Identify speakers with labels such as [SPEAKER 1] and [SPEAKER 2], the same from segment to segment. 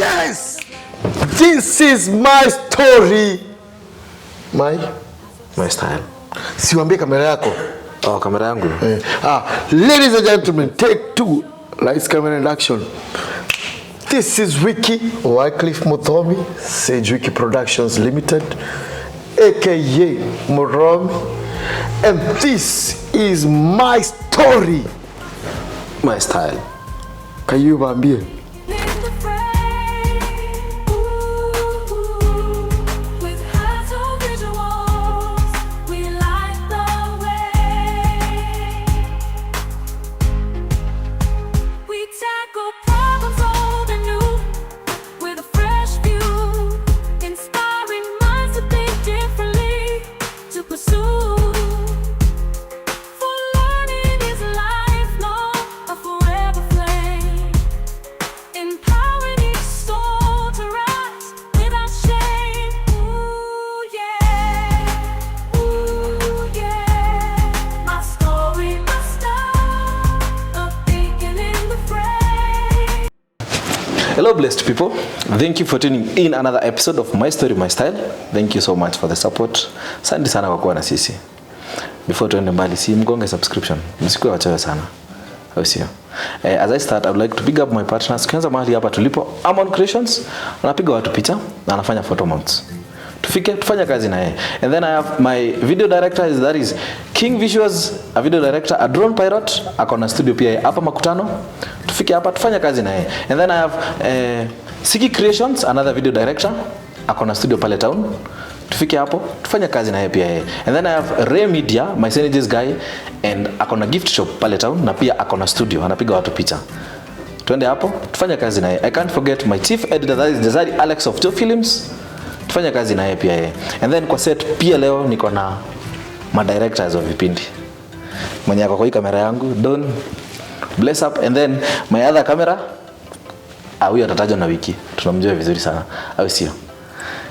[SPEAKER 1] Yes! This is my story. My style. Siwambie kamera yako.
[SPEAKER 2] Oh, kamera yangu.
[SPEAKER 1] Ladies and gentlemen, take 2. Lights, camera, and action. This is Wyclef Muthomi, Sage Wiki Productions Limited, aka Muthomi, and this is my story.
[SPEAKER 2] My style.
[SPEAKER 1] Can you bambie?
[SPEAKER 2] Hello blessed people, thank you for tuning in another episode of My Story, My Style. Thank you so much for the support. Asante sana kwa kuwa na sisi. Before tuende mbali, si mgonge subscription, msikuwe wachoyo sana. Au sio? As I start, I would like to pick up my partners. Kwanza mahali hapa tulipo, Amon Creations, anapiga watu picha na anafanya photo mounts. Tufanye kazi na yeye. And then I have my video director, that is King Visuals, a video director, a drone pilot, akona studio pia hapa Makutano. Tufike hapa tufanye kazi na yeye. And then I have Siki Creations, another video director, akona studio pale town. Tufike hapo tufanye kazi na yeye pia yeye. And then I have Ray Media, my synergies guy, and akona gift shop pale town na pia akona studio, anapiga watu picha. Twende hapo tufanye kazi na yeye. I can't forget my chief editor, that is Jazari Alex of Two Films. Tufanya kazi na yeye pia yeye. And then kwa set pia leo niko na ma directors of vipindi. Mwenye ako kwa hii kamera yangu Don bless up, and then my other camera huyo atatajwa na Wiki. Tunamjua vizuri sana. Au sio?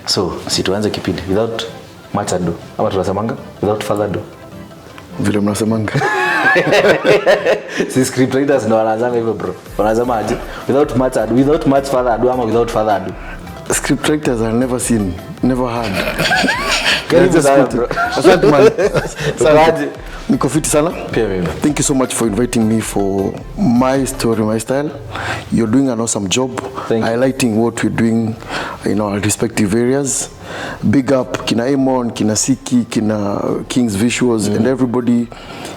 [SPEAKER 2] So, si tuanze kipindi without much ado. Ama tunasemanga without further ado.
[SPEAKER 1] Vile mnasemanga.
[SPEAKER 2] Si script writers ndo wanaanza hivyo bro. Wanasema aje? Without much further ado ama without further ado.
[SPEAKER 1] Script writers I've never seen, never heard.
[SPEAKER 2] Asante man. Sawaje?
[SPEAKER 1] Niko fiti sana.
[SPEAKER 2] Pia mimi.
[SPEAKER 1] Thank you so much for inviting me for My Story, My Style. You're doing an awesome job highlighting what we're doing in our respective areas. Big up Kina Amon, Kina Siki, Kina King's Visuals, and everybody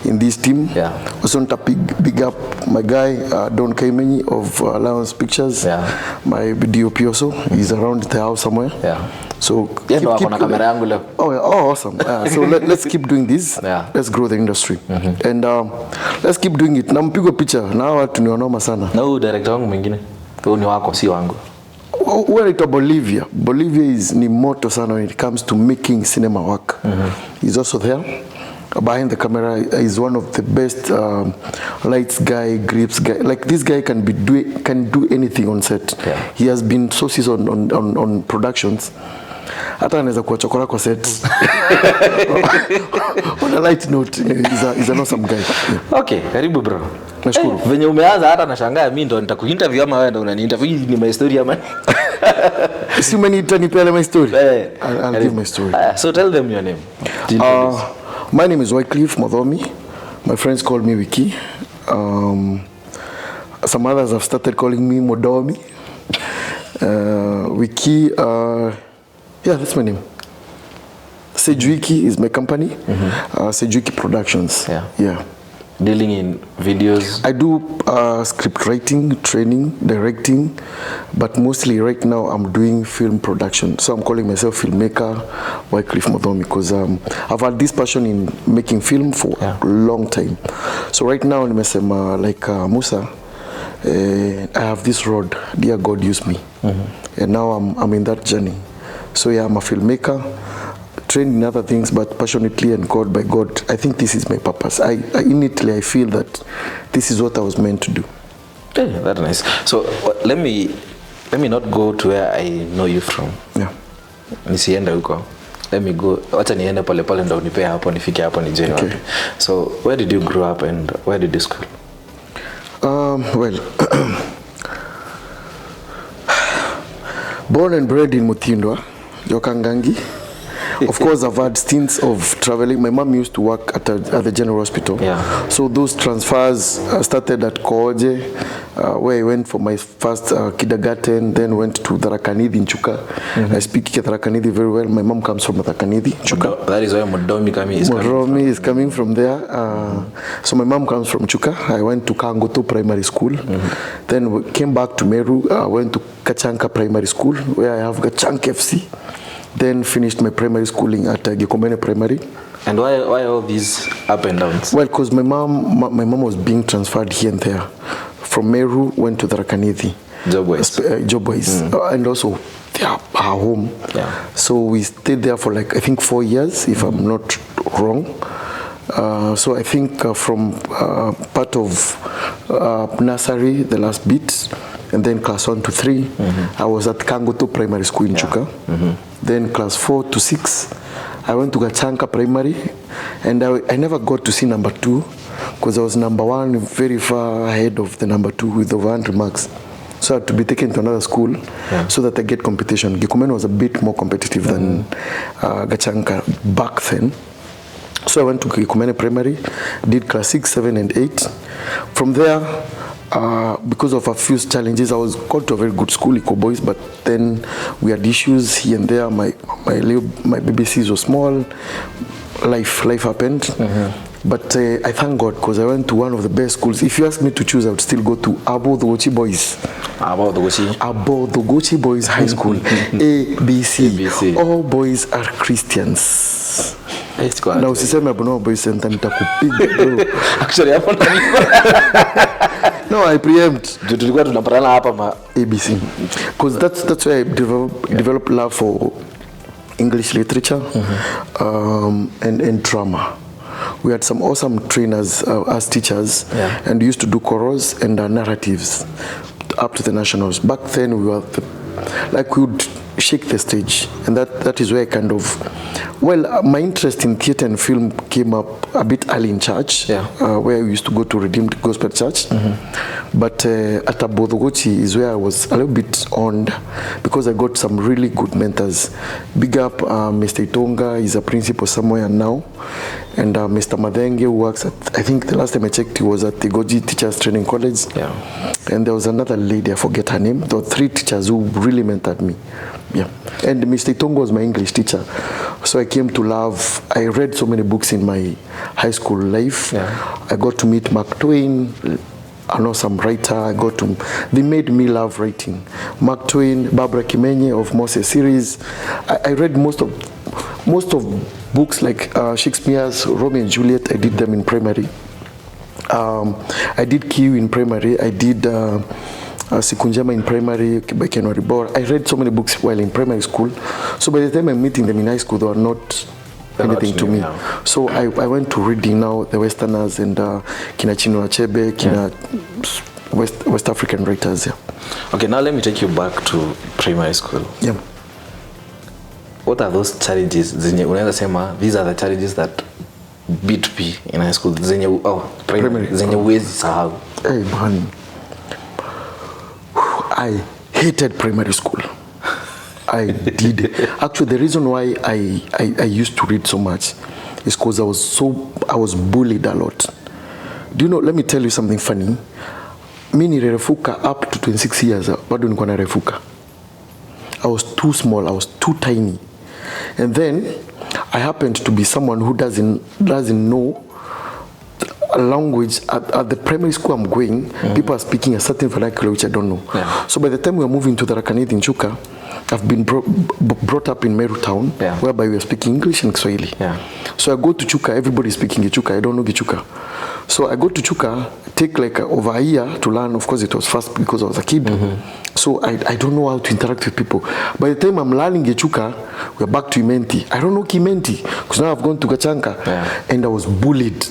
[SPEAKER 1] in this team.
[SPEAKER 2] Yeah.
[SPEAKER 1] Also want to big up my guy Don Kaimenyi of Lions Pictures.
[SPEAKER 2] Yeah.
[SPEAKER 1] My DOP also, he's around the house somewhere.
[SPEAKER 2] Yeah.
[SPEAKER 1] So
[SPEAKER 2] keep camera yangu leo.
[SPEAKER 1] Oh, awesome. So let's keep doing this.
[SPEAKER 2] Yeah.
[SPEAKER 1] Let's grow the industry. And let's keep doing it. Nampigwa picha na watu ni wanoma sana.
[SPEAKER 2] Na huyu director wangu mwingine. Huyu ni wako, si wangu.
[SPEAKER 1] Where it Bolivia. Bolivia is ni moto sana when it comes to making cinema work. He's also there. Behind the camera is one of the best lights guy, grips guy. Like this guy can do anything on set. Yeah. He has been so seasoned on productions. Hata anaweza kuwa chokora kwa set. On a light note, he's an awesome guy. Yeah.
[SPEAKER 2] Okay, karibu bro.
[SPEAKER 1] Nashukuru.
[SPEAKER 2] Venye umeanza hata nashangaa mimi ndo nitakuinterview ama wewe ndo unaniinterview. Ni my story ama?
[SPEAKER 1] Si umenitanipa my story. I'll give my story.
[SPEAKER 2] So tell them your name.
[SPEAKER 1] My name is Wyclef Muthomi. My friends call me Wiki. Some others have started calling me Modomi. Wiki, yeah, that's my name. Sage Wiki is my company. Sage Wiki Productions. Yeah.
[SPEAKER 2] Dealing in videos.
[SPEAKER 1] I do script writing, training, directing, but mostly right now I'm doing film production. So I'm calling myself Filmmaker, Wyclef Muthomi, because I've had this passion in making film for a long time. So right now, like Musa, I have this road, dear God use me. And now I'm in that journey. So yeah, I'm a filmmaker, trained in other things, but passionately and God by God, I think this is my purpose. I innately I feel that this is what I was meant to do.
[SPEAKER 2] Yeah, that's nice. So let me not go to where I know you from.
[SPEAKER 1] Yeah.
[SPEAKER 2] Nisiende huko. Let me go. Wacha niende pole pole ndo unipe hapo nifike hapo nije wapi. So where did you grow up and where did you school?
[SPEAKER 1] Well, Born and bred in Mutindwa, Yokangangi. Of course, I've had stints of traveling. My mom used to work at the General Hospital.
[SPEAKER 2] Yeah.
[SPEAKER 1] So those transfers started at Koje, where I went for my first kindergarten, then went to Tharakanidhi in Chuka. I speak Tharakanidhi very well. My mom comes from Tharakanidhi, Chuka.
[SPEAKER 2] That is where Muthomi
[SPEAKER 1] is coming from there. So my mom comes from Chuka. I went to Kangoto Primary School. Then we came back to Meru. I went to Kachanka Primary School, where I have Kachanka FC. Then finished my primary schooling at Gikomene Primary.
[SPEAKER 2] And why all these up and downs?
[SPEAKER 1] Well, because my mom was being transferred here and there. From Meru, went to Tharakanidhi. Job boys. And also our home.
[SPEAKER 2] Yeah.
[SPEAKER 1] So we stayed there for like, I think 4 years, if I'm not wrong. So I think from part of nursery, the last bit, and then class 1 to 3, I was at Kangoto Primary School in Chuka. Then class 4 to 6, I went to Gachanka Primary, and I never got to see number 2, because I was number 1 very far ahead of the number 2 with over 100 marks. So I had to be taken to another school so that I get competition. Gikomene was a bit more competitive than Gachanka back then. So I went to Gikomene Primary, did class 6, 7, and 8. From there, because of a few challenges, I was got to a very good school, Eco Boys, but then we had issues here and there. My BBCs were small. Life happened. But I thank God, because I went to one of the best schools. If you ask me to choose, I would still go to Abo Dogochi Boys. Abo Dogochi Boys High School. ABC. All boys are Christians. Na usiseme Abono Boys Center nitakupiga bro.
[SPEAKER 2] Actually,
[SPEAKER 1] no, I preempt.
[SPEAKER 2] Tulikuwa tunapatana hapa ma
[SPEAKER 1] ABC. Because that's where I developed love for English literature and drama. We had some awesome trainers as teachers, and we used to do chorals and narratives up to the nationals. Back then, we were like we would shake the stage, and that is where I kind of, my interest in theatre and film came up a bit early in church, where we used to go to Redeemed Gospel Church. But at Abodogochi is where I was a little bit on, because I got some really good mentors. Big up Mr. Itonga, he's a principal somewhere now, and Mr. Madenge, who works at, I think the last time I checked, he was at the Goji Teachers Training College. And there was another lady, I forget her name. There were 3 teachers who really mentored me. And Mr. Itonga was my English teacher. So I came to love, I read so many books in my high school life. I got to meet Mark Twain, I know some writer. They made me love writing. Mark Twain, Barbara Kimenyi of Moses series. I read most of books like Shakespeare's Romeo and Juliet. I did them in primary. I did Q in primary. I did Sikunjama in primary by Ken Waribora. I read so many books while in primary school. So by the time I'm meeting them in high school, they are not anything to me. So I went to reading now the Westerners and Kina Chinua Achebe, Kina West African writers.
[SPEAKER 2] Okay, now let me take you back to primary school. What are those challenges? Unaweza sema these are the challenges that beat me in high school. Primary. Zenye uwezi sahau.
[SPEAKER 1] Hey man, I hated primary school. I did. Actually, the reason why I used to read so much is because I was bullied a lot. Do you know, let me tell you something funny. Mi nirefuka up to 26 years, bado nilikuwa narefuka. I was too small, I was too tiny. And then I happened to be someone who doesn't know a language. At the primary school I'm going, people are speaking a certain vernacular which I don't know. So by the time we are moving to the Tharakanidhi in Chuka, I've been brought up in Meru town, whereby we are speaking English and Kiswahili. So I go to Chuka, everybody is speaking Gichuka, I don't know Gichuka. So I go to Chuka, take like over a year to learn. Of course it was fast because I was a kid. So I don't know how to interact with people. By the time I'm learning Gichuka, we're back to Imenti. I don't know Kimenti, because now I've gone to Gachanka, and I was bullied.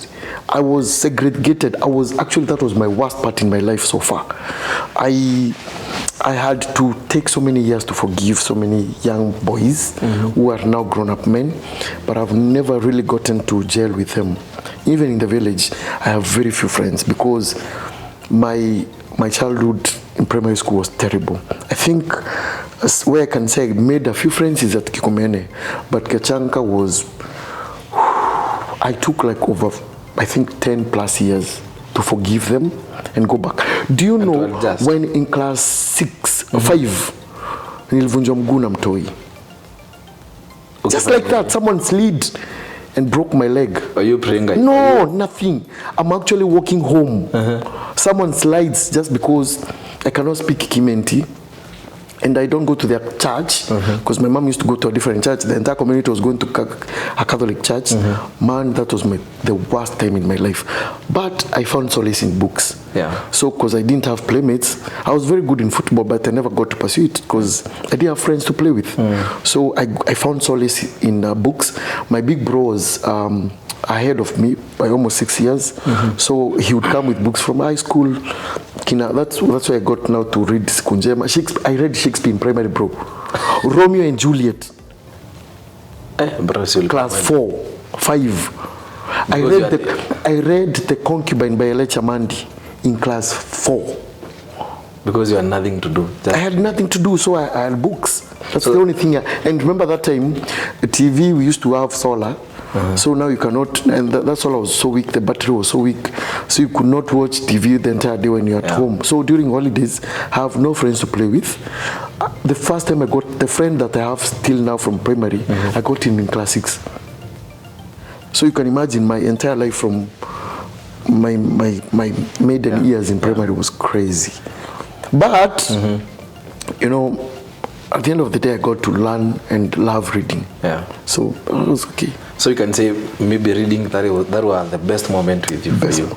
[SPEAKER 1] I was segregated. That was my worst part in my life so far. I had to take so many years to forgive so many young boys who are now grown-up men, but I've never really gotten to jail with them. Even in the village, I have very few friends because my childhood in primary school was terrible. I think where I can say I made a few friends is at Kikomene, but Kachanka was, I took like over, I think 10 plus years to forgive them and go back. Do you know when in class 6, 5, nilivunja mguu na mtoi? Just like that, someone slid and broke my leg.
[SPEAKER 2] Are you praying?
[SPEAKER 1] No, nothing. I'm actually walking home. Someone slides just because I cannot speak Kimenti. And I don't go to their church because my mom used to go to a different church. The entire community was going to a Catholic church. Man, that was the worst time in my life. But I found solace in books.
[SPEAKER 2] Yeah.
[SPEAKER 1] So, because I didn't have playmates, I was very good in football, but I never got to pursue it because I didn't have friends to play with. So I found solace in books. My big bro was ahead of me by almost 6 years. So he would come with books from high school. That's why I got now to read Kunjema. I read Shakespeare in primary, bro. Romeo and Juliet. Class 4, 5. I read the Concubine by Alecha Mandi in class 4.
[SPEAKER 2] Because you had nothing to do.
[SPEAKER 1] I had nothing to do, so I had books. That's the only thing. And remember that time, the TV, we used to have solar. So now you cannot, and that's all. I was so weak, the battery was so weak, so you could not watch TV the entire day when you're at home. So during holidays, I have no friends to play with. The first time I got the friend that I have still now from primary, I got him in class 6. So you can imagine my entire life from my maiden years in primary was crazy. But, you know, at the end of the day, I got to learn and love reading.
[SPEAKER 2] Yeah.
[SPEAKER 1] So it was okay.
[SPEAKER 2] So you can say maybe reading that was the best moment with you. For you.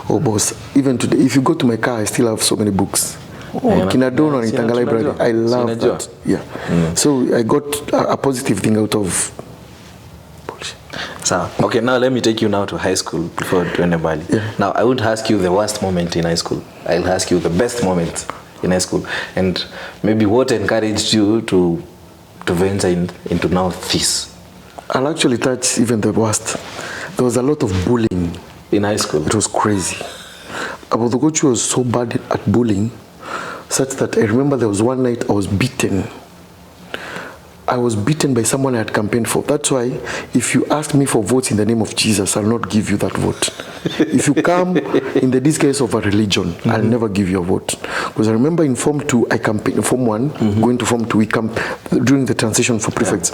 [SPEAKER 1] Oh, boss. Even today, if you go to my car, I still have so many books. Kinadono and Itanga Library. I love that. Yeah. So I got a positive thing out of bullshit.
[SPEAKER 2] So, okay, now let me take you now to high school before to Bali. Now, I won't ask you the worst moment in high school. I'll ask you the best moment in high school. And maybe what encouraged you to venture into now this?
[SPEAKER 1] I'll actually touch even the worst. There was a lot of bullying.
[SPEAKER 2] In high school?
[SPEAKER 1] It was crazy. Abodogochi was so bad at bullying, such that I remember there was one night I was beaten. I was beaten by someone I had campaigned for. That's why if you ask me for votes in the name of Jesus, I'll not give you that vote. If you come in the disguise of a religion, I'll never give you a vote. Because I remember in Form 2, I campaigned, Form 1, going to Form 2, we during the transition for prefects,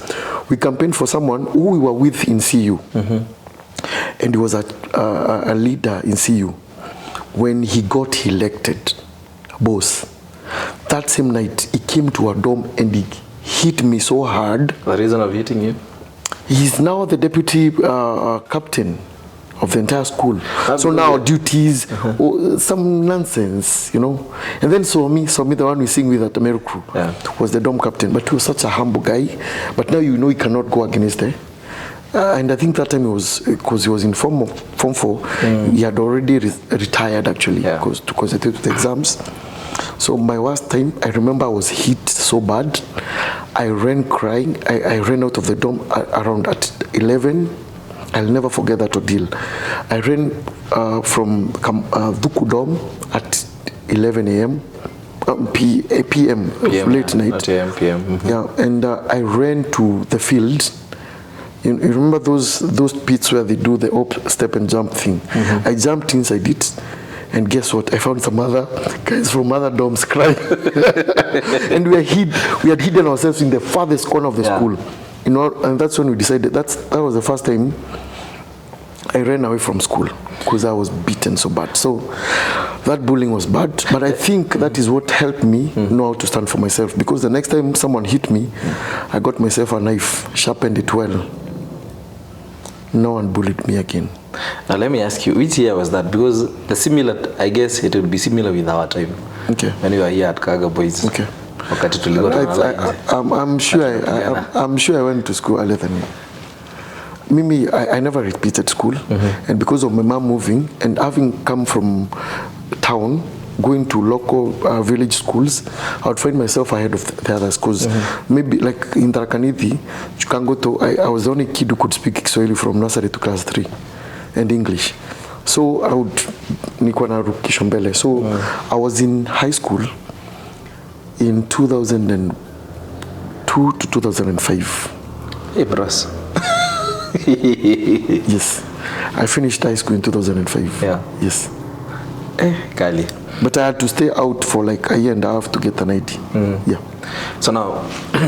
[SPEAKER 1] we campaigned for someone who we were with in CU. And he was a leader in CU. When he got elected, boss, that same night, he came to our dorm and he hit me so hard.
[SPEAKER 2] The reason of hitting you?
[SPEAKER 1] He's now the deputy captain of the entire school. So now duties, some nonsense, you know. And then saw me the one we sing with at the Meru crew, was the dorm captain. But he was such a humble guy. But now you know he cannot go against it. And I think that time it was because he was in Form 4. He had already retired actually because to concentrate with the exams. So my worst time, I remember I was hit so bad. I ran crying. I ran out of the dorm around at 11. I'll never forget that ordeal. I ran from Duku dorm at 11 a.m. PM, late night.
[SPEAKER 2] PM.
[SPEAKER 1] Yeah, and I ran to the field. You remember those pits where they do the up, step and jump thing? I jumped inside it. And guess what? I found some other guys from other dorms crying. And we had hidden ourselves in the farthest corner of the school. You know, and that's when we decided, that was the first time I ran away from school because I was beaten so bad. So that bullying was bad, but I think that is what helped me know how to stand for myself, because the next time someone hit me, I got myself a knife, sharpened it well. No one bullied me again.
[SPEAKER 2] Now let me ask you, which year was that? Because the similar, I guess it will be similar with our time.
[SPEAKER 1] Okay.
[SPEAKER 2] When you were here at Kaga Boys.
[SPEAKER 1] Okay.
[SPEAKER 2] I'm
[SPEAKER 1] sure I went to school earlier than you. Mimi, I never repeated school. And because of my mom moving and having come from town, going to local village schools, I would find myself ahead of the other schools. Maybe like in Tarakaniti, I was the only kid who could speak Kiswahili from nursery to class 3 and English. So I would nikwa mbele. So I was in high school in 2001. 2002 to 2005.
[SPEAKER 2] Hey, bros.
[SPEAKER 1] Yes. I finished high school in 2005.
[SPEAKER 2] Yeah.
[SPEAKER 1] Yes.
[SPEAKER 2] Kali.
[SPEAKER 1] But I had to stay out for like a year and a half to get an ID. Yeah.
[SPEAKER 2] So now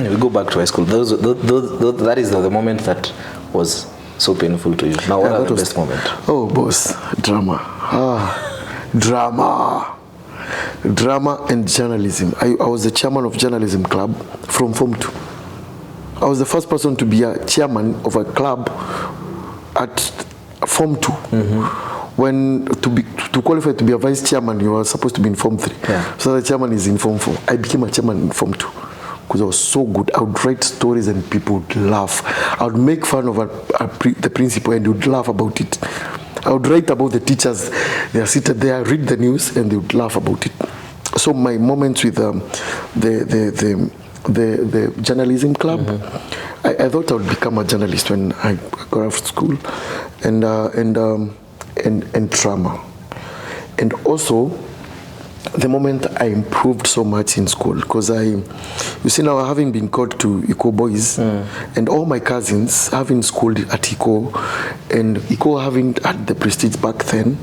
[SPEAKER 2] we go back to high school. That is the moment that was so painful to you. Now, what are the best moment?
[SPEAKER 1] Oh, boss, drama. Drama and journalism. I was the chairman of journalism club from Form 2. I was the first person to be a chairman of a club at Form 2. When to qualify to be a vice chairman, you were supposed to be in Form 3.
[SPEAKER 2] Yeah.
[SPEAKER 1] So the chairman is in Form 4. I became a chairman in Form 2 because I was so good. I would write stories and people would laugh. I would make fun of the principal and they would laugh about it. I would write about the teachers. They are seated there, read the news, and they would laugh about it. So my moments with the journalism club, I thought I would become a journalist when I got out of school, and drama, and also the moment I improved so much in school, because you see now, having been called to Eco Boys, and all my cousins having schooled at Eco, and Eco having had the prestige back then,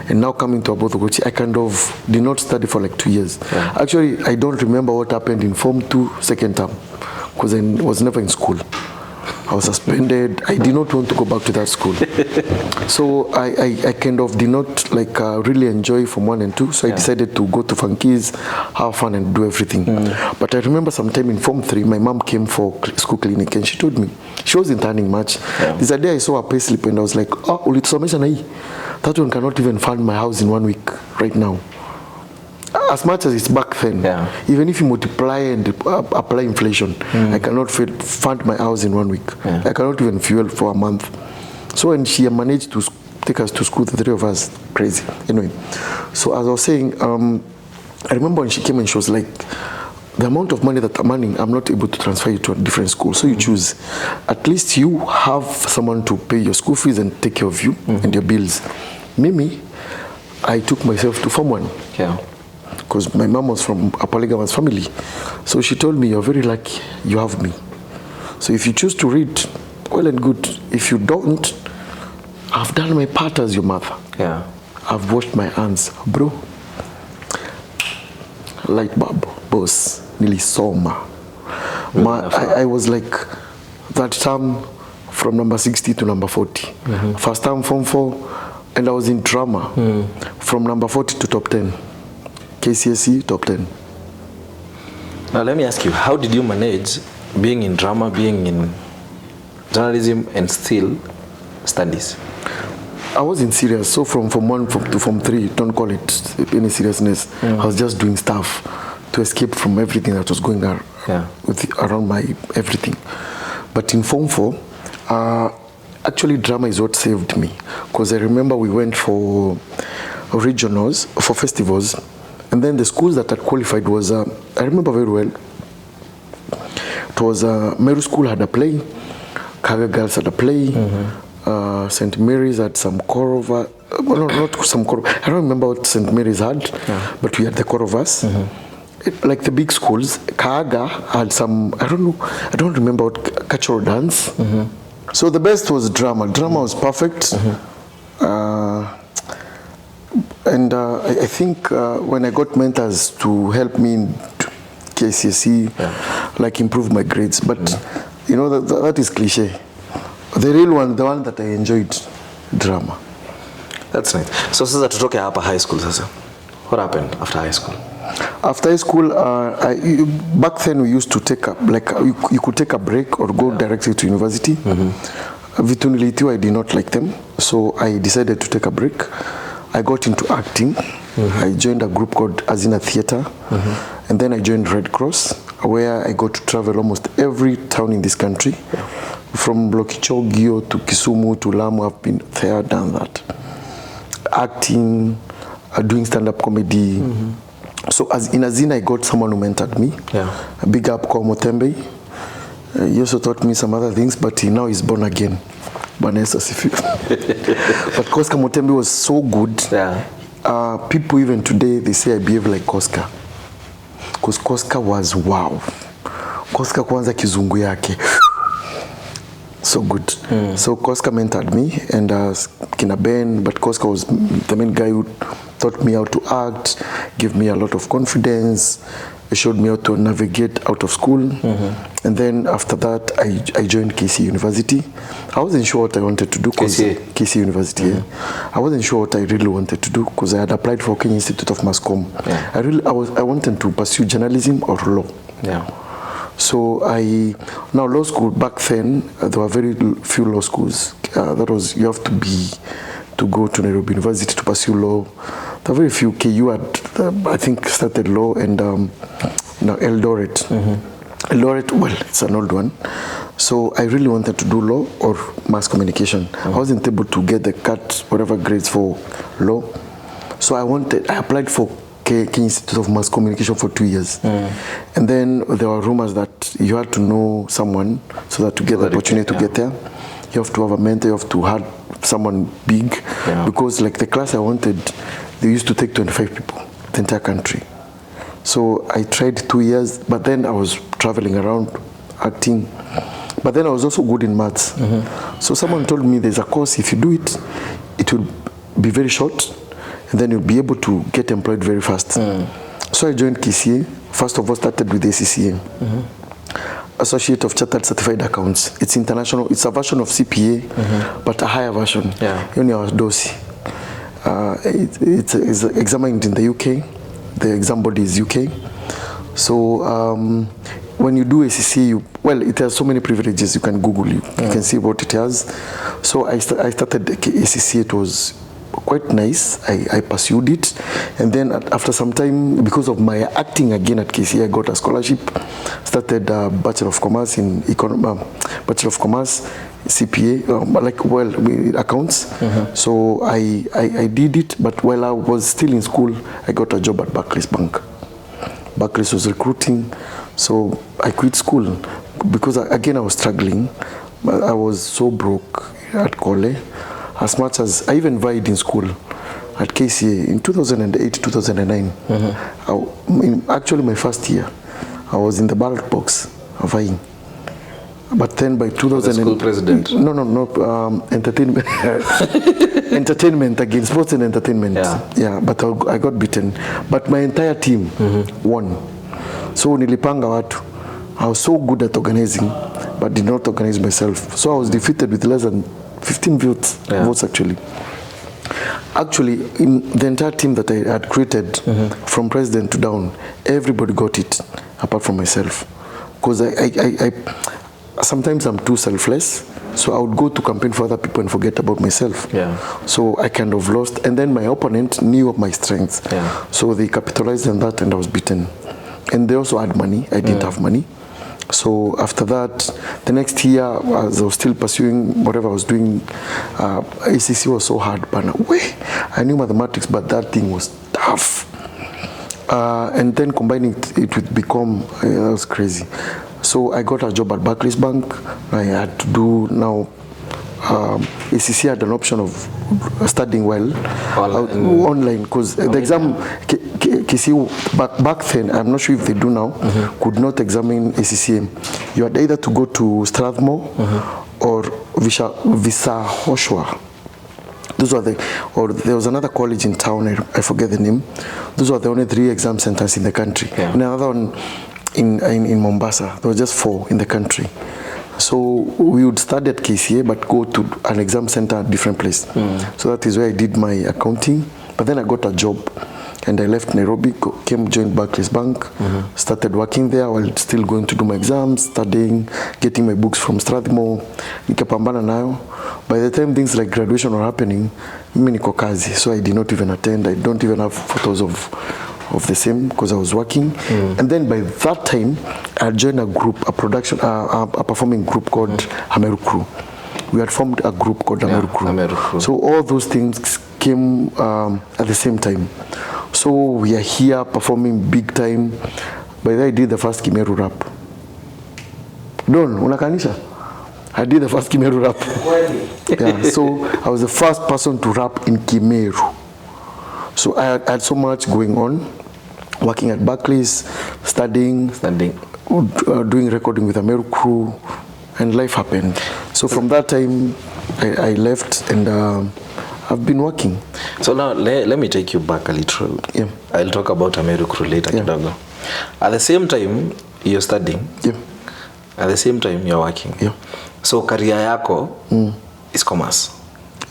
[SPEAKER 1] and now coming to Abotogochi, I kind of did not study for like 2 years. Actually, I don't remember what happened in Form 2 second term, because I was never in school. I was suspended. I did not want to go back to that school. So I kind of did not like really enjoy Form 1 and 2. So I decided to go to Funkies, have fun and do everything. But I remember sometime in Form 3, my mom came for school clinic and she told me, she wasn't earning much. This day I saw a pay slip and I was like, oh, ulitusomesha na hii. That one cannot even fund my house in 1 week right now. As much as it's back then, even if you multiply and apply inflation, I cannot fund my house in 1 week. I cannot even fuel for a month. So when she managed to take us to school, the three of us, crazy. Anyway, so as I was saying, I remember when she came and she was like, the amount of money that I'm earning, I'm not able to transfer you to a different school. So you choose. At least you have someone to pay your school fees and take care of you and your bills. Mimi, I took myself to Form 1. Because my mom was from a polygamous family. So she told me, you're very lucky, you have me. So if you choose to read, well and good. If you don't, I've done my part as your mother. I've washed my hands. Bro, light bulb, boss, nilisoma. I was like, that term from number 60 to number 40. First term, Form 4, and I was in drama. From number 40 to top 10. KCSE top 10.
[SPEAKER 2] Now let me ask you, how did you manage being in drama, being in journalism, and still studies?
[SPEAKER 1] I wasn't serious. So from Form 1 to Form 3, don't call it any seriousness. I was just doing stuff to escape from everything that was going on around my everything. But in Form 4, actually drama is what saved me. Because I remember we went for regionals, for festivals. And then the schools that had qualified was, I remember very well, it was Meru School had a play, Kavya Girls had a play, St. Mary's had some choral, well, not some choral, I don't remember what St. Mary's had, but we had the choral verse. Like the big schools, Kaaga had some, I don't remember what, cultural dance. So the best was drama. Drama was perfect. And I think when I got mentors to help me in KCSE, like improve my grades, but you know, that is cliche. The real one, the one that I enjoyed, drama.
[SPEAKER 2] That's right. So sasa tutoke hapa high school sasa. What happened after high school?
[SPEAKER 1] After high school, back then we used to take a, like you could take a break or go directly to university. Vitu nilitiwa, I did not like them, so I decided to take a break. I got into acting. I joined a group called Azina Theatre, and then I joined Red Cross, where I got to travel almost every town in this country, from Lokichogio to Kisumu to Lamu. I've been there, done that. Acting, doing stand-up comedy. So as in Azina, I got someone who mentored me. A big up called Motembe. He also taught me some other things, but he now is born again. But Koska Motembe was so good. People even today, they say I behave like Koska. Because Koska was wow. Koska kwanza kizungu yake. So good. So Koska mentored me and Kina Ben, but Koska was the main guy who taught me how to act, gave me a lot of confidence. He showed me how to navigate out of school. And then after that, I joined KC University. I wasn't sure what I wanted to do. KC University, yeah. I wasn't sure what I really wanted to do because I had applied for Kenya Institute of Mass Comm. Yeah. I wanted to pursue journalism or law. Yeah. So now law school, back then, there were very few law schools. That was, you have to go to Nairobi University to pursue law. There were very few. KU had, I think, started law, and now Eldoret. Eldoret, well, it's an old one. So I really wanted to do law or mass communication. I wasn't able to get the cut, whatever grades for law. So I applied for Kenya Institute of Mass Communication for 2 years. And then there were rumors that you had to know someone so that to get the opportunity to get there. You have to have a mentor, you have to have someone big. Because like the class I wanted, they used to take 25 people, the entire country. So I tried 2 years, but then I was traveling around acting. But then I was also good in maths. So someone told me there's a course, if you do it, it will be very short, and then you'll be able to get employed very fast. So I joined KCA. First of all, started with ACCA, Associate of Chartered Certified Accounts. It's international. It's a version of CPA, but a higher version. Only our DOSI. It's examined in the UK. The exam body is UK. So when you do ACCA, it has so many privileges. You can Google, you can see what it has. So I started ACCA. It was quite nice. I pursued it, and then after some time, because of my acting again at KCA, I got a scholarship. Started Bachelor of Commerce in Bachelor of Commerce, CPA, accounts. So I did it, but while I was still in school, I got a job at Barclays Bank. Barclays was recruiting, so I quit school because again I was struggling. I was so broke at Kole. As much as I even vied in school at KCA in 2008, 2009. Actually, my first year, I was in the ballot box vying. But then by 2000,
[SPEAKER 2] school president.
[SPEAKER 1] No, entertainment, entertainment again, sports and entertainment. Yeah, but I got beaten. But my entire team won. So nilipanga watu. I was so good at organizing, but did not organize myself. So I was defeated with less than 15 votes actually. Actually, in the entire team that I had created, from president to down, everybody got it, apart from myself. Because I sometimes I'm too selfless, so I would go to campaign for other people and forget about myself. So I kind of lost, and then my opponent knew of my strengths. So they capitalized on that, and I was beaten. And they also had money. I didn't have money. So after that, the next year, as I was still pursuing whatever I was doing, ACC was so hard. But I knew mathematics, but that thing was tough. And then combining it with BCom, that was crazy. So I got a job at Barclays Bank. I had to do now. ACC had an option of studying well online, because the exam KC back then, I'm not sure if they do now, could not examine ACCA. You had either to go to Strathmore or Visahoshwa. Those were or there was another college in town, I forget the name. Those were the only 3 exam centers in the country. And another one in Mombasa. There were just 4 in the country. So we would study at KCA, but go to an exam center at a different place. So that is where I did my accounting. But then I got a job, and I left Nairobi, joined Barclays Bank, started working there while still going to do my exams, studying, getting my books from Strathmore. Nikapambana nayo. By the time things like graduation were happening, mimi niko kazi, so I did not even attend. I don't even have photos of the same, because I was working. And then by that time, I joined a group, a performing group called Meru Crew. We had formed a group called Meru Crew. So all those things came at the same time. So we are here performing big time. By then I did the first Kimeru rap. Don, unakanisha? I did the first Kimeru rap. So I was the first person to rap in Kimeru. So I had so much going on, working at Barclays, studying, doing recording with a Meru crew, and life happened. So from that time, I left, and I've been working.
[SPEAKER 2] So now let me take you back a little.
[SPEAKER 1] Yeah.
[SPEAKER 2] I'll talk about a Meru crew later.
[SPEAKER 1] Yeah.
[SPEAKER 2] Kidogo. At the same time, you're studying.
[SPEAKER 1] Yeah.
[SPEAKER 2] At the same time, you're working.
[SPEAKER 1] Yeah.
[SPEAKER 2] So career yako is commerce.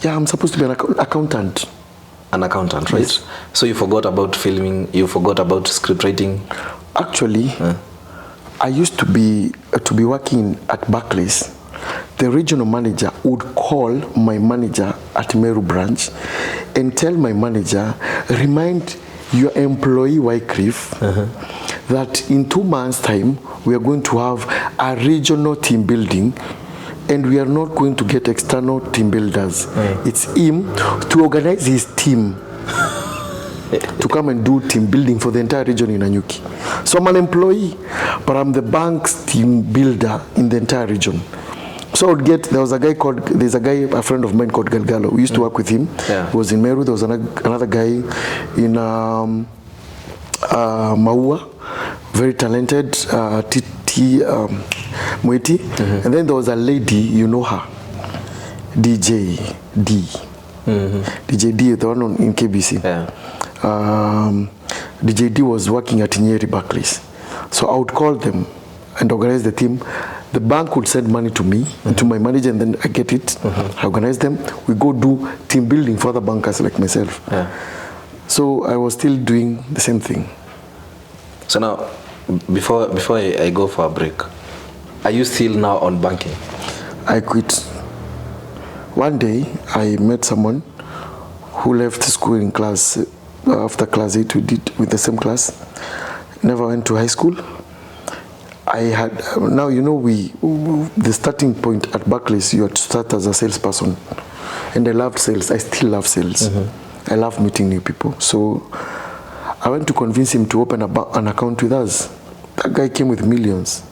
[SPEAKER 1] Yeah, I'm supposed to be an accountant.
[SPEAKER 2] An accountant, right? Yes. So you forgot about filming, you forgot about script writing?
[SPEAKER 1] Actually, I used to be working at Barclays. The regional manager would call my manager at Meru branch and tell my manager, remind your employee Wyclef that in 2 months' time, we are going to have a regional team building, and we are not going to get external team builders. It's him to organize his team to come and do team building for the entire region in Nanyuki. So I'm an employee, but I'm the bank's team builder in the entire region. So I would get, there's a guy, a friend of mine called Galgalo. We used to work with him.
[SPEAKER 2] Yeah.
[SPEAKER 1] He was in Meru. There was another guy in Maua, very talented, Mweti. And then there was a lady, you know her, DJ D. DJ D, the one in KBC.
[SPEAKER 2] Yeah.
[SPEAKER 1] DJ D was working at Nyeri Barclays. So I would call them and organize the team. The bank would send money to me and to my manager, and then I get it. I organize them. We go do team building for other bankers like myself.
[SPEAKER 2] Yeah.
[SPEAKER 1] So I was still doing the same thing.
[SPEAKER 2] So now, before I go for a break, are you still now on banking?
[SPEAKER 1] I quit. One day, I met someone who left school in class, after class 8, we did with the same class. Never went to high school. I had, now you know, the starting point at Barclays, you had to start as a salesperson. And I loved sales. I still love sales. I love meeting new people. So I went to convince him to open an account with us. That guy came with millions,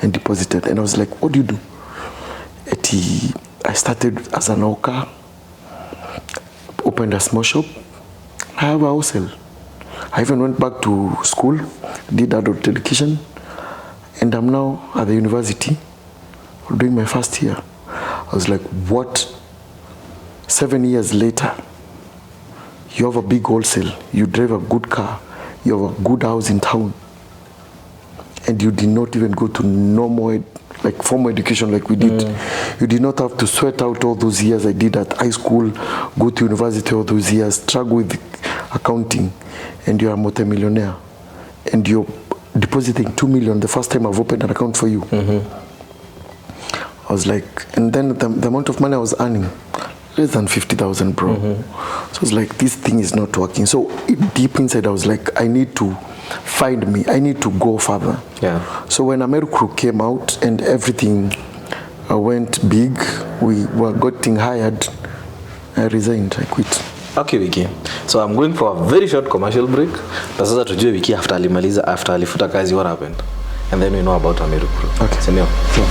[SPEAKER 1] and deposited. And I was like, what do you do? I started as an hawker, opened a small shop. I have a wholesale. I even went back to school, did adult education, and I'm now at the university doing my first year. I was like, what? 7 years later, you have a big wholesale, you drive a good car, you have a good house in town, and you did not even go to normal, like formal education like we did. You did not have to sweat out all those years I did at high school, go to university all those years, struggle with accounting, and you're a multi-millionaire, and you're depositing 2 million the first time I've opened an account for you. I was like, and then the amount of money I was earning, less than 50,000, bro. So I was like, this thing is not working. So deep inside, I was like, I need to find me. I need to go further.
[SPEAKER 2] Yeah.
[SPEAKER 1] So when Meru crew came out and everything went big, we were getting hired, I resigned. I quit.
[SPEAKER 2] Okay, Wiki. So I'm going for a very short commercial break. Na sasa tujue Wiki after alifuta kazi, what happened? And then we know about Meru crew.
[SPEAKER 1] Okay.
[SPEAKER 2] Senyo.
[SPEAKER 1] Sure.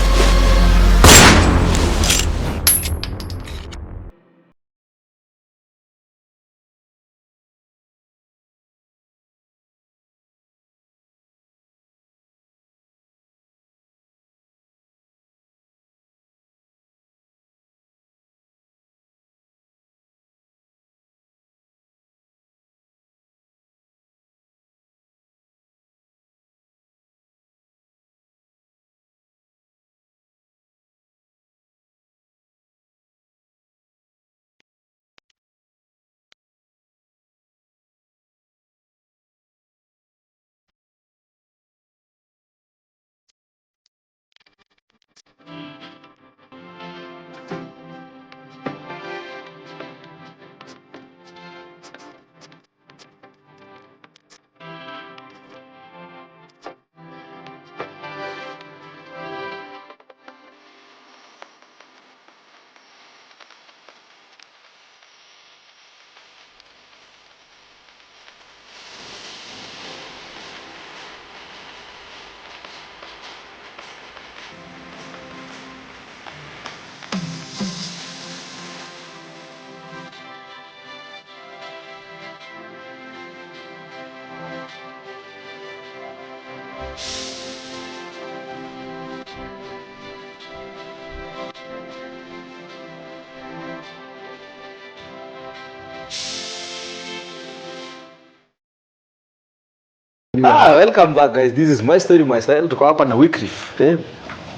[SPEAKER 2] Welcome back guys. This is my story my style. Tuko hapa na Wyclef.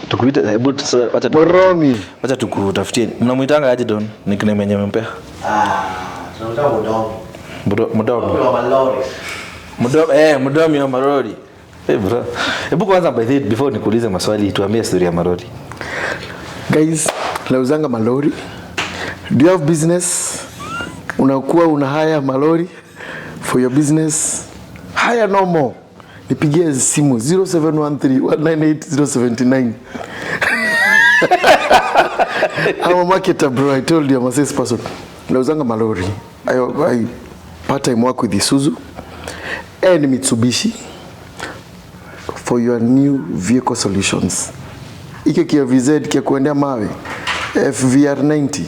[SPEAKER 2] Tukuita wacha
[SPEAKER 1] Muthomi.
[SPEAKER 2] Wacha tukutafutie. Mnamuitanga aje Don? Nickname yenyewe mmempea?
[SPEAKER 3] Tunaita Muthomi.
[SPEAKER 2] Muthomi. Muthomi wa Lorry. Bro. Hebu kwanza before nikuulize maswali tuambie story ya Lorry.
[SPEAKER 1] Guys, nauzanga malori. Do you have business? Unakuwa una hire malori for your business? Hire no more. Nipigie simu 0713198079. I'm a marketer, bro. I told you I'm a sales person. Nauzanga malori. I part-time work with Isuzu and Mitsubishi for your new vehicle solutions. Ike kia VZ kia kuendea mawe, FVR90,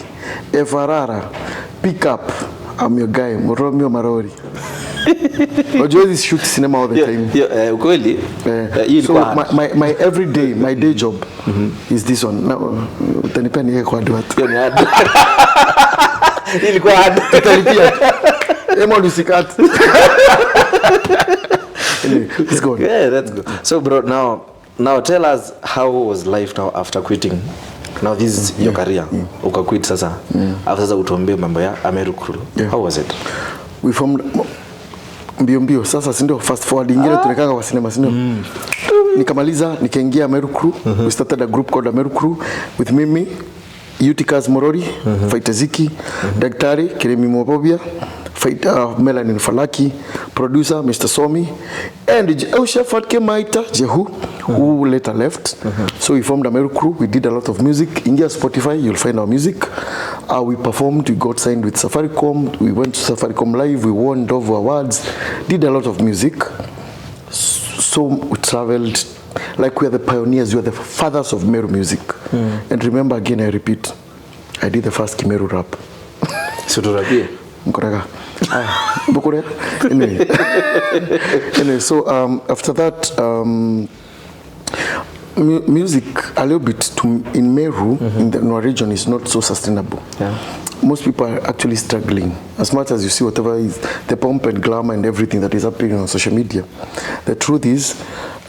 [SPEAKER 1] FRR, pickup. I'm your guy, Muthomi wa Lorry. Unajua hizi shoot cinema all the time.
[SPEAKER 2] Ukweli?
[SPEAKER 1] So my everyday, my day job is this one. Now, utanipea niweke kwa advert.
[SPEAKER 2] Hiyo ni ad. Ilikuwa ad.
[SPEAKER 1] Utanipea. Emo lusikat. Let's go.
[SPEAKER 2] Yeah, let's go. So bro, now tell us how was life now after quitting? Now this is your career. Uka quit sasa. After sasa utuambie mambo ya Meru crew. How was it?
[SPEAKER 1] We formed mbio sasa, si ndio fast forward ingine tunekanga kwa cinema, si ndio? Nikamaliza nikaingia Meru crew. We started a group called Meru crew with Mimi, Utikas Morori, Fighter Ziki, Daktari Kiremi Mobobia, Fighter Melanin Falaki, producer Mr. Somi, and chef Kemaita Jehu, who later left. So we formed a Meru crew. We did a lot of music. Ingia Spotify, you'll find our music. We performed. We got signed with Safaricom. We went to Safaricom Live. We won Dove Awards. Did a lot of music. So we traveled. Like we are the pioneers. We are the fathers of Meru music. And remember again, I repeat, I did the first Meru rap.
[SPEAKER 2] So to rap here?
[SPEAKER 1] Anyway, so after that, music a little bit in Meru, in the Nwa region, is not so sustainable. Most people are actually struggling. As much as you see whatever is the pomp and glamour and everything that is happening on social media, the truth is,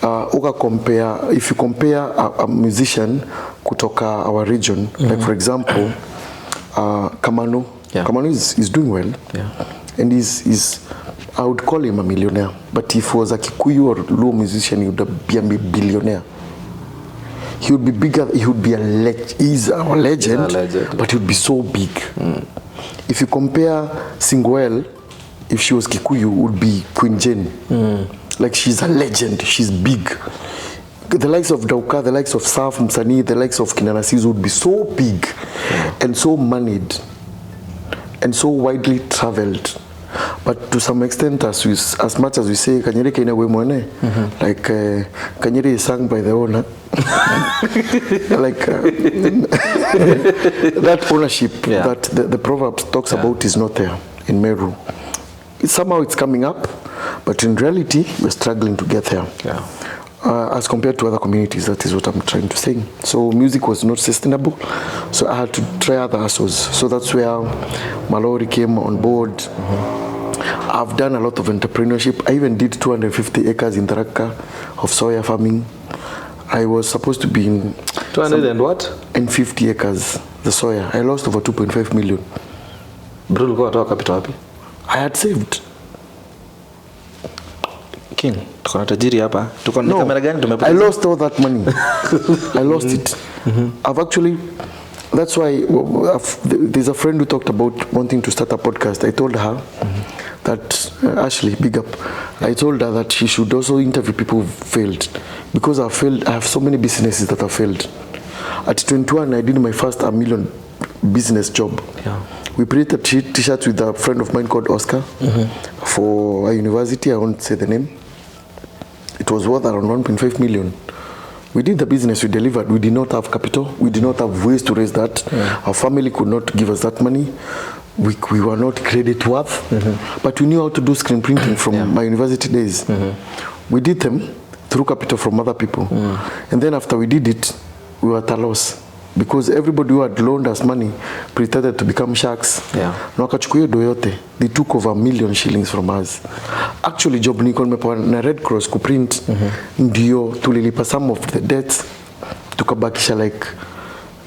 [SPEAKER 1] if you compare a musician kutoka our region, like for example, Kamano. Kamano is doing well, and is I would call him a millionaire. But if he was a Kikuyu or Luo musician, he would be a billionaire. He would be bigger. He would be he's our legend, but he would be so big. If you compare Singwell, if she was Kikuyu, would be Queen Jane. Like she's a legend. She's big. The likes of Dauka, the likes of Saf Msani, the likes of Kinanasiz would be so big and so moneyed and so widely traveled. But to some extent, as much as we say Kanyere Kena Wemone, like Kanyere is sung by the owner, like that ownership that the proverb talks about is not there in Meru. Somehow it's coming up, but in reality, we're struggling to get there. As compared to other communities, that is what I'm trying to say. So music was not sustainable, so I had to try other hustles. So that's where Lorry came on board. I've done a lot of entrepreneurship. I even did 250 acres in Tharaka of soya farming. I was supposed to be in 250 acres, the soya. I lost over 2.5 million.
[SPEAKER 2] Bro, go to capital happy.
[SPEAKER 1] I had saved.
[SPEAKER 2] King, tuko na tajiri hapa. Tuko na kamera gani tumepata?
[SPEAKER 1] I lost all that money. I lost it. I've actually, that's why there's a friend who talked about wanting to start a podcast. I told her that, Ashley, big up. I told her that she should also interview people who failed. Because I have so many businesses that have failed. At 21, I did my first $1 million business job. We printed t-shirts with a friend of mine called Oscar for a university. I won't say the name. It was worth around 1.5 million. We did the business, we delivered. We did not have capital. We did not have ways to raise that. Our family could not give us that money. We were not credit worth. But we knew how to do screen printing from my university days. We did them through capital from other people. And then after we did it, we were at a loss. because everybody who had loaned us money pretended to become sharks.
[SPEAKER 2] Yeah.
[SPEAKER 1] Na wakachukua do yote. They took over $1 million shillings from us. Actually job niko nimepewa na Red Cross kuprint ndio tulilipa some of the debts tukabakisha like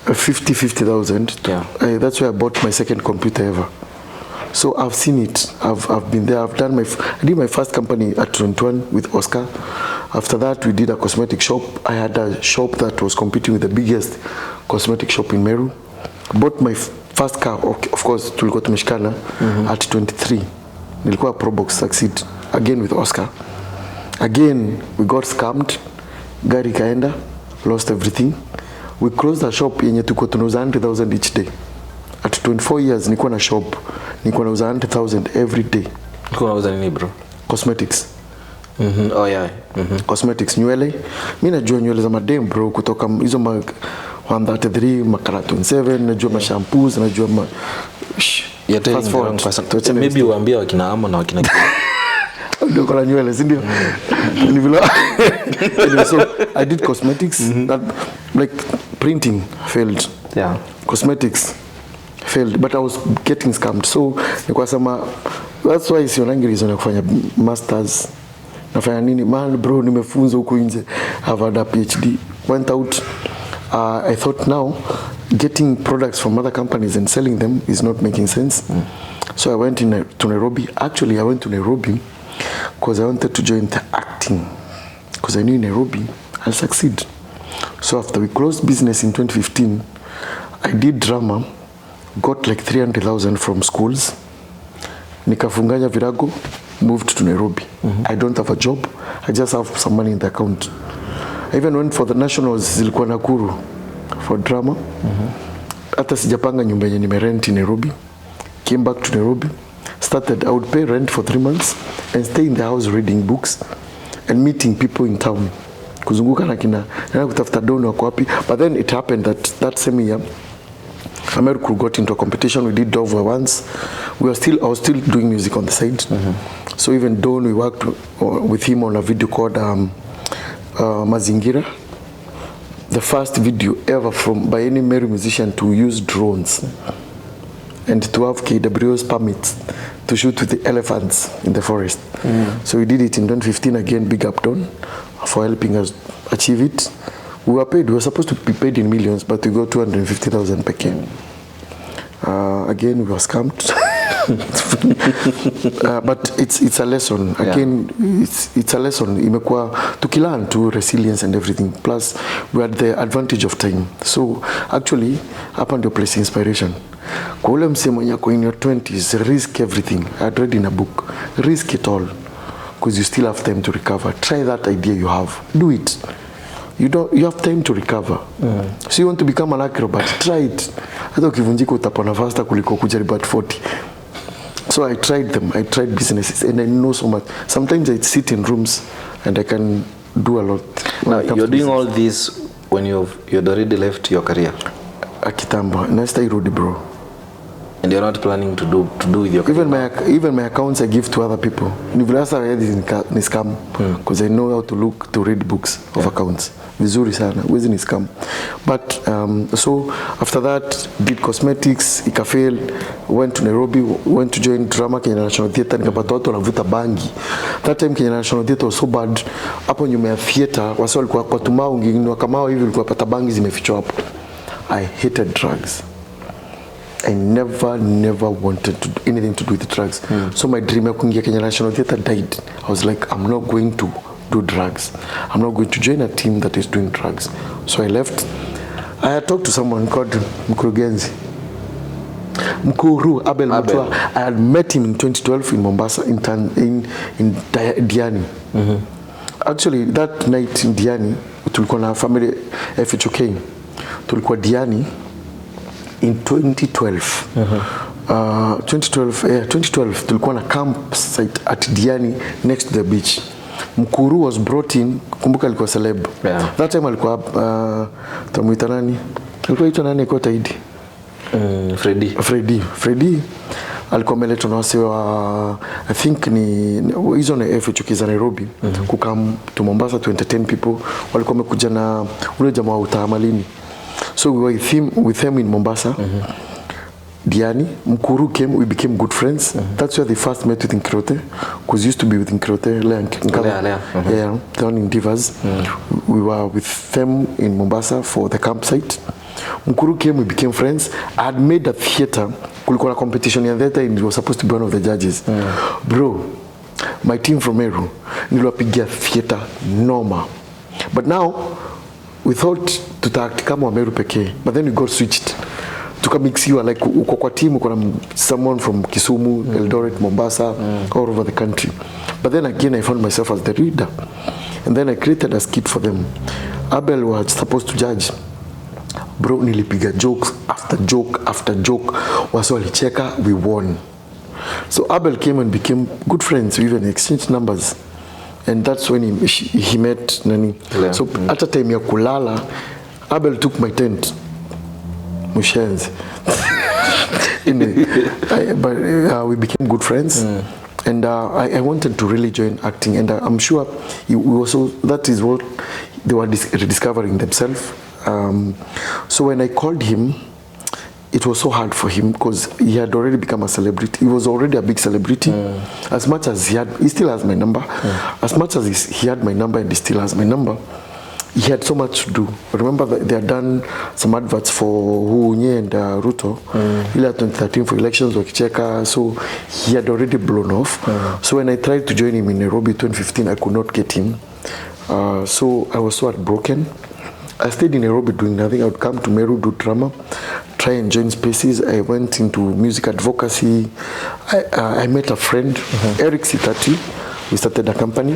[SPEAKER 1] 50,000.
[SPEAKER 2] Yeah.
[SPEAKER 1] That's why I bought my second computer ever. So I've seen it. I've been there. I did my first company at 21 with Oscar. After that, we did a cosmetic shop. I had a shop that was competing with the biggest cosmetic shop in Meru. Bought my first car, of course, tulikuwa tumeshikana at 23. Nilikuwa Probox Succeed again with Oscar. Again, we got scammed. Gari kaenda, lost everything. We closed the shop yenye tulikuwa tunauza 100,000 each day. At 24 years nilikuwa na shop, nilikuwa nauza 100,000 every day.
[SPEAKER 2] Nilikuwa nauza nini bro?
[SPEAKER 1] Cosmetics.
[SPEAKER 2] Oh yeah.
[SPEAKER 1] Cosmetics, nywele. Mimi najua nywele za madem bro, kutoka hizo 133 makara 27, najua ma shampoos, najua ma
[SPEAKER 2] Fast forward. Maybe uambie wakina Amo na wakina
[SPEAKER 1] ndio kwa nywele, si ndio? So I did cosmetics. That like printing failed.
[SPEAKER 2] Yeah.
[SPEAKER 1] Cosmetics failed, but I was getting scammed. So nilikuwa sema that's why sionangi reason ya kufanya masters. Nafanya nini? Man bro, nimefunza huko nje. I've had a PhD. Went out. I thought now getting products from other companies and selling them is not making sense. So I went to Nairobi. Actually, I went to Nairobi because I wanted to join the acting. Because I knew in Nairobi I'll succeed. So after we closed business in 2015, I did drama, got like 300,000 from schools. Nikafunganya virago, moved to Nairobi. I don't have a job. I just have some money in the account. I even went for the nationals zilikuwa Nakuru for drama. Hata sijapanga nyumba yenye nimerent in Nairobi. Came back to Nairobi. Started, I would pay rent for 3 months and stay in the house reading books and meeting people in town. Kuzunguka na kutafuta dono wako wapi. But then it happened that same year Meru got into a competition. We did Dover once. I was still doing music on the side. So even Don, we worked with him on a video called Mazingira. The first video ever by any Meru musician to use drones and to have KWS permits to shoot with the elephants in the forest. So we did it in 2015 again. Big up Don for helping us achieve it. We were supposed to be paid in millions, but we got 250,000 per K. Again, we were scammed. But it's a lesson. Again, it's a lesson. Imekuwa tukilearn to resilience and everything. Plus, we had the advantage of time. So actually, up until place inspiration. Kwa ule msemo yako in your 20s, risk everything. I had read in a book. Risk it all, because you still have time to recover. Try that idea you have. Do it. You have time to recover. So you want to become an acrobat, try it. Hata ukivunjika utapona faster kuliko kujaribu at 40. So I tried them. I tried businesses and I know so much. Sometimes I sit in rooms and I can do a lot.
[SPEAKER 2] Now you're doing all this when you'd already left your career.
[SPEAKER 1] Akitambo, nasta irudi bro.
[SPEAKER 2] And you're not planning to do with your career?
[SPEAKER 1] Even my accounts I give to other people. Nivilasa already ni scam because I know how to read books of accounts. Vizuri sana, wezi ni scam. But so after that did cosmetics, ika fail, went to Nairobi, went to join drama Kenya National Theatre, nikapata watu wanavuta bangi. That time Kenya National Theatre was so bad. Hapo nyuma ya theater wasi walikuwa kwa tumao nginwa kamao hivi walikuwa pata bangi zimefichwa hapo. I hated drugs. I never wanted to do anything to do with drugs. So my dream of kuingia Kenya National Theatre died. I was like, I'm not going to do drugs. I'm not going to join a team that is doing drugs. So I left. I had talked to someone called Mkurugenzi. Mkuru Abel Mutwa. I had met him in 2012 in Mombasa in Diani. Actually, that night in Diani, tulikuwa na family FHOK. Tulikuwa Diani in 2012. 2012 tulikuwa na campsite at Diani next to the beach. Mkuru was brought in, kumbuka alikuwa celeb. That time alikuwa tumuita nani? Alikuwa ito nani kwa Taidi? Freddy. Alikuwa ameletwa na wase wa I think ni hizo na FHOK za Nairobi kukam to Mombasa to entertain people. Walikuwa wamekuja na ule jamaa wa utahamalini. So we were with him in Mombasa. Diani, Mkuru came, we became good friends. That's where they first met with Nkirote, because used to be with Nkirote, yeah, down in Divas. We were with them in Mombasa for the campsite. Mkuru came, we became friends. I had made a theater, kulikuwa competition in that time, he was supposed to be one of the judges. Bro, my team from Meru, niliwapigia theater normal. But now, we thought tutact kama wa Meru pekee, but then we got switched. Tukamixiwa, like uko kwa team, uko na someone from Kisumu, Eldoret, Mombasa, all over the country. But then again, I found myself as the reader. And then I created a skit for them. Abel was supposed to judge. Bro, nilipiga jokes after joke after joke. Wasi walicheka, we won. So Abel came and became good friends. We even exchanged numbers. And that's when he met Nani. Yeah. So at a time ya kulala, Abel took my tent. Mushenzi. But we became good friends. And I wanted to really join acting. And I'm sure that is what they were rediscovering themselves. So when I called him, it was so hard for him because he had already become a celebrity. He was already a big celebrity. As much as he still has my number. As much as he had my number and he still has my number, he had so much to do. Remember that they had done some adverts for Huunye and Ruto. In 2013 for elections, wakicheka. So he had already blown off. So when I tried to join him in Nairobi 2015, I could not get him. So I was so heartbroken. I stayed in Nairobi doing nothing. I would come to Meru, do drama, try and join spaces. I went into music advocacy. I met a friend, Eric Sitati. We started a company.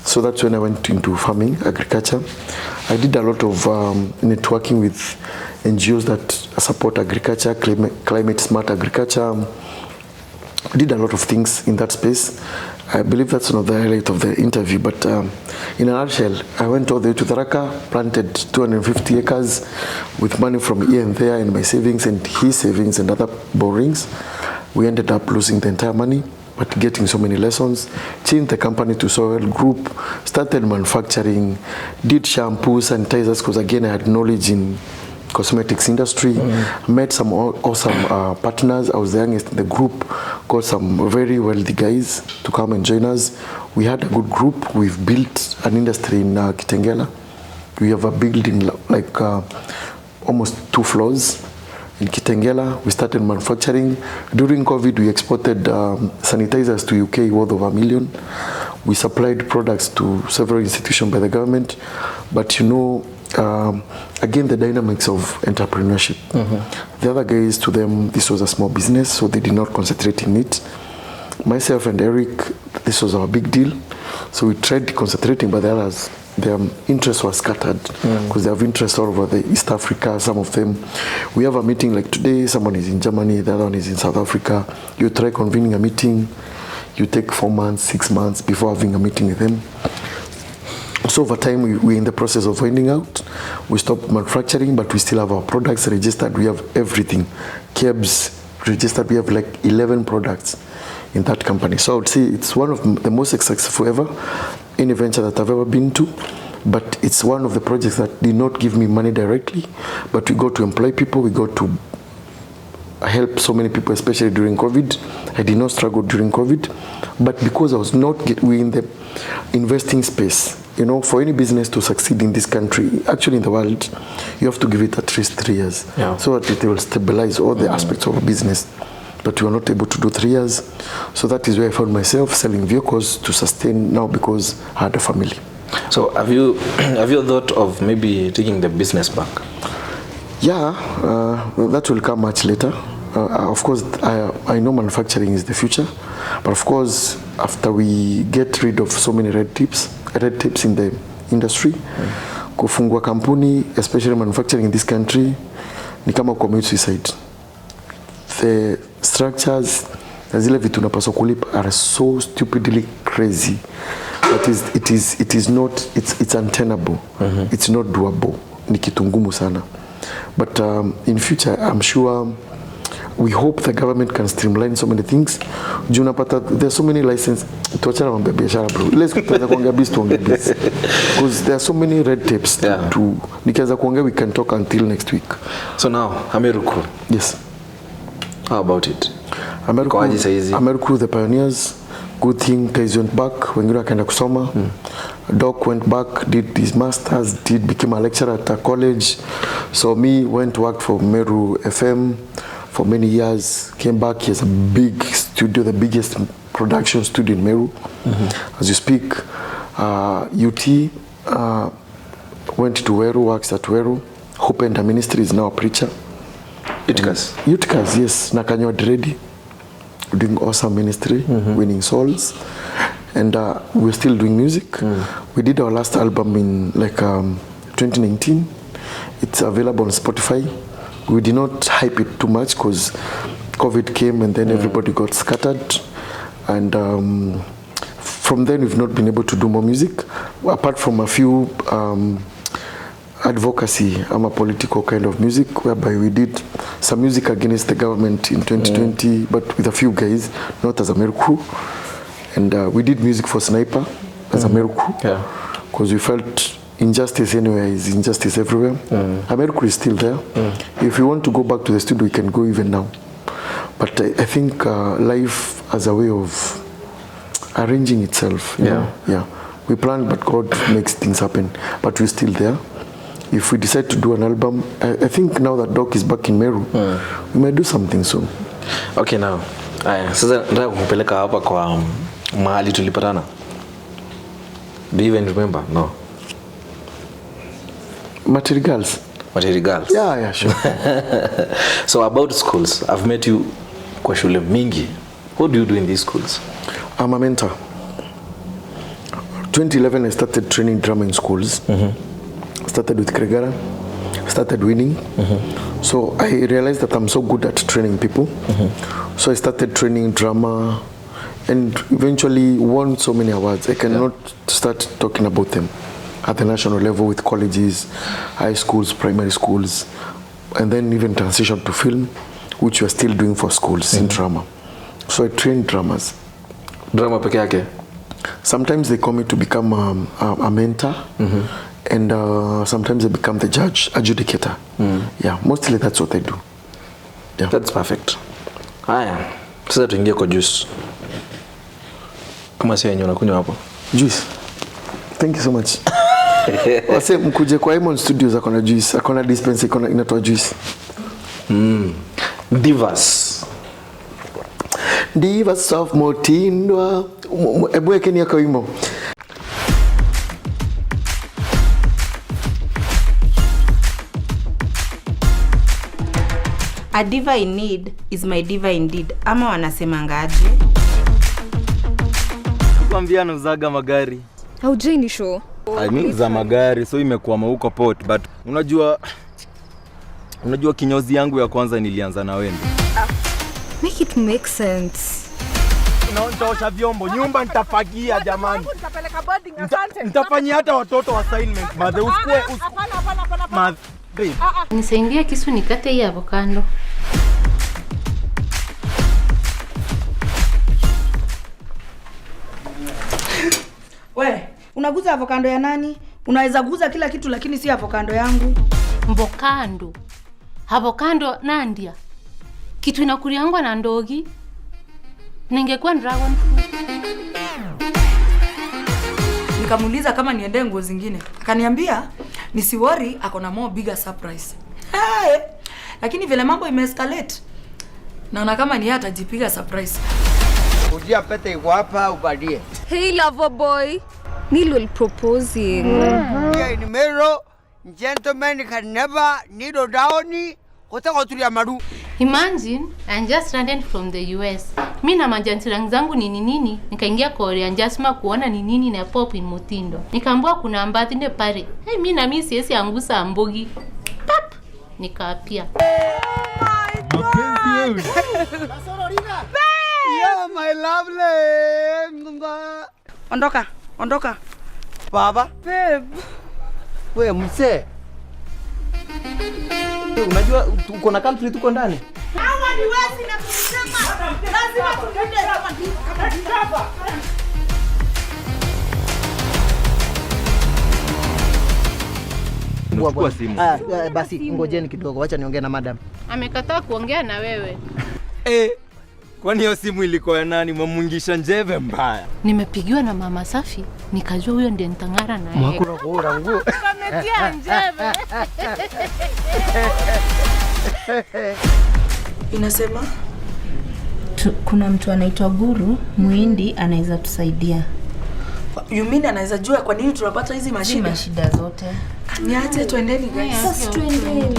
[SPEAKER 1] So that's when I went into farming, agriculture. I did a lot of networking with NGOs that support agriculture, climate smart agriculture. I did a lot of things in that space. I believe that's not the highlight of the interview, but in a nutshell, I went all the way to Tharaka, planted 250 acres with money from here and there and my savings and his savings and other borrowings. We ended up losing the entire money, but getting so many lessons. Changed the company to Soil Group, started manufacturing, did shampoo, sanitizers, because again I had knowledge in cosmetics industry. Met some awesome partners. I was the youngest in the group. Got some very wealthy guys to come and join us. We had a good group. We've built an industry in Kitengela. We have a building like almost 2 floors in Kitengela. We started manufacturing. During COVID, we exported sanitizers to UK worth of $1 million. We supplied products to several institutions by the government. But you know, again, the dynamics of entrepreneurship. The other guys, to them, this was a small business, so they did not concentrate in it. Myself and Eric, this was our big deal. So we tried concentrating, but the others, their interests were scattered because they have interests all over the East Africa, some of them. We have a meeting like today, someone is in Germany, the other one is in South Africa. You try convening a meeting, you take 4 months, 6 months before having a meeting with them. So over time, we're in the process of finding out. We stopped manufacturing, but we still have our products registered. We have everything. Kebs registered. We have like 11 products in that company. So I would say it's one of the most successful ever, any venture that I've ever been to. But it's one of the projects that did not give me money directly, but we got to employ people. We got to help so many people, especially during COVID. I did not struggle during COVID, but because I was not in the investing space. You know, for any business to succeed in this country, actually in the world, you have to give it at least 3 years, so that it will stabilize all the aspects of a business. But we were not able to do 3 years. So that is where I found myself selling vehicles to sustain now because I had a family.
[SPEAKER 2] So have you thought of maybe taking the business back?
[SPEAKER 1] Yeah, that will come much later. Of course, I know manufacturing is the future, but of course, after we get rid of so many red tapes in the industry, kufungua kampuni, especially manufacturing in this country, ni kama commit suicide. The structures, na zile vitu unapaswa kulipa are so stupidly crazy. That it is not, it's untenable. It's not doable. Ni kitu ngumu sana. But in future, I'm sure we hope the government can streamline so many things. Junapata, there's so many licenses. Tuachana mambo ya biashara bro. Let's kuanza kuongea biz tuongee biz. Because there are so many red tapes to nikianza kuongea we can talk until next week.
[SPEAKER 2] So now, Meru crew.
[SPEAKER 1] Yes.
[SPEAKER 2] How about it?
[SPEAKER 1] Meru crew, the pioneers. Good thing, guys went back. Wengine wakaenda kusoma. Doc went back, did his masters, became a lecturer at a college. So me went to work for Meru FM for many years. Came back, he has a big studio, the biggest production studio in Meru. As you speak. UT went to Weru, works at Weru. Hope and Ministry is now a preacher. Utikas, yes. Nakanywa Dredi. Doing awesome ministry, winning souls, and we're still doing music. We did our last album in 2019. It's available on Spotify. We did not hype it too much because COVID came and then everybody got scattered, and from then we've not been able to do more music apart from a few advocacy, a political kind of music, whereby we did some music against the government in 2020, but with a few guys, not as a Meru crew. And we did music for Sniper as a Meru crew, because we felt injustice anywhere is injustice everywhere. A Meru crew is still there. If we want to go back to the studio, we can go even now. But I think life as a way of arranging itself. You know? We planned, but God makes things happen. But we're still there. If we decide to do an album, I think now that Doc is back in Meru, we might do something soon.
[SPEAKER 2] Okay, now. Sasa nataka kukupeleka hapa kwa mahali tulipatana. Do you even remember? No.
[SPEAKER 1] Materials. Yeah, sure.
[SPEAKER 2] So about schools, I've met you kwa shule mingi. What do you do in these schools?
[SPEAKER 1] I'm a mentor. 2011 I started training drama in schools. Started with Kregara, started winning. So I realized that I'm so good at training people. So I started training drama and eventually won so many awards. I cannot start talking about them at the national level with colleges, high schools, primary schools, and then even transition to film, which we are still doing for schools in drama. So I train dramas.
[SPEAKER 2] Drama peke yake?
[SPEAKER 1] Sometimes they call me to become a mentor. And sometimes I become the judge, adjudicator. Yeah, mostly that's what I do. Yeah.
[SPEAKER 2] That's perfect. Haya, sasa tuingie kwa juice. Kama sio yenyewe unakunywa hapo.
[SPEAKER 1] Juice. Thank you so much. Wase mkuje kwa Imon Studios akona juice, akona dispense inatoa juice. Divas of Motindwa. Ebu ekeni yako imo.
[SPEAKER 4] A diva in need is my diva indeed. Ama wanasemangaje?
[SPEAKER 5] Kwambia nauzaga magari.
[SPEAKER 6] Haujai ni show.
[SPEAKER 5] I mean za magari, so imekuwa huko port, but unajua kinyozi yangu ya kwanza nilianza na wewe.
[SPEAKER 6] Make it make sense.
[SPEAKER 7] Naosha vyombo, nyumba nitafagia jamani. Nitapeleka boarding, asante. Nitafanyia hata watoto assignment. Madhe usikue. Hapana.
[SPEAKER 8] Nisaidie kisu nikate hii avocado.
[SPEAKER 9] We, unaguza avocado ya nani? Unaweza guza kila kitu lakini si avocado yangu.
[SPEAKER 8] Mbokando. Avocado nandia. Kitu inakuriangwa na ndogi. Ningekuwa dragon fruit.
[SPEAKER 9] Nikamuuliza kama niende nguo zingine. Akaniambia nisiwori akona more bigger surprise. Hey, lakini vile mambo imeescalate. Naona kama ni hata jipiga surprise.
[SPEAKER 7] Ujia pete iko hapa ubadie.
[SPEAKER 6] Hey lover boy, Nilo proposing.
[SPEAKER 7] Yeah, in Meru, gentlemen can never need a downy. Maru.
[SPEAKER 8] Imagine, I'm just running from the US. Mimi na majanti zangu nini, nikaingia Korea njasma kuona ni nini na pop in Mutindo. Nikaambiwa kuna ambathi ndio pale. Hey, mimi na mimi siwezi angusa ambogi. Pap! Nikaapia.
[SPEAKER 7] Mapenzi wewe. Yeah, my lovely.
[SPEAKER 9] Ondoka.
[SPEAKER 7] Baba.
[SPEAKER 9] Babe.
[SPEAKER 7] Wewe mse. Unajua uko na country tuko ndani?
[SPEAKER 10] haniwezi na kusema lazima tulinde kama hapa.
[SPEAKER 5] Chukua simu.
[SPEAKER 11] Basi ngojeni kidogo, acha niongee na madam.
[SPEAKER 8] Amekataa kuongea na wewe.
[SPEAKER 5] Kwani hiyo simu ilikuwa ya nani? Mwamungisha njeve mbaya.
[SPEAKER 8] Nimepigiwa na mama Safi, nikajua huyo ndiye nitang'ara na yeye.
[SPEAKER 11] Mwakura kuura nguo.
[SPEAKER 8] Kametia njeve.
[SPEAKER 9] Inasema
[SPEAKER 4] Kuna mtu anaitwa Guru Muhindi anaweza tusaidia.
[SPEAKER 9] You mean anaweza jua kwa nini tunapata hizi
[SPEAKER 4] mashida zote?
[SPEAKER 9] Niache twendeni guys.
[SPEAKER 4] Sasa twendeni.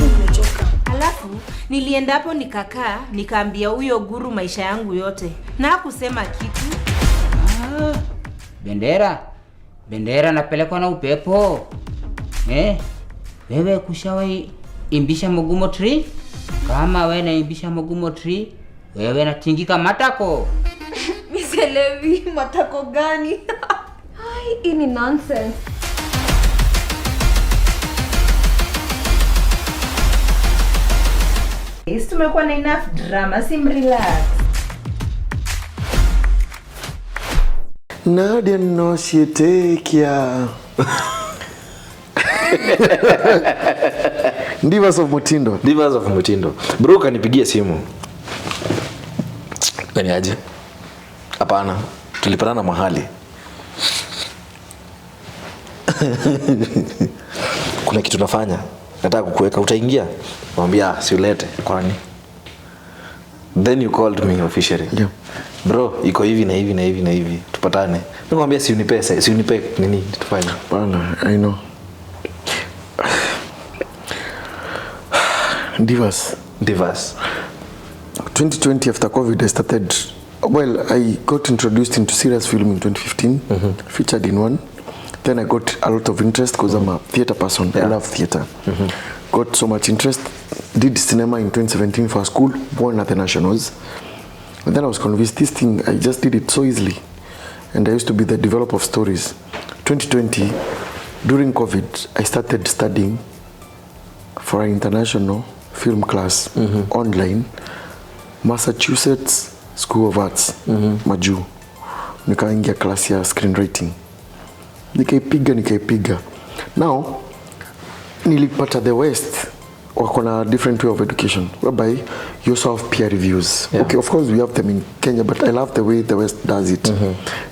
[SPEAKER 4] Alafu nilienda hapo nikakaa, nikaambia huyo Guru maisha yangu yote. Na hakusema kitu.
[SPEAKER 11] Bendera napelekwa na upepo. Wewe kushawahi imbisha Mugumo tree? Kama wewe naimbisha Mugumo tree, wewe natingika matako.
[SPEAKER 6] Miselewi matako gani? Hai, hii ni nonsense.
[SPEAKER 4] Tumekuwa na enough drama, relax.
[SPEAKER 1] Nadia nosietekia. Divas of Mutindo.
[SPEAKER 2] Bro kanipigia simu. Nani aje? Hapana. Tulipatana mahali. Kuna kitu nafanya. Nataka kukuweka, utaingia? Mwambia siulete kwani. Then you called me officially.
[SPEAKER 1] Yeah.
[SPEAKER 2] Bro, iko hivi na hivi na hivi na hivi. Tupatane. Nikamwambia si unipe nini tufanye.
[SPEAKER 1] Bana, I know. Divas. 2020 after COVID I started, I got introduced into serious film in 2015, featured in one. Then I got a lot of interest because I'm a theater person. I love theater. Got so much interest. Did cinema in 2017 for school, won at the Nationals. And then I was convinced this thing, I just did it so easily. And I used to be the developer of stories. 2020, during COVID, I started studying for an international film class online, Massachusetts School of Arts, Maju. Nikaingia class ya screenwriting. Nikaipiga. Now, nilipata the West wako na different way of education whereby you also have peer reviews. Yeah. Okay, of course we have them in Kenya, but I love the way the West does it.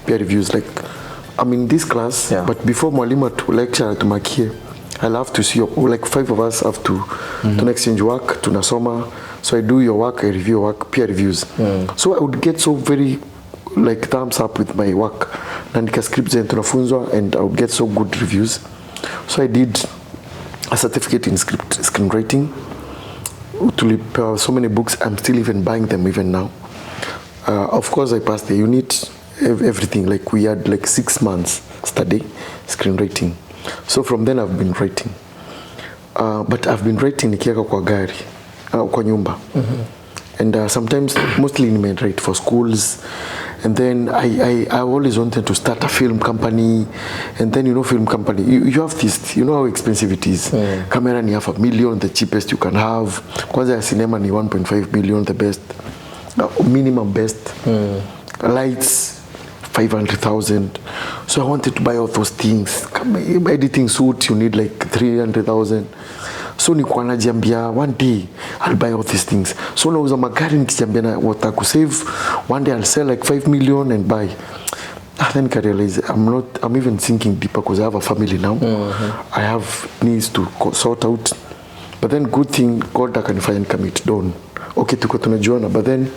[SPEAKER 1] Peer reviews, like I'm in this class, but before mwalimu to lecture tumakie, I love to see like 5 of us have to exchange work, tunasoma. So I do your work, I review your work, peer reviews. So I would get so very like thumbs up with my work. Na nika scripts zenye tunafunzwa and I would get so good reviews. So I did a certificate in screenwriting. Tulipewa so many books, I'm still even buying them even now. Of course I passed the unit, everything, like we had like 6 months study screenwriting. So from then I've been writing. But I've been writing nikiweka kwa gari, kwa nyumba. And sometimes, mostly I write for schools. And then I always wanted to start a film company. And then, film company, you have this, you know how expensive it is. Camera ni half a million, the cheapest you can have. Kwanza ya cinema ni 1.5 million, the best, minimum best. Lights, 500,000. So I wanted to buy all those things. Editing suit, you need like 300,000. So nilikuwa najiambia one day I'll buy all these things. So nauza magari nikijiambia na wataka kusave, one day I'll sell like 5 million and buy. Then I realize I'm even thinking deeper because I have a family now. I have needs to sort out. But then good thing God akanifanya nikamit Don. Okay, tuko tunajuana, but then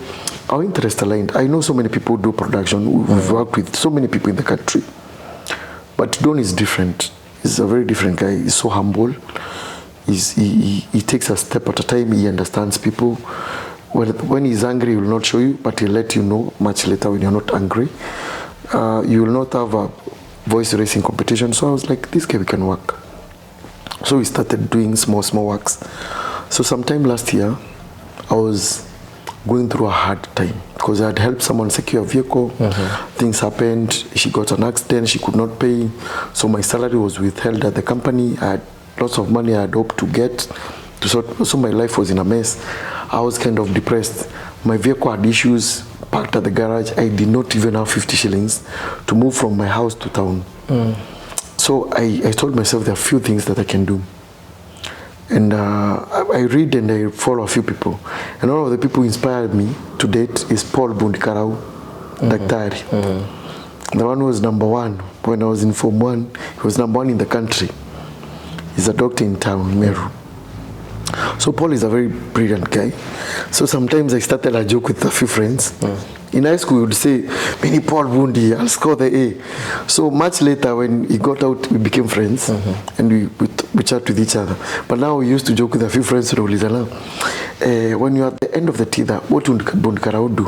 [SPEAKER 1] our interest aligned. I know so many people do production. We've worked with so many people in the country. But Don is different. He's a very different guy. He's so humble. He takes a step at a time. He understands people. When he's angry, he will not show you, but he'll let you know much later when you're not angry. You will not have a voice racing competition. So I was like, this guy, we can work. So we started doing small works. So sometime last year, I was going through a hard time because I had helped someone secure a vehicle. Things happened. She got an accident. She could not pay. So my salary was withheld at the company. I had lots of money I had hoped to get. So my life was in a mess. I was kind of depressed. My vehicle had issues, parked at the garage. I did not even have 50 shillings to move from my house to town. So I told myself there are few things that I can do. And I read and I follow a few people. And one of the people who inspired me to date is Paul Bundikarau, Daktari. The one who was number 1 when I was in Form 1. He was number 1 in the country. He's a doctor in town, Meru. So Paul is a very brilliant guy. So sometimes I started a joke with a few friends. In high school, we would say, "Mini Paul Bundi, I'll score the A." So much later, when he got out, we became friends, and we chat with each other. But now we used to joke with a few friends. When you're at the end of the tether, what would Bundikarau do?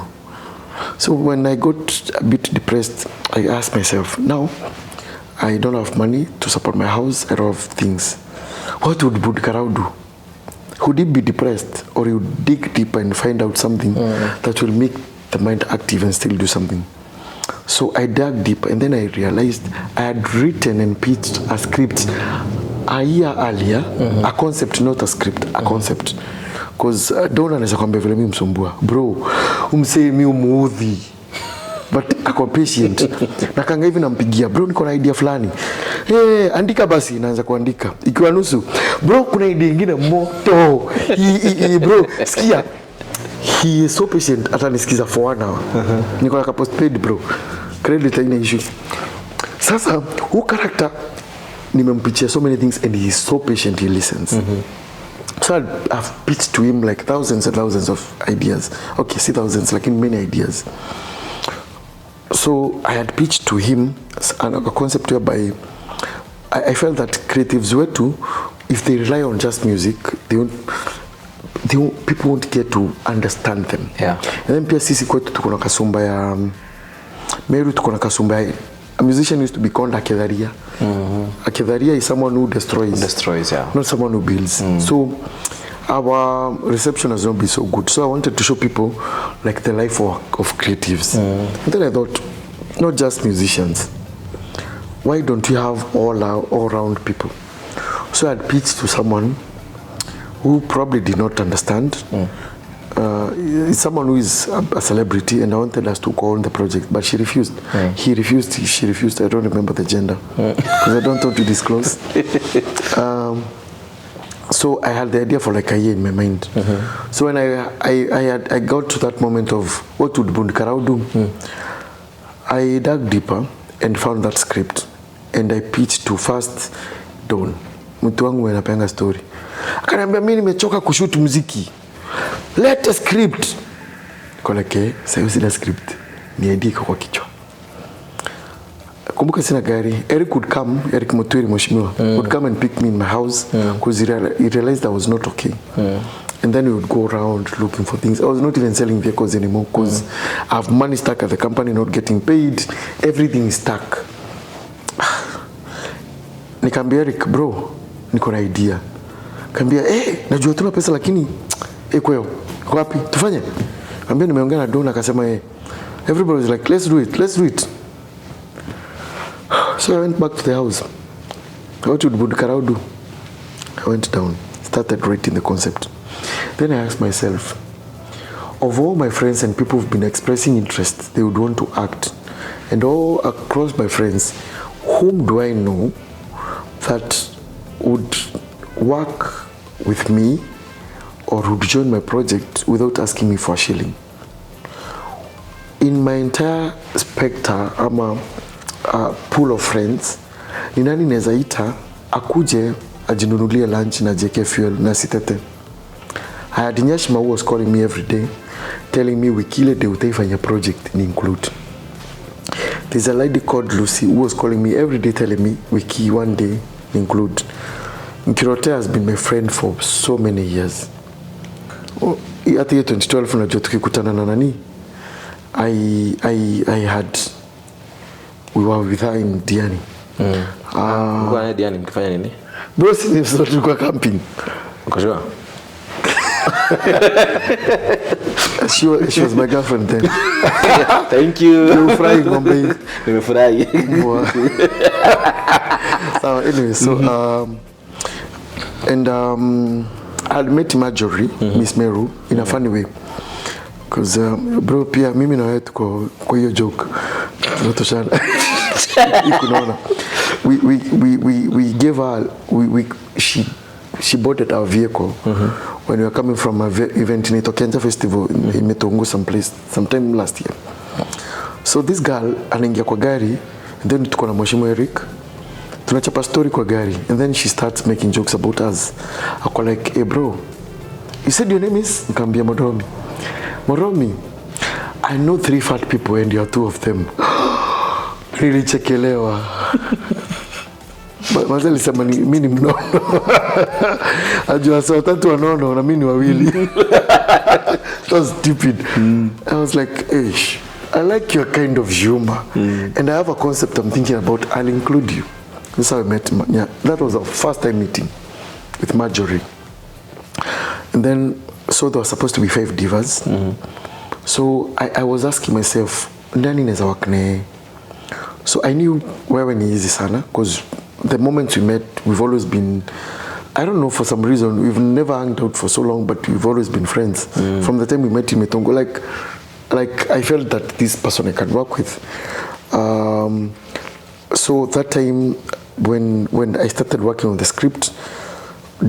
[SPEAKER 1] So when I got a bit depressed, I asked myself, now I don't have money to support my house, I don't have things. What would Bundikarau do? Would he be depressed, or he would dig deeper and find out something that will make the mind active and still do something? So I dug deep, and then I realized I had written and pitched a script a year earlier, a concept, not a script, a concept. Because don't anaweza kwambia vile mimi msumbua. Bro, umsee mimi umuudhi. But ako patient. Na kanga hivi nampigia, bro niko na idea fulani. Andika basi, naanza kuandika. Ikiwa nusu, bro kuna idea nyingine moto. Bro, sikia. He is so patient, atanisikiza for 1 hour. Niko na postpaid bro. Credit haina issue. Sasa, who character nimempichia so many things and he is so patient, he listens. So I've pitched to him like thousands and thousands of ideas. Okay, see thousands, like in many ideas. So I had pitched to him a concept whereby I felt that creatives were to, if they rely on just music, people won't get to understand them.
[SPEAKER 2] Yeah.
[SPEAKER 1] And then pia sisi kwetu tuko na kasumba ya Meru, tuko na kasumba ya a musician used to be called a kedharia. A kedharia is someone who destroys, yeah. Not someone who builds. So our reception has not been so good. So I wanted to show people like the life of creatives. And then I thought, not just musicians. Why don't we have all-round people? So I had pitched to someone who probably did not understand. It's someone who is a celebrity, and I wanted us to go on the project, but she refused. He refused, she refused. I don't remember the gender because I don't want to disclose. So I had the idea for like a year in my mind. So when I got to that moment of what would Bundikarau do, I dug deeper and found that script, and I pitched to first Don. Mtu wangu anapanga story. Akaniambia mimi nimechoka kushoot muziki. Let a script. Koleke, sasa sina script. Niandike kwa kichwa. Kumbuka sina gari. Eric Muthomi mheshimiwa would come and pick me in my house because he realized I was not okay. And then we would go around looking for things. I was not even selling vehicles anymore because I have money stuck at the company, not getting paid. Everything is stuck. Nikamwambia Eric, bro, niko na idea. Kambia, najua tuna pesa lakini kweo, wapi? Tufanye. Ambia nimeongea na Don akasema everybody was like, let's do it. So I went back to the house. What would Bundikarau do? I went down, started writing the concept. Then I asked myself, of all my friends and people who've been expressing interest, they would want to act. And all across my friends, whom do I know that would work with me or would join my project without asking me for a shilling? In my entire spectre, I'm a pool of friends. Ni nani naweza ita akuje ajinunulie lunch na JK fuel na sitete. I had Nyashima who was calling me every day, telling me wiki ile day utaifanya project ni include. There's a lady called Lucy who was calling me every day, telling me wiki one day include. Nkirote has been my friend for so many years. At year 2012 unajua tukikutana na nani, we were with her in Diani.
[SPEAKER 2] Kwa Diani mkifanya nini?
[SPEAKER 1] Bro, sisi tulikuwa camping.
[SPEAKER 2] Uko sure?
[SPEAKER 1] She was my girlfriend then.
[SPEAKER 2] Thank you.
[SPEAKER 1] Nimefurahi ngombe.
[SPEAKER 2] Nimefurahi.
[SPEAKER 1] So anyway, so I met Marjorie, Miss Meru, in a funny way. Because, bro, pia mimi na wewe tuko kwa hiyo joke. Tunatoshana. We gave her, she boarded our vehicle when we were coming from an event in Itokenja Festival in Metongo sometime last year. So this girl anaingia kwa gari, and then tuko na Mwashimo Eric. Tunachapa story kwa gari, and then she starts making jokes about us. Ako like, hey bro, you said your name is? Nikamwambia Muthomi. Muthomi, I know 3 fat people and you're 2 of them. Nilichekelewa. Maza alisema mimi ni mnono. Ajua sawa 3 wanono na mimi ni wawili. So stupid. I was like, hey, I like your kind of humor. And I have a concept I'm thinking about. I'll include you. That's how I met. Yeah, that was our first time meeting with Marjorie. And then, so there was supposed to be 5 divas. So I was asking myself, nani neza wakne? So I knew wewe ni easy sana, because the moment we met, we've always been, I don't know, for some reason, we've never hung out for so long, but we've always been friends. From the time we met in Metongo, like I felt that this person I can work with. So that time, when I started working on the script,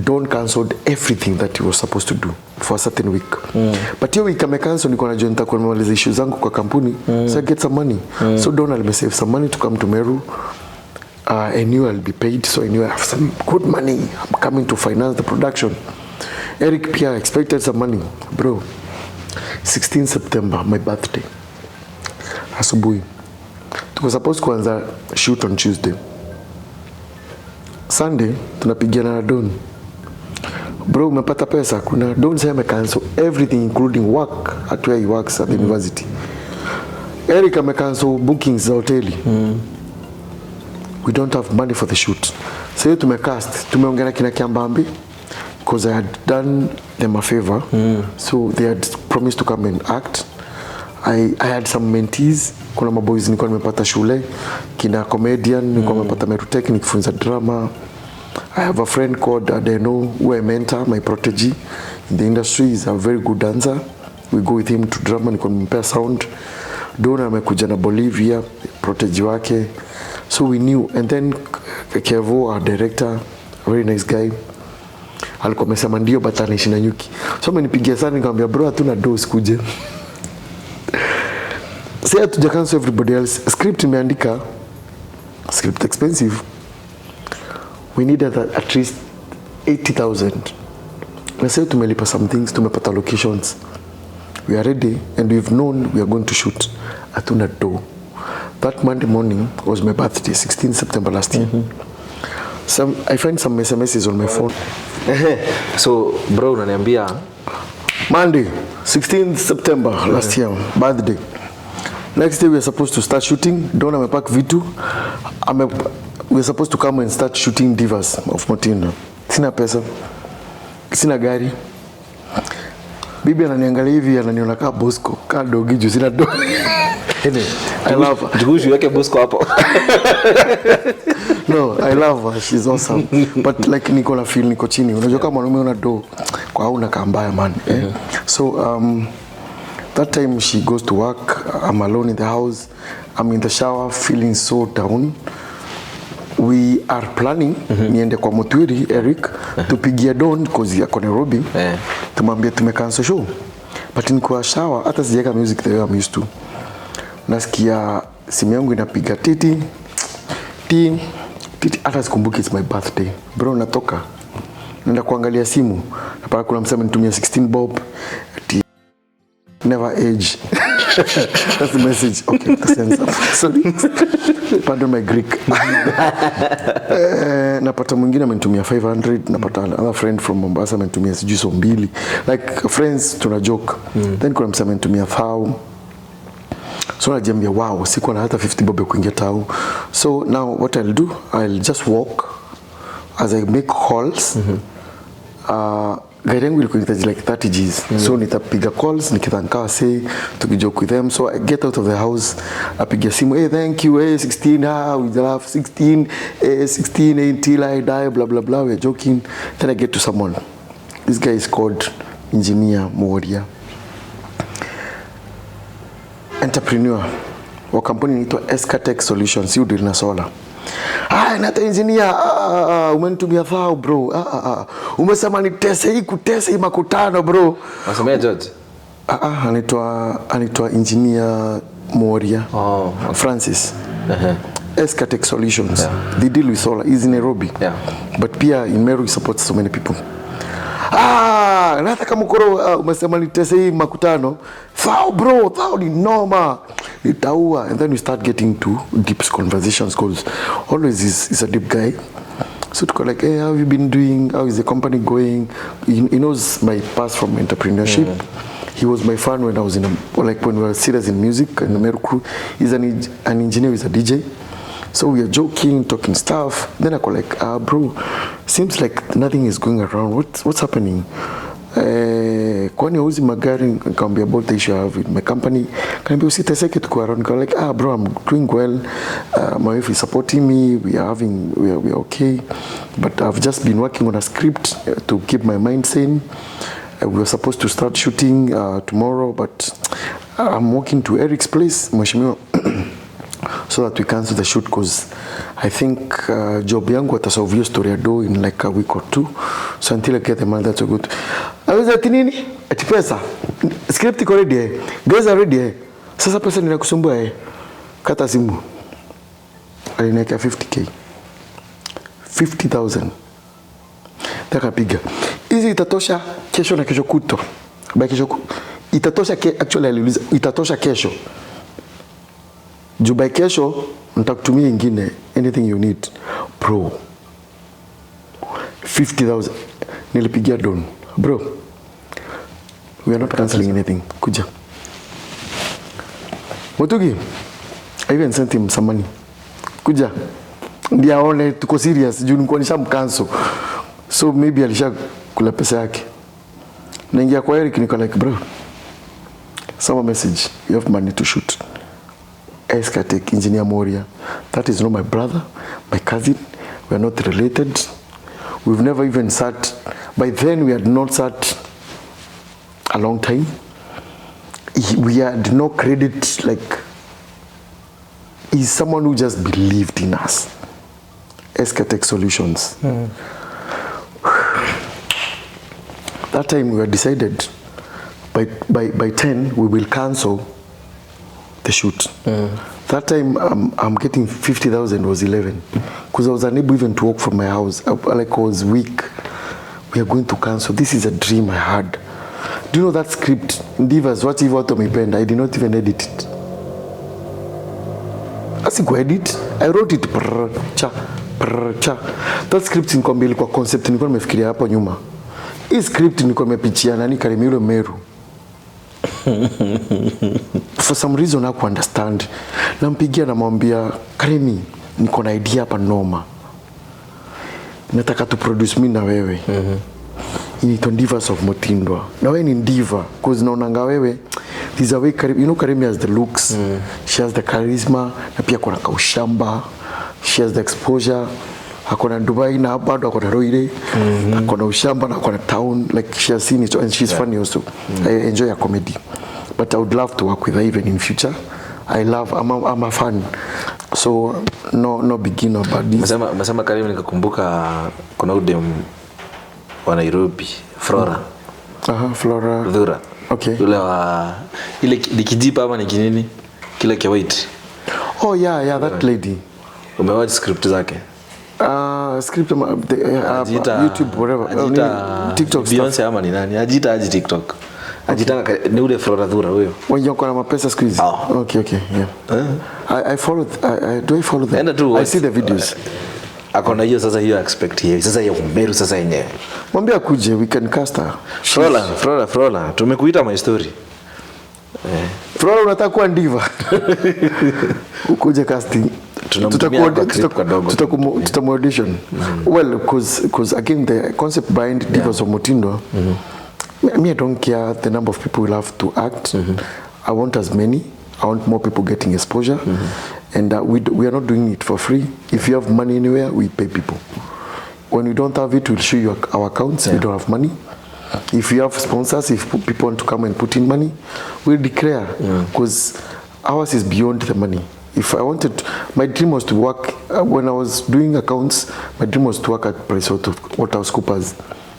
[SPEAKER 1] Don cancelled everything that he was supposed to do for a certain week. But hiyo week amecancel, niko najua nitakuwa nimaliza issue zangu kwa kampuni, so I get some money. So Don alimesave some money to come to Meru. I knew I'll be paid, so I knew I have some good money. I'm coming to finance the production. Eric Pia expected some money. Bro, 16 September, my birthday. Asubuhi. Tuko supposed kuanza shoot on Tuesday. Sunday, tunapigiana na Don. Bro, umepata pesa? Kuna Don sema cancel everything including work at where he works at the university. Eric cancel bookings za hoteli. We don't have money for the shoot. So tumecast, tumeongea na kina Kiambambi because I had done them a favor. So they had promised to come and act. I had some mentees, kuna maboys nilikuwa nimepata shule, kina comedian nilikuwa nimepata Meru Technique funza drama. I have a friend called Adeno who I mentor, my protege in the industry. He's a very good dancer. We go with him to drama, nilikuwa nimempea sound. Dona amekuja na Bolivia, protege wake. So we knew, and then Kevo, our director, a very nice guy, alikuwa amesema ndio but anaishi na nyuki. So amenipigia sana nikamwambia bro, hatuna dose kuje. Say hatuja cancel everybody else. Script imeandika, script expensive. We needed at least 80,000. Na sasa tumelipa some things, tumepata locations. We are ready and we've known we are going to shoot. Hatuna do. That Monday morning was my birthday, 16 September last year. I find some SMSs on my phone.
[SPEAKER 2] So, bro, unaniambia
[SPEAKER 1] Monday, 16 September last year, birthday. Next day we were supposed to start shooting. Don amepack vitu. We were supposed to come and start shooting Divas of Mutindo. Sina pesa. Sina gari. Bibi ananiangalia hivi ananiona kama Bosco, kama dogi juu sina dogi. I love her.
[SPEAKER 2] Jugushi weke Bosco hapo.
[SPEAKER 1] No, I love her. She's awesome. But like niko na feel niko chini. Unajua kama mwanaume una do kwa hauna kambaya man. So that time she goes to work. I'm alone in the house. I'm in the shower feeling so down. We are planning niende kwa Mutwiri Eric tupigie Don because yako Nairobi. Tumwambie tumecancel show. But niko shower hata sijaweka music the way I'm used to. Nasikia simu yangu inapiga titi hata sikumbuki it's my birthday. Bro, natoka naenda kuangalia simu napata kuna msema nitumia 16 bob never age. That's the message. Okay, sorry. Pardon my Greek. Napata mwingine amenitumia 500, napata another friend from Mombasa amenitumia sijui so mbili. Like friends tuna joke. Then kuna msema amenitumia 1000. So najiambia wow, sikuwa na hata 50 bob ya kuingia tao. So now what I'll do, I'll just walk as I make calls. Gari yangu ilikuwa inahitaji like 30 Gs. So nitapiga calls, nikithankawa say, tukijoke with them. So I get out of the house, napiga simu, hey thank you, hey 16, we love 16, hey 16 until I die, blah blah blah, we're joking. Then I get to someone. This guy is called Engineer Moria. Entrepreneur wa kampuni inaitwa Escatec Solutions, you deal na solar. Nata engineer, umenitumia thao bro. Umesema nitese hii kutese hii makutano bro.
[SPEAKER 2] Nasomea George.
[SPEAKER 1] Anaitwa Engineer Moria.
[SPEAKER 2] Okay.
[SPEAKER 1] Francis. Escatec Solutions. Yeah. They deal with solar. He's in Nairobi.
[SPEAKER 2] Yeah.
[SPEAKER 1] But pia in Meru he supports so many people. Nataka mkoro umesema nitese hii makutano. Thao bro, thao ni noma. Itaua. And then we start getting to deep conversations because always is a deep guy. So to go like, hey, how have you been doing? How is the company going? He knows my past from entrepreneurship. He was my fan when I was when we were serious in music and the Meru crew. He's an engineer, he's a DJ. So we are joking, talking stuff. Then I go like, bro, seems like nothing is going around. What's happening? Kwani uzi magari, nikamwambia about the issue I have with my company. Kaniambia usiteseke tuko around. Go like, bro, I'm doing well. My wife is supporting me. We are okay. But I've just been working on a script to keep my mind sane. We were supposed to start shooting tomorrow, but I'm walking to Eric's place, Mheshimiwa, so that we cancel the shoot because I think job yangu atasolve your story in like a week or two. So until I get the money, that's so good. I was at nini? Ati pesa. Script iko ready. Guys are ready. Sasa pesa ninakusumbua Kata simu. Aliniweka 50k. 50,000. Takapiga. Hizi itatosha kesho na kesho kuto. By kesho itatosha actually aliuliza itatosha kesho. Juu by kesho nitakutumia ingine anything you need. Bro. 50,000. Nilipigia Don. Bro. We are not cancelling anything. Kuja. Mutugi. I even sent him some money. Kuja. Ndia aone tuko serious. Juu nilikuwa nishamcancel. So maybe alisha kula pesa yake. Naingia kwa Eric niko like, bro, some message, you have money to shoot. Escatec, Engineer Moria. That is not my brother, my cousin. We are not related. We've never even sat. By then we had not sat a long time. We had no credit. Like, he's someone who just believed in us. Escatec Solutions. That time we had decided by 10 we will cancel the shoot. That time I'm getting 50,000 was 11 because I was unable even to walk from my house. I was weak. We are going to cancel. This is a dream I had. Do you know that script? Divas, what if auto me pen? I did not even edit it. As I go edit, I wrote it. That script in kombi ilikuwa concept nilikuwa nimefikiria hapo nyuma. Hii script nilikuwa nimepichia nani Karimiro Meru. For some reason I couldn't understand. Nampigia namwambia Karimi, niko na idea hapa noma. Nataka tu produce mimi na wewe. Inaitwa Divas of Mutindwa. Na wewe ni diva because naonanga wewe there's a way Karimi has the looks. She has the charisma na pia kuna kaushamba. She has the exposure. Akona Dubai na bado akona Roire. Akona ushamba na akona town. Like she has seen it and she's funny also. I enjoy her comedy. But I would love to work with her even in future. I'm a fan. So no beginner about this.
[SPEAKER 2] Masema Karim nikakumbuka kuna udem wa Nairobi, Flora.
[SPEAKER 1] Flora.
[SPEAKER 2] Dhura.
[SPEAKER 1] Okay.
[SPEAKER 2] Yule wa ile dikijipa ama ni kinini? Kile kia white.
[SPEAKER 1] Oh yeah, that lady.
[SPEAKER 2] Umewatch script zake?
[SPEAKER 1] Script YouTube whatever. TikTok
[SPEAKER 2] Beyonce ama ni nani? Ajita TikTok. Ajita ni ule Flora Dhura huyo.
[SPEAKER 1] Wenye kuna mapesa squeeze. Okay, yeah. I follow do I follow them? I see the videos.
[SPEAKER 2] Akona hiyo sasa hiyo expect hiyo. Sasa hiyo Meru sasa yenyewe.
[SPEAKER 1] Mwambie akuje we can cast her.
[SPEAKER 2] Flora. Tumekuita my story.
[SPEAKER 1] Flora unataka kuwa diva. Ukuje casting. Tutamu audition. Well, because again the concept behind Divas of Mutindwa, me I don't care the number of people will have to act. I want as many. I want more people getting exposure. And we are not doing it for free. If you have money anywhere, we pay people. When we don't have it, we'll show you our accounts. We don't have money. If you have sponsors, if people want to come and put in money, we'll declare, because ours is beyond the money. If I wanted, my dream was to work, when I was doing accounts, my dream was to work at PricewaterhouseCoopers.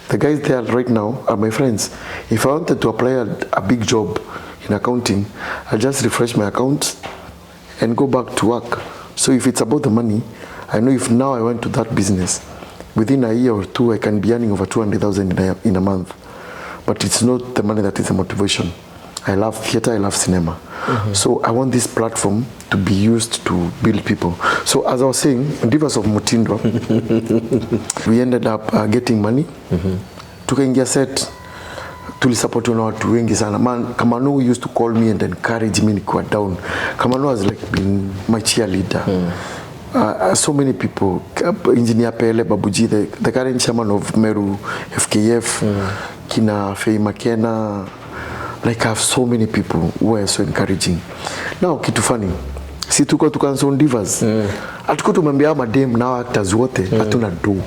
[SPEAKER 1] The guys there right now are my friends. If I wanted to apply a big job in accounting, I'll just refresh my account and go back to work. So if it's about the money, I know if now I went to that business, within a year or two, I can be earning over 200,000 in a month. But it's not the money that is the motivation. I love theater, I love cinema. So I want this platform to be used to build people. So as I was saying, Divas of Mutindo, we ended up getting money. Tukaingia set, tulisupportwa na watu wengi sana. Man, Kamano used to call me and encourage me nikiwa down. Kamano has like been my cheerleader. So many people, Engineer Pele Babuji, the current chairman of Meru, FKF, Kina Filmmaker. Like I have so many people who are so encouraging. Now kitu funny, si tuko tukanso Divas. Atuko tumembea madem na actors wote hatuna do.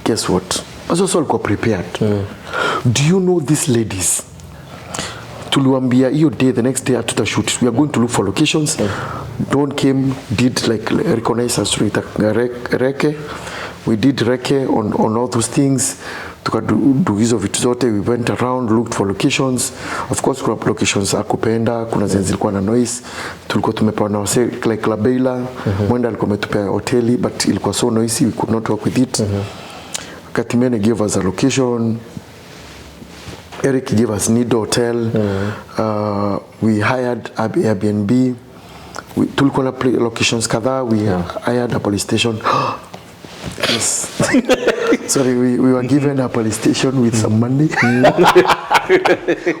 [SPEAKER 1] Guess what? Also walikuwa prepared. Do you know these ladies? Tuliwaambia hiyo day, the next day atuta shoot. We are going to look for locations. Dawn came, did like recognize us with reke. We did reke on all those things. Tukadu hizo vitu zote. We went around, looked for locations. Of course kuna locations akupenda, kuna zenye zilikuwa na noise. Tulikuwa tumepewa na wase like La Beila, mwenda alikuwa ametupea hoteli, but ilikuwa so noisy we could not work with it. Katimene gave us a location. Eric gave us Nido Hotel. We hired Airbnb. Tulikuwa na locations kadhaa. We hired a police station. Yes. Sorry, we were given a police station with some money.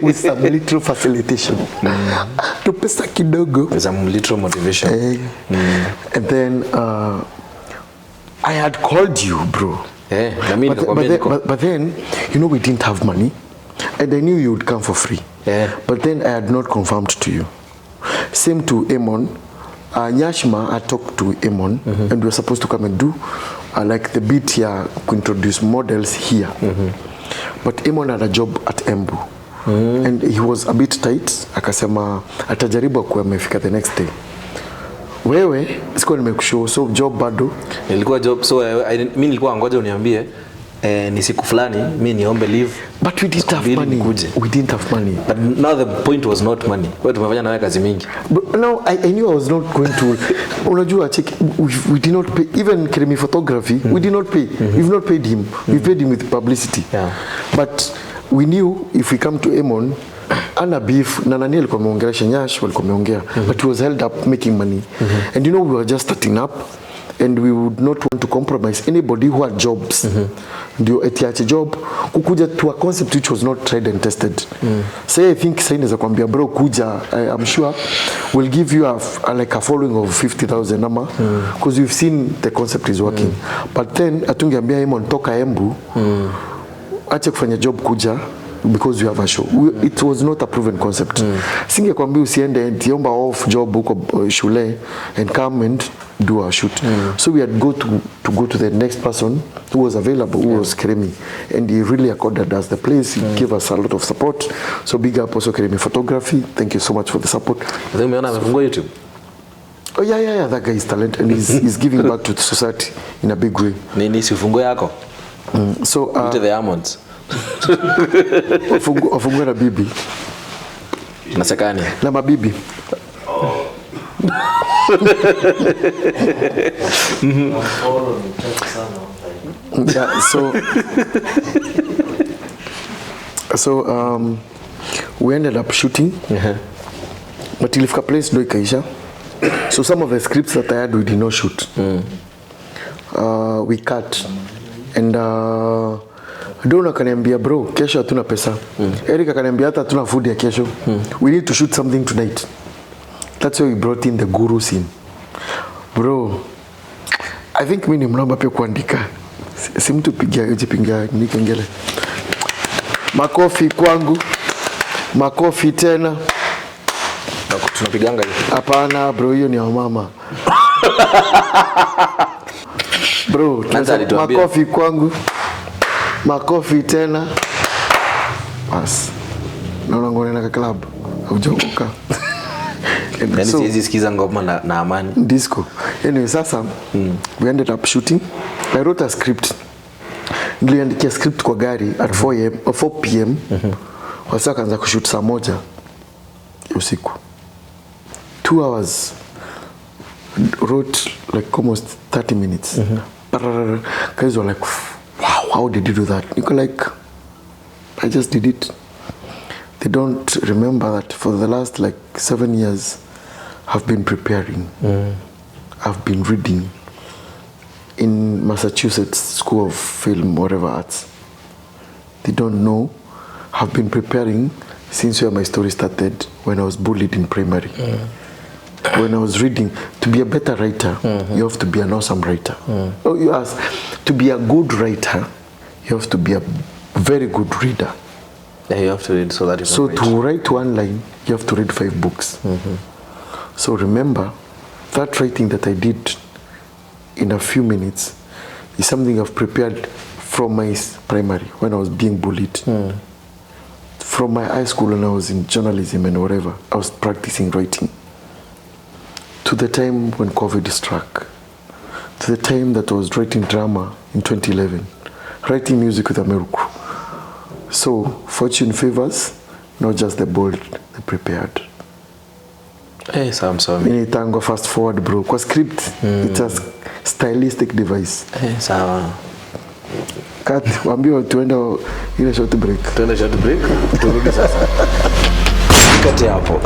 [SPEAKER 1] With some little facilitation. Tupesa kidogo.
[SPEAKER 2] With some little motivation.
[SPEAKER 1] And then I had called you, bro. But then, you know, we didn't have money. And I knew you would come for free. But then I had not confirmed to you. Same to Amon. Nyashma, I talked to Amon, and we were supposed to come and do like the bit here to introduce models here. But Amon had a job at Embu. And he was a bit tight. Akasema atajaribu kuwa amefika the next day. Wewe sikuwa nimekushow, so job bado
[SPEAKER 2] nilikuwa job, so mimi nilikuwa ngoja uniambie ni siku fulani mimi niombe leave,
[SPEAKER 1] but we didn't have money. We didn't have money.
[SPEAKER 2] But now the point was not money. Kwa tumefanya nawe kazi mingi.
[SPEAKER 1] But now I knew I was not going to unajua check, we did not pay even Kremi photography. We did not pay. We've not paid him. We paid him with publicity. But we knew if we come to Amon ana beef na nani alikuwa ameongelesha Nyash walikuwa ameongea, but he was held up making money. And you know, we were just starting up and we would not want to compromise anybody who had jobs. Ndio etiache job kukuja to a concept which was not tried and tested. Say I think say inaweza kwambia bro kuja, I'm sure we'll give you like a following of 50,000 nama because you've seen the concept is working. But then atungeambia him on toka Embu acha kufanya job kuja because you have a show. It was not a proven concept. Singekwambia usiende tiomba off job huko shule and come and do a shoot. So we had to go to the next person who was available, who was Kremi, and he really accorded us the place. He gave us a lot of support. So big up also Kremi Photography. Thank you so much for the support.
[SPEAKER 2] Then umeona amefungua YouTube.
[SPEAKER 1] Oh yeah, that guy is talent and he's giving back to the society in a big way.
[SPEAKER 2] Nini si ufungue yako?
[SPEAKER 1] So
[SPEAKER 2] to the almonds.
[SPEAKER 1] Ofungwe na bibi
[SPEAKER 2] nasekani
[SPEAKER 1] na mabibi. Yeah, so we ended up shooting, but ilifika place ndo ikaisha. So some of the scripts that I had we did not shoot. We cut and Dona kaniambia bro, kesho hatuna pesa. Eric akaniambia hata hatuna food ya kesho. We need to shoot something tonight. That's why we brought in the guru scene. Bro, I think mimi ni mnaomba pia kuandika. Si mtu jipinga nikengele. Makofi kwangu. Makofi tena.
[SPEAKER 2] Tunapiganga hiyo.
[SPEAKER 1] Hapana bro, hiyo ni ya mama. Bro, makofi kwangu. Makofi tena. pass. Naona ngone na club. Haujoka.
[SPEAKER 2] Yani siwezi sikiza ngoma na amani.
[SPEAKER 1] Disco. Anyway, sasa we ended up shooting. I wrote a script. Niliandikia script kwa gari at 4 p.m. Wasa kaanza kushoot saa 1 usiku. 2 hours. Wrote like almost 30 minutes. Guys were like, wow, how did you do that? You go like, I just did it. They don't remember that for the last like 7 years, I've been preparing. I've been reading in Massachusetts School of Film, whatever arts. They don't know. I've been preparing since where my story started when I was bullied in primary. When I was reading, to be a better writer, you have to be an awesome writer. Oh, you ask, to be a good writer, you have to be a very good reader.
[SPEAKER 2] Yeah, you have to read so that you can
[SPEAKER 1] So to write 1 line, you have to read 5 books. So remember, that writing that I did in a few minutes is something I've prepared from my primary when I was being bullied. From my high school when I was in journalism and whatever, I was practicing writing. To the time when COVID struck, to the time that I was writing drama in 2011, writing music with a Meru crew. So fortune favors, not just the bold, the prepared.
[SPEAKER 2] Hey, Sam, sorry.
[SPEAKER 1] Mini tango fast forward, bro. Kwa script, it's a stylistic device.
[SPEAKER 2] Hey, sawa.
[SPEAKER 1] Kat, wambio tuenda ile short break.
[SPEAKER 2] Tuenda short break? Turudi sasa. Kati hapo.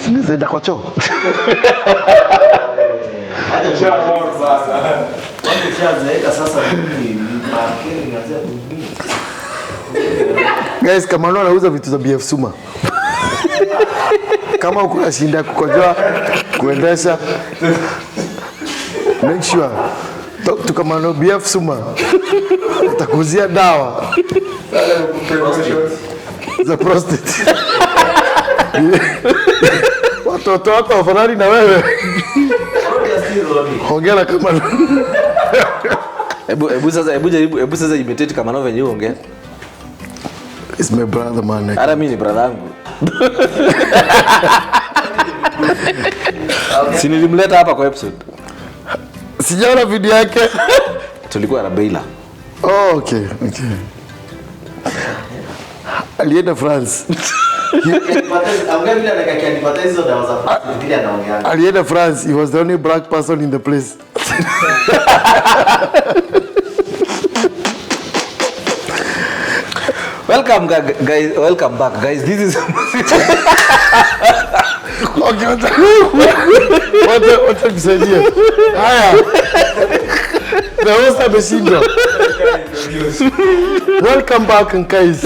[SPEAKER 1] Sinaenda kwa choo. Guys, kama unaona nauza vitu za BF Suma. Kama uko na shinda kukojoa, kuendesha, make sure talk to Kamano BF Suma. Utakuzia dawa za prostate. Watoto wako wafanani na wewe. Hongera kama.
[SPEAKER 2] Hebu sasa imitate kama na venye ongea.
[SPEAKER 1] It's my brother, man.
[SPEAKER 2] Ara mimi ni brother yangu. Si nilimleta hapa kwa episode.
[SPEAKER 1] Sijaona video yake.
[SPEAKER 2] Tulikuwa na Baila.
[SPEAKER 1] Oh, okay. Alienda France. Alienda France. He was the only black person in the place.
[SPEAKER 2] Welcome guys, welcome back guys. This is
[SPEAKER 1] Okay, what kusaidia? Haya. The host ameshindwa. Welcome back guys.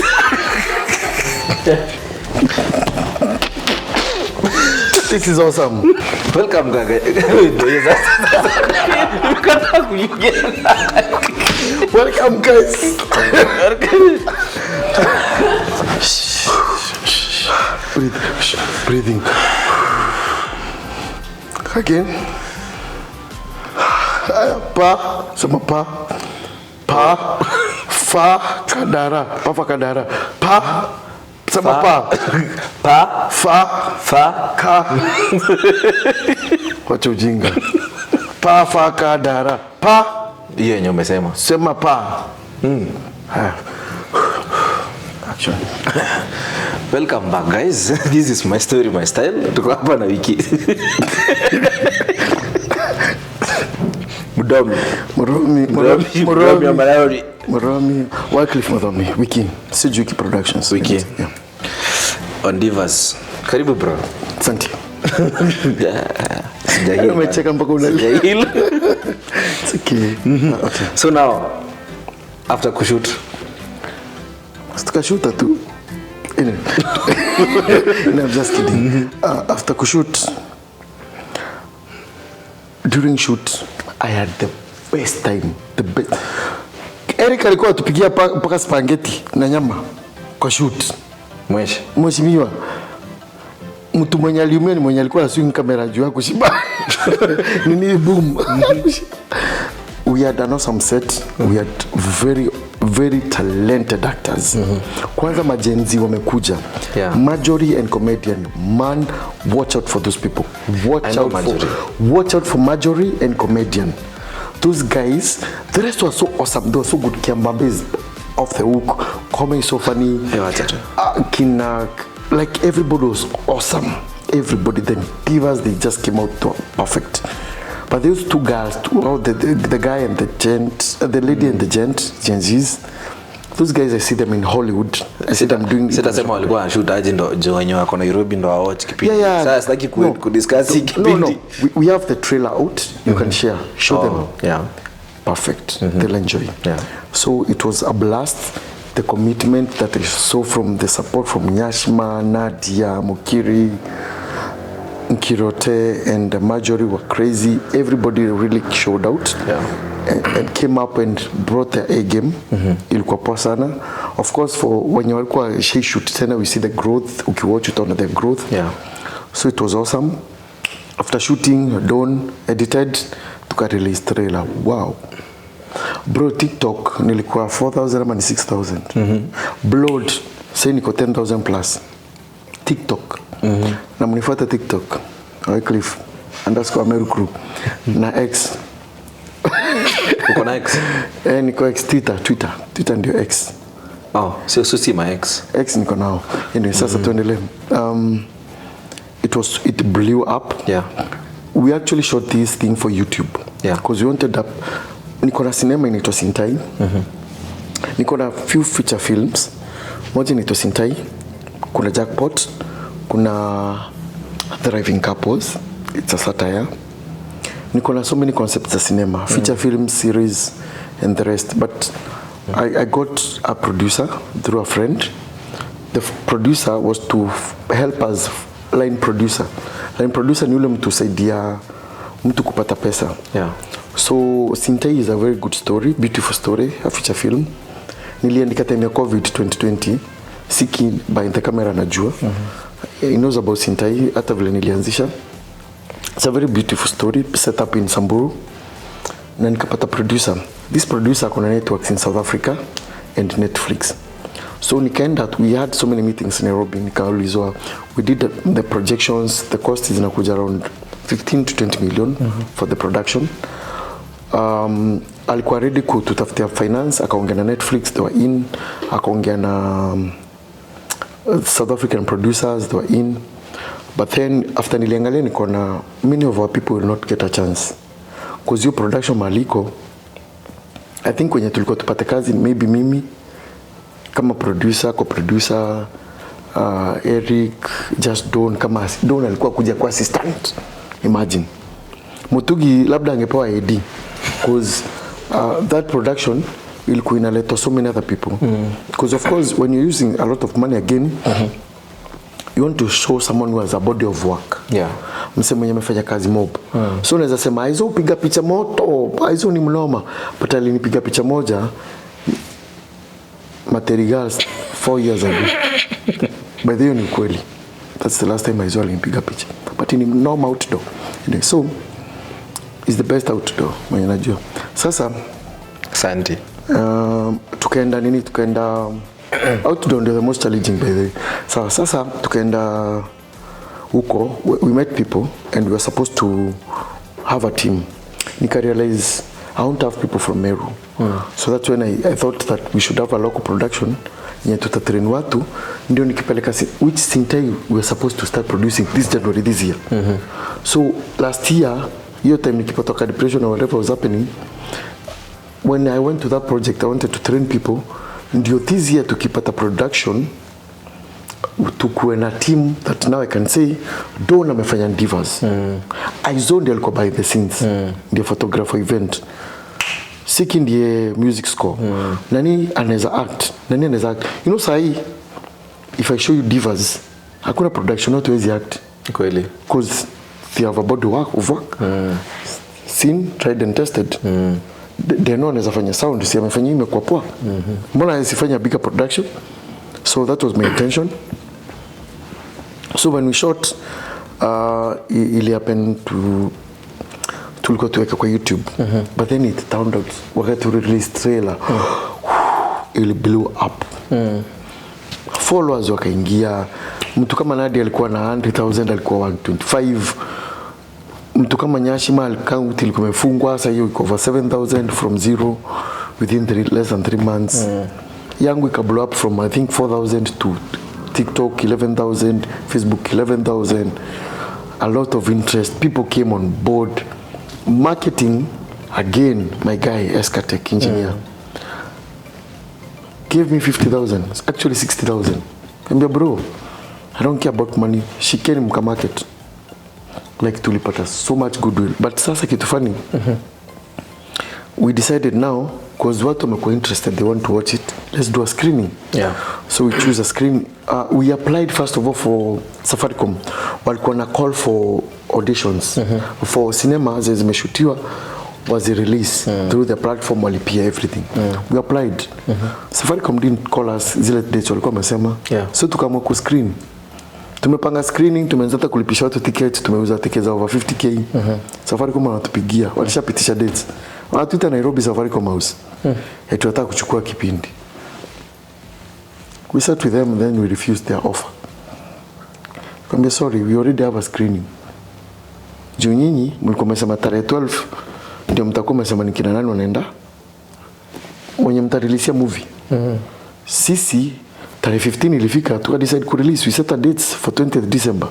[SPEAKER 1] This is awesome.
[SPEAKER 2] Welcome guys.
[SPEAKER 1] Welcome guys. Breathing. Again. Pa, sama pa. Pa, fa, kadara. Pa, fa, kadara. Pa, sama pa.
[SPEAKER 2] Pa,
[SPEAKER 1] fa, ka. Wacha ujinga. Pa, fa, kadara. Pa.
[SPEAKER 2] Hiyo yenye umesema.
[SPEAKER 1] Sema pa. Action.
[SPEAKER 2] Welcome back, guys. This is my story, my style. Tuko hapa na Wiki. Muthomi.
[SPEAKER 1] Wyclef Muthomi. Wiki. Wiki Productions.
[SPEAKER 2] Wiki. Yeah. On Divas. Karibu bro.
[SPEAKER 1] Asante.
[SPEAKER 2] Sijahili.
[SPEAKER 1] Umecheka mpaka unalia. It's okay. Okay.
[SPEAKER 2] So now, after kushoot.
[SPEAKER 1] Tukashoot tu. No, I'm just kidding. After kushoot, during shoot, I had the best time. The best. Eric alikuwa atupigia mpaka spaghetti na nyama kwa shoot. Mheshimiwa. Mtu mwenye aliumia ni mwenye alikuwa swing camera juu yako shiba. Nini boom. We had an awesome set. We had very talented actors. Kwanza majenzi wamekuja. Marjorie and comedian. Man, watch out for those people. Watch out for Marjorie and comedian. Those guys, the rest was so awesome. They were so good. Kiambabes off the hook. Comedy so funny. Like everybody was awesome. Everybody. The divas, they just came out perfect. But those two girls, the guy and the gent, the lady and the gent, Gen Zs, those guys, I see them in Hollywood. I see them doing.
[SPEAKER 2] Sasa sema walikuwa shoot aje ndo wenyewe wako Nairobi ndo watch kipindi. Sasa sitaki kudiscuss kipindi.
[SPEAKER 1] No. We have the trailer out. You can share. Show them.
[SPEAKER 2] Yeah.
[SPEAKER 1] Perfect. They'll enjoy. Yeah. So it was a blast. The commitment that I saw from the support from Nyashma, Nadia, Mukiri, Nkirote and Marjorie were crazy. Everybody really showed out and came up and brought their A game. Ilikuwa poa sana. Of course, for when you walikuwa she shoot tena, we see the growth. Ukiwatch it on the growth. So it was awesome. After shooting, done, edited, tuka release trailer. Wow. Bro, TikTok nilikuwa 4,000 ama 6,000. Blood, say niko 10,000 plus. TikTok. Na mnifuata TikTok. Wyclef _Meru crew. Na X.
[SPEAKER 2] Uko na X?
[SPEAKER 1] Niko X Twitter ndio X.
[SPEAKER 2] Oh, so si my X.
[SPEAKER 1] X niko nao. Anyway, sasa tuendelee. It blew up.
[SPEAKER 2] Yeah.
[SPEAKER 1] We actually shot this thing for YouTube.
[SPEAKER 2] Yeah.
[SPEAKER 1] Because we wanted up. Niko na cinema inaitwa Sintai. Niko na few feature films. Moja inaitwa Sintai. Kuna Jackpot. Kuna Thriving Couples. It's a satire. Niko na so many concepts za cinema. Feature film, series, and the rest. But I got a producer through a friend. The producer was to help us line producer. Line producer ni ule mtu saidia mtu kupata pesa.
[SPEAKER 2] Yeah.
[SPEAKER 1] So Sintai is a very good story, beautiful story, a feature film. Niliandika time ya COVID 2020. Siki by the camera najua. He knows about Sintai, hata vile nilianzisha. It's a very beautiful story set up in Samburu. Na nikapata producer. This producer kuna networks in South Africa and Netflix. So nikaenda, we had so many meetings in Nairobi. Nikaulizwa, we did the projections, the cost is inakuja around 15 to 20 million for the production. Alikuwa ready kututafutia finance, akaongea na Netflix, they were in, akaongea na South African producers, they were in. But then after niliangalia nikaona many of our people will not get a chance. Because your production maliko, I think kwenye tulikuwa tupate kazi, maybe mimi kama producer, co-producer, Eric, just Don, kama Don alikuwa kuja kwa assistant. Imagine. Mutugi labda angepewa AD. Because that production ilikuwa inaleta so many other people. Because of course when you're using a lot of money again, you want to show someone who has a body of work.
[SPEAKER 2] Yeah.
[SPEAKER 1] Mse mwenye amefanya kazi mob. So unaweza sema hizo upiga picha moto, hizo ni mnoma. But alinipiga picha moja materials 4 years ago. By the way ni kweli. That's the last time I saw alimpiga picha. But in normal outdoor. Anyway, so is the best outdoor mwenye najua. Sasa
[SPEAKER 2] asante.
[SPEAKER 1] Tukaenda outdoor ndio the most challenging by the way. Sasa tukaenda huko, we met people and we were supposed to have a team. Nika realize I won't have people from Meru. So that's when I thought that we should have a local production yenye tutatrain watu ndio nikipeleka which Sintai we were supposed to start producing this January this year. So last year hiyo time nikipata depression or whatever was happening, when I went to that project I wanted to train people ndio this year tukipata production tukuwe na team that now I can say Don amefanya Divas. Aizo ndiye alikuwa by the scenes. Ndiye photographer event. Siki ndiye music score. Nani anaweza act? Nani anaweza act? You know sahi if I show you Divas hakuna production not wezi act.
[SPEAKER 2] Kweli.
[SPEAKER 1] Because they have a body of work. Seen, tried and tested. They know anaweza fanya sound, si amefanya imekuwa poa. Mbona asifanya bigger production? So that was my intention. So when we shot, it happened tulikuwa tuweka kwa YouTube. But then it turned out wakati we release trailer, it blew up. Followers wakaingia. Mtu kama Nadia alikuwa na 100,000, alikuwa 125. Mtu kama Nyashima account ilikuwa imefungwa, sasa hiyo iko over 7,000 from zero within less than 3 months. Yangu ika blow up from I think 4,000 to TikTok 11,000, Facebook 11,000. A lot of interest. People came on board. Marketing, again, my guy, Escatech engineer, gave me 50,000. It's actually 60,000. I'm like, bro, I don't care about money. She came to market. Like tulipata so much goodwill. But sasa kitu funny, we decided now, because watu wamekuwa interested, they want to watch it, let's do a screening.
[SPEAKER 2] Yeah.
[SPEAKER 1] So we choose a screen. We applied first of all for Safaricom. Walikuwa na call for auditions. For cinema zimeshutiwa was the release through the platform, walipia everything. We applied. Safaricom didn't call us zile dates walikuwa wamesema. So tukaamua ku screen. Tumepanga screening, tumeanza hata kulipisha watu tickets, tumeuza tickets over 50k. Safaricom wanatupigia, walishapitisha dates. Wanatuita Nairobi Safaricom House. Tunataka kuchukua kipindi. We sat with them and then we refused their offer. Kwambia sorry, we already have a screening. Juu nyinyi mlikuwa mmesema tarehe 12 ndio mtakuwa mmesema ni kina nani wanaenda wenye mtarelease movie. Sisi tarehe 15 ilifika tuka decide ku release, we set a dates for 20th December.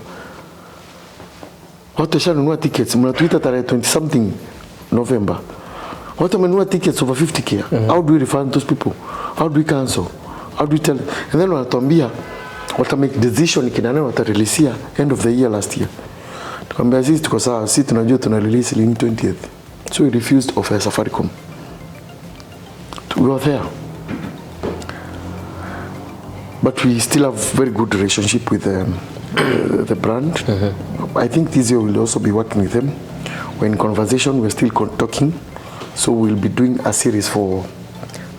[SPEAKER 1] Watu washanunua tickets, mnatuita tarehe 20 something November. Watu wamenunua tickets over 50k. How do we refund those people? How do we cancel? How do we tell? And then wanatuambia wata make decision kina nani watarelease end of the year last year. Tukamwambia sisi tuko sawa, sisi tunajua tuna release link 20th. So we refused offer Safaricom. We were there. But we still have very good relationship with the brand. I think this year we'll also be working with them. We're in conversation, we're still talking. So we'll be doing a series for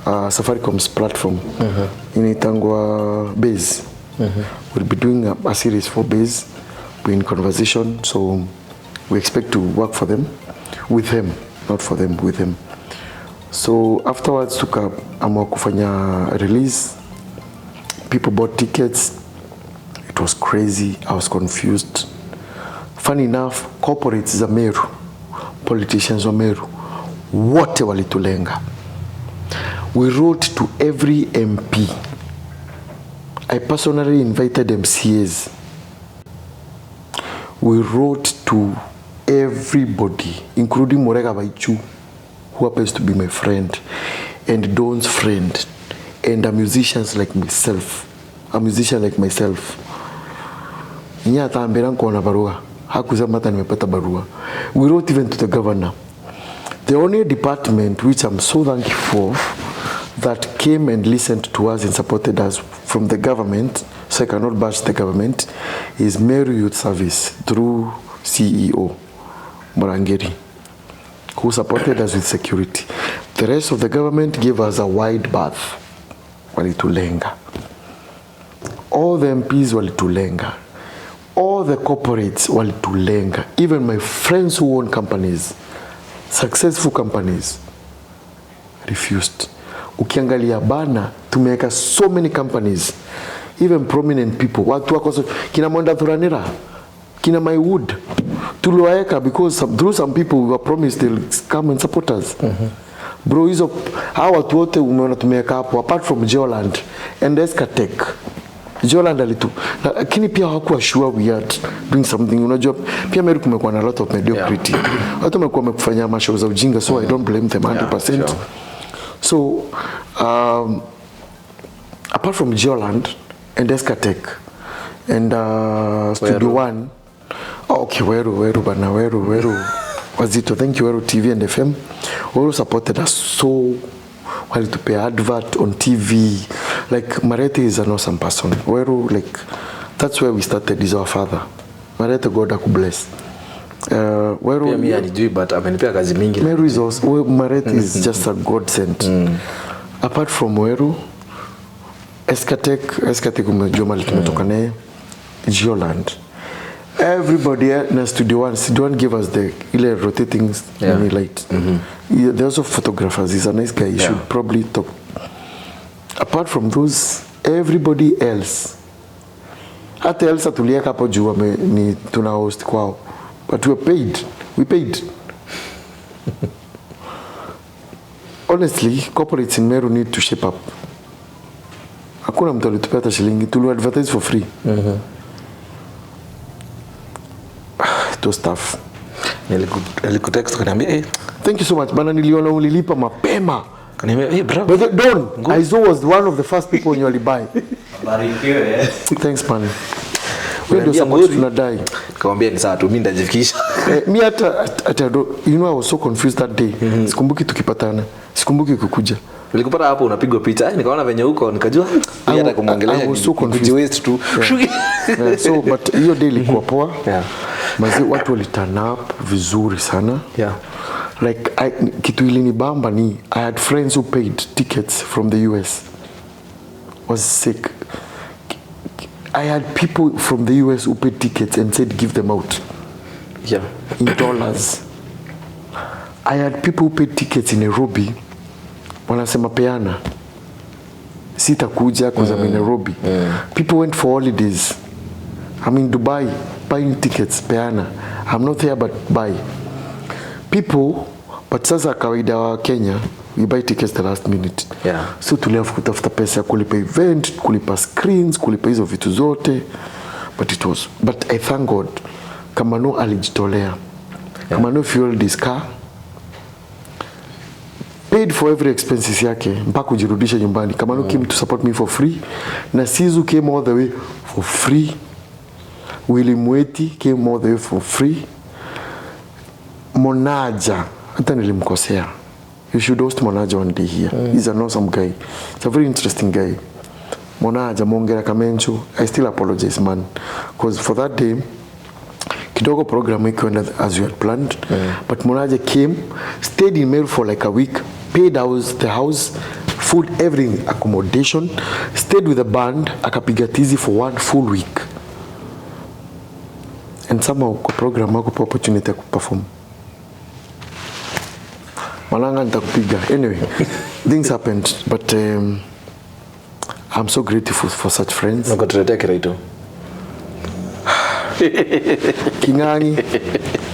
[SPEAKER 1] Safaricom's platform in Itangwa Base. We'll be doing a series for Base. We're in conversation, so we expect to work for them, with them, not for them, with them. So afterwards, tukaamua kufanya release. People bought tickets. It was crazy. I was confused. Funny enough, corporates za Meru, politicians wa Meru, wote walitulenga. We wrote to every MP. I personally invited MCAs. We wrote to everybody, including Morega Baichu, who happens to be my friend, and Don's friend, and a musician like myself. Nya ataambira nkuona barua. Hakusema hata nimepata barua. We wrote even to the governor. The only department which I'm so thankful for that came and listened to us and supported us from the government, so I cannot bash the government, is Meru Youth Service through CEO Morangeri, who supported us with security. The rest of the government gave us a wide berth. Walitulenga. All the MPs walitulenga. all the corporates walitulenga, even my friends who own companies, successful companies, refused. Ukiangalia bana, tumeweka so many companies, even prominent people, watu wako kina Mwenda Thuranira, kina My Wood, tuliwaeka because through some people we were promised they'll come and support us. Bro, hizo hawa watu wote umeona tumeweka hapo, apart from Geoland and Escatec. Geoland alitu, lakini pia hawakuwa sure we are doing something. Unajua pia Meru kumekuwa na a lot of mediocrity. Watu wamekuwa wamekufanya mashow za ujinga, so I don't blame them 100%. Sure. So apart from Geoland and Escatec and Studio One, okay, Weru Wazito, thank you Weru TV and FM. Weru supported us so well to pay advert on TV. Like Marete is an awesome person. Weru, like that's where we started. Is our father. Marete, God bless. Weru,
[SPEAKER 2] pia mimi alijui but amenipea kazi mingi.
[SPEAKER 1] Meru is also, Marete is just a God sent. Apart from Weru, Escatec umejua mali tumetoka naye, Geoland. Everybody na Studio One gave us the ile rotating light. There also photographers. He's a nice guy. You should probably talk. Apart from those, everybody else, hata Elsa tulieka hapo juu ni tuna host kwao, but we paid. Honestly, corporates in Meru need to shape up. Hakuna mtu alitupata shilingi, tulu advertise for free. It was tough.
[SPEAKER 2] Nilikutext kaniambia
[SPEAKER 1] thank you so much bana, niliona ulilipa mapema.
[SPEAKER 2] Kaniambia bro.
[SPEAKER 1] But Don, Aizo was one of the first people in your buy.
[SPEAKER 3] Barikiwe.
[SPEAKER 1] Thanks man. Wewe ndio support tunadai.
[SPEAKER 2] Kaambia ni sawa tu mimi ndajifikisha.
[SPEAKER 1] Mimi hata you know I was so confused that day. Sikumbuki tukipatana. Sikumbuki kukuja.
[SPEAKER 2] Nilikupata hapo unapigwa picha. Nikaona venye huko nikajua hata kumwangalia ni waste tu.
[SPEAKER 1] So but hiyo day ilikuwa poa. Mazi watu waliturn up vizuri sana. Like kitu ilinibamba ni I had friends who paid tickets from the US. Was sick. I had people from the US who paid tickets and said give them out. In dollars. I had people who paid tickets in Nairobi. Wanasema peana. Sitakuja because I'm in Nairobi. People went for holidays. I'm in Dubai buying tickets peana. I'm not here but buy. People, but sasa kawaida wa Kenya, we buy tickets the last minute. So tuliafu kutafuta pesa ya kulipa event, kulipa screens, kulipa hizo vitu zote. But I thank God, Kamano alijitolea. Kamano fueled this car, paid for every expenses yake, mpaka kujirudisha nyumbani. Kamano came to support me for free. Na Sizu came all the way for free. Willy Mweti came all the way for free. Monaja, hata nilimkosea. You should host Monaja one day here. He's an awesome guy. He's a very interesting guy. Monaja, Mongera Kamencho, I still apologize, man. Because for that day, kidogo program went as we had planned. But Monaja came, stayed in Meru for like a week, paid the house, food, everything, accommodation, stayed with the band, akapiga tizi for 1 full week. And somehow program wako opportunity to perform. Malanga nitakupiga. Anyway, things happened, but I'm so grateful for such friends.
[SPEAKER 2] Nakutetea Kiraito.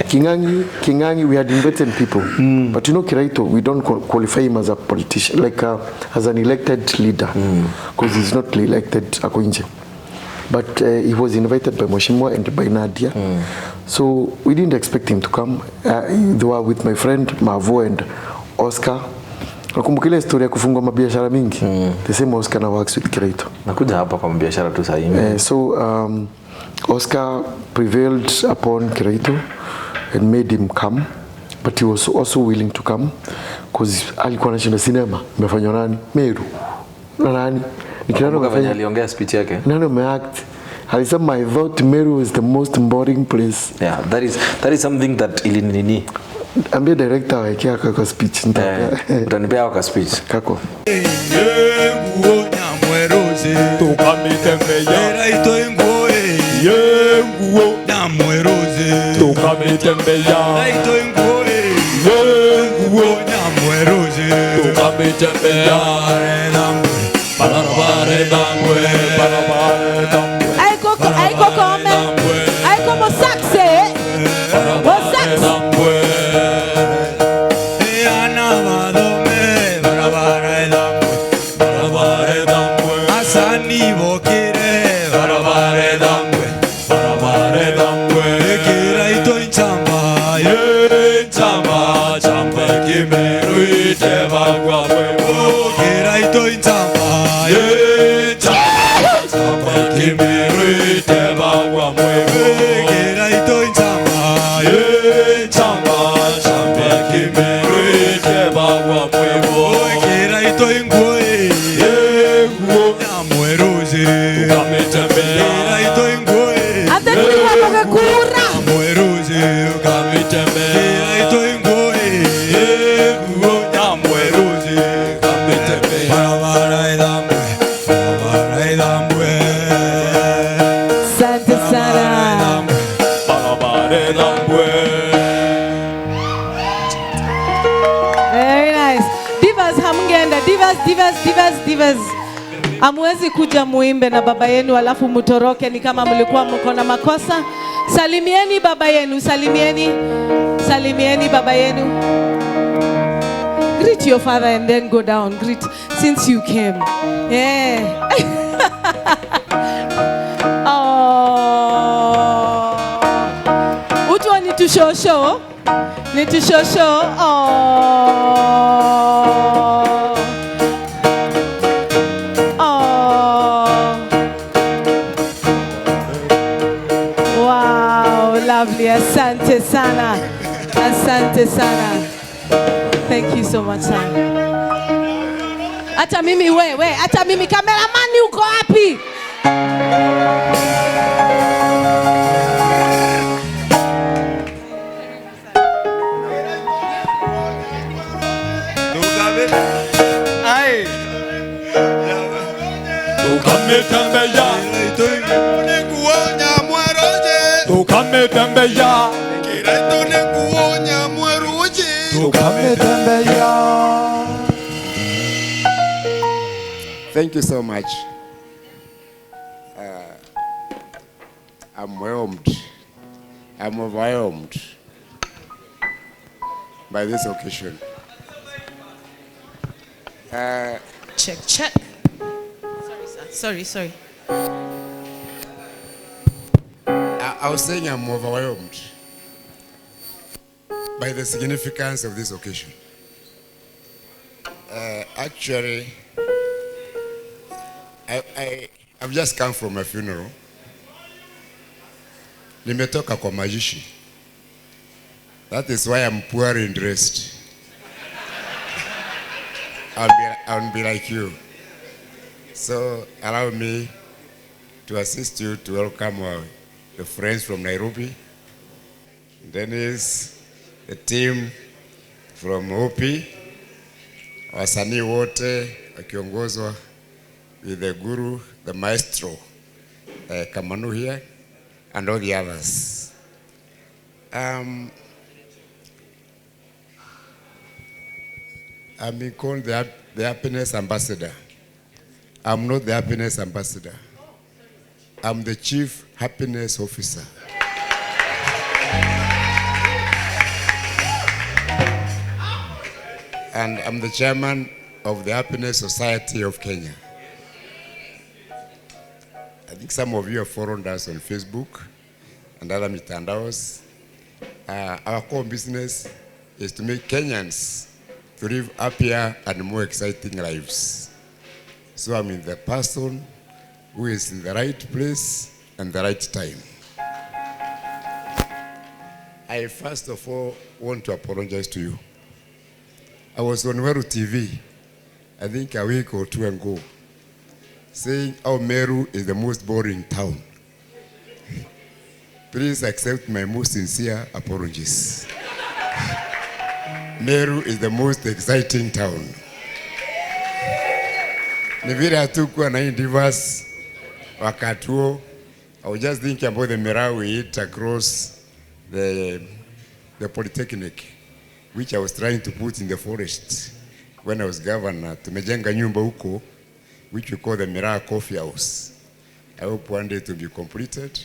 [SPEAKER 1] Kingangi, we had invited people. But you know Kiraito, we don't qualify him as a politician, like as an elected leader, because he's not elected ako nje. But he was invited by Moshimwa and by Nadia. So we didn't expect him to come. They were with my friend Mavo and Oscar. Nakumbuka ile story ya kufungua mabiashara mingi. The same Oscar na works with Kiraito.
[SPEAKER 2] Nakuja hapa kwa mabiashara tu sasa hivi.
[SPEAKER 1] So Oscar prevailed upon Kiraito and made him come. But he was also willing to come because alikuwa anashinda cinema. Imefanywa nani? Meru. Na nani?
[SPEAKER 2] Nikiona kama aliongea speech yake.
[SPEAKER 1] Nani umeact? Alisema I thought Meru is the most boring place.
[SPEAKER 2] Yeah, that is something that ilinini.
[SPEAKER 1] Ambia director wake kwa speech
[SPEAKER 2] utanipea kwa speech
[SPEAKER 1] kako.
[SPEAKER 7] Tukamite mbeya. Era ito ingoe. Yengu tukametembea tukametembea barabara dambwe
[SPEAKER 10] Ai como saxe. Divas. Amwezi kuja muimbe na baba yenu alafu mutoroke ni kama mlikuwa mko na makosa. Salimieni baba yenu, salimieni baba yenu. Greet your father and then go down. Greet since you came. Yeah. Oh. Utwa ni to show. Lovely, asante sana. Thank you so much sana. Hata mimi cameraman uko wapi?
[SPEAKER 12] Thank you so much. I'm overwhelmed by this occasion.
[SPEAKER 10] Check. Sorry, sir. Sorry.
[SPEAKER 12] I was saying I'm overwhelmed by the significance of this occasion. Actually, I've just come from a funeral. Nimetoka kwa majishi. That is why I'm poorly dressed. I'll be like you. So allow me to assist you to welcome the friends from Nairobi. Then is the team from OP, wasanii wote wakiongozwa with the guru, the maestro, Kamanu here, and all the others. I'm being called the happiness ambassador. I'm not the happiness ambassador. I'm the chief happiness officer. And I'm the chairman of the Happiness Society of Kenya. I think some of you have followed us on Facebook and other mitandaos. Our core business is to make Kenyans to live happier and more exciting lives. So I'm in the person who is in the right place and the right time. I first of all want to apologize to you. I was on Meru TV, I think a week or two ago, saying how Meru is the most boring town. Please accept my most sincere apologies. Meru is the most exciting town. Ni vile hatukuwa na divas wakati huo. I was just thinking about the Meru we eat across the Polytechnic, which I was trying to put in the forest when I was governor. Tumejenga nyumba huko, which we call the Meru Coffee House. I hope one day to be completed.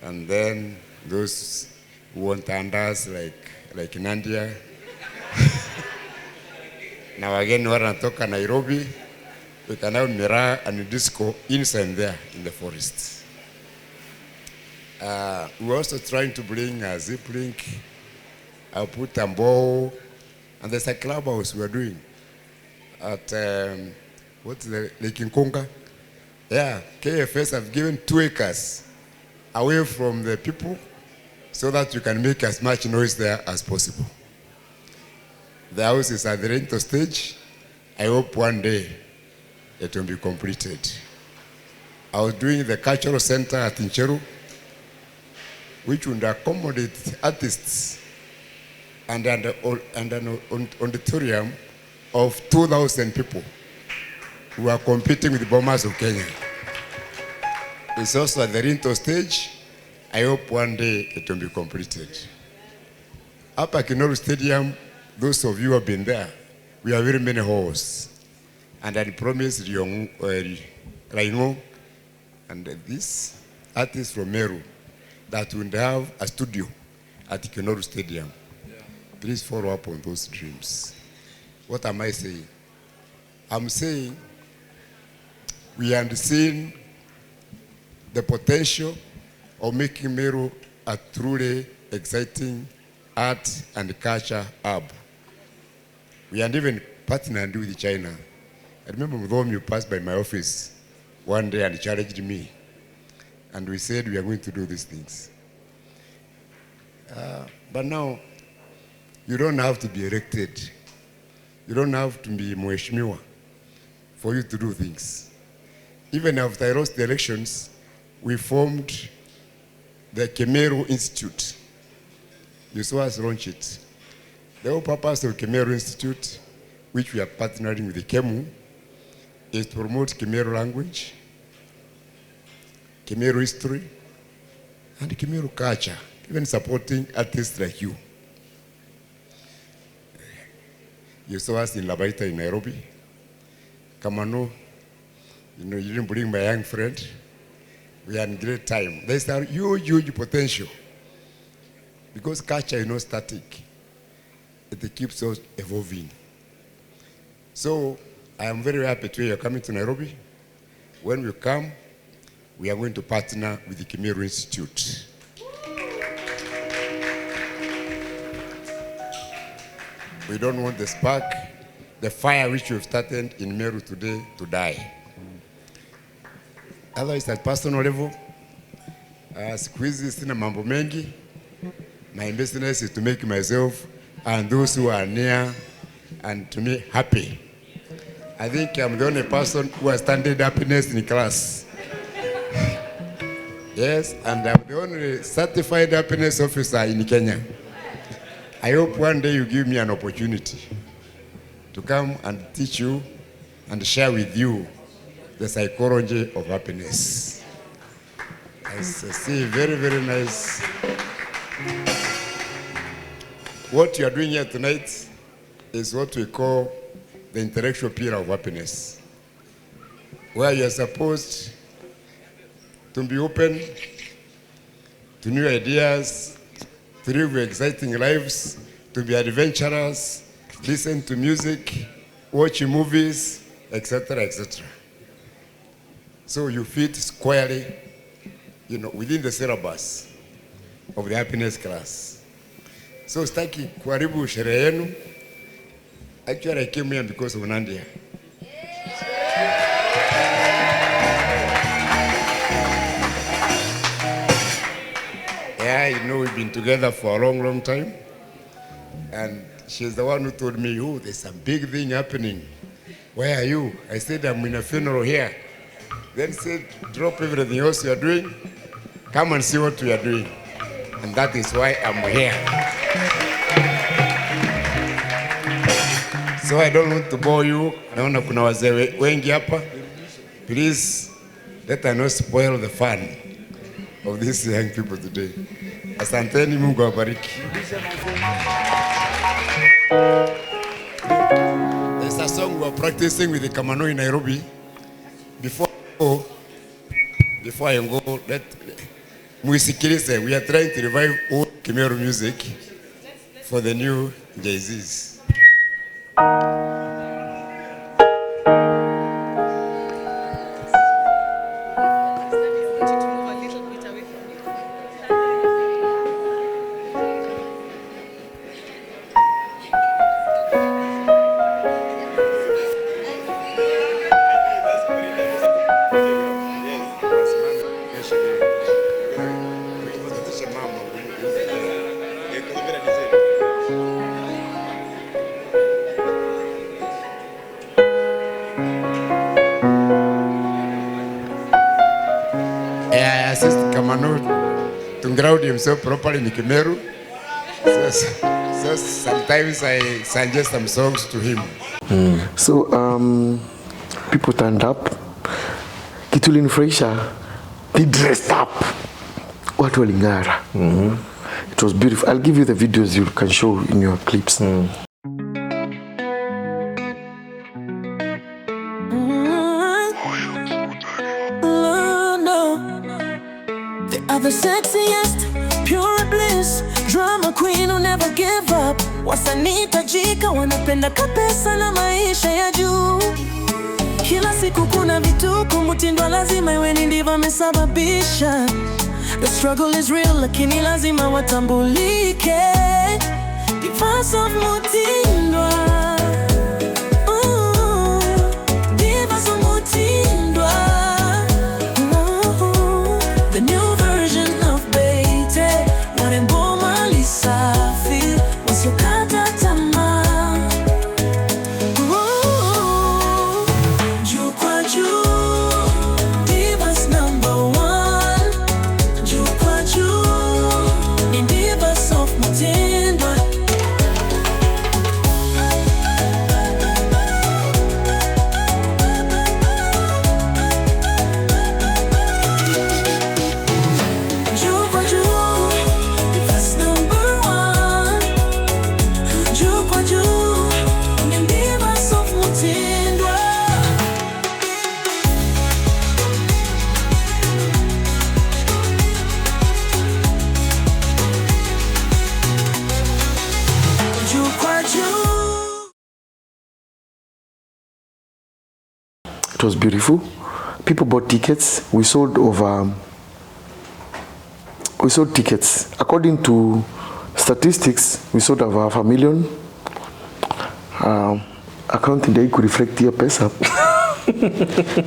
[SPEAKER 12] And then those who want us like in India. Now again, we're natoka Nairobi, we can have Meru and disco inside there in the forest. We're also trying to bring a zip link. I'll put a bow, and there's a clubhouse we're doing at what's the Lake Nkonga? Yeah, KFS have given 2 acres away from the people so that you can make as much noise there as possible. The house is at the rental stage. I hope one day it will be completed. I was doing the cultural center at Incheru, which would accommodate artists and an auditorium of 2,000 people who are competing with the Bombers of Kenya. It's also at the rental stage. I hope one day it will be completed. Up at Meru Stadium, those of you who have been there, we have very many halls. And I promised Raino and this artist from Meru that would have a studio at Meru Stadium. Please follow up on those dreams. What am I saying? I'm saying we understand the potential of making Meru a truly exciting art and culture hub. We are even partnering with China. I remember Muthomi passed by my office one day and challenged me. And we said we are going to do these things. But now, you don't have to be elected. You don't have to be mheshimiwa for you to do things. Even after I lost the elections, we formed the Meru Institute. You saw us launch it. The whole purpose of Meru Institute, which we are partnering with the KEMU, is to promote Meru language, Meru history, and Meru culture, even supporting artists like you. You saw us in Labaita in Nairobi. Kamano, you didn't bring my young friend. We had a great time. There's a huge potential because culture is not static. It keeps us evolving. So I am very happy to hear you're coming to Nairobi. When we come, we are going to partner with the Meru Institute. We don't want the spark, the fire which we've started in Meru today to die. Otherwise, at personal level, squeeze sina mambo mengi. My business is to make myself and those who are near and to me happy. I think I'm the only person who has standard happiness in class. Yes, and I'm the only certified happiness officer in Kenya. I hope one day you give me an opportunity to come and teach you and share with you the psychology of happiness. I see, very, very nice. What you are doing here tonight is what we call the intellectual pillar of happiness, where you are supposed to be open to new ideas, to live exciting lives, to be adventurous, listen to music, watch movies, etc., etc. So you fit squarely, within the syllabus of the happiness class. So staki kuharibu sherehe yenu. Actually, I came here because of Nandia. Yeah, we've been together for a long, long time. And she's the one who told me, oh, there's some big thing happening. Where are you? I said, I'm in a funeral here. Then said, drop everything else you're doing. Come and see what we are doing. And that is why I'm here. So I don't want to bore you. Naona kuna wazee wengi hapa. Please, let us not spoil the fun of these young people today. Asanteni, Mungu awabariki. There's a song we are practicing with the Kamano in Nairobi. Before I go, let muisikilize. We are trying to revive old Meru music for the new Jay-Z's. I assist Kamano to ground himself properly in Meru. So sometimes I suggest some songs to him.
[SPEAKER 1] So people turned up. Kitulin Freisha, they dressed up. What walingara. It was beautiful. I'll give you the videos you can show in your clips.
[SPEAKER 13] The sexiest, pure bliss, drama queen who never give up. Wasanita jika wanapenda kapesa na maisha ya juu. Kila siku kuna vituko, mutindo lazima iwe ni ndivyo amesababisha. The struggle is real, lakini lazima watambulike. Divas of mutindo. Divas of mutindo. The new version of Bete, warembo mali safi, wasiokata tamaa. Juu kwa juu, Divas #1. Juu kwa juu, ni Divas of mutindo.
[SPEAKER 1] It was beautiful. People bought tickets. We sold tickets. According to statistics, we sold over 500,000. Accounting day could reflect your pesa.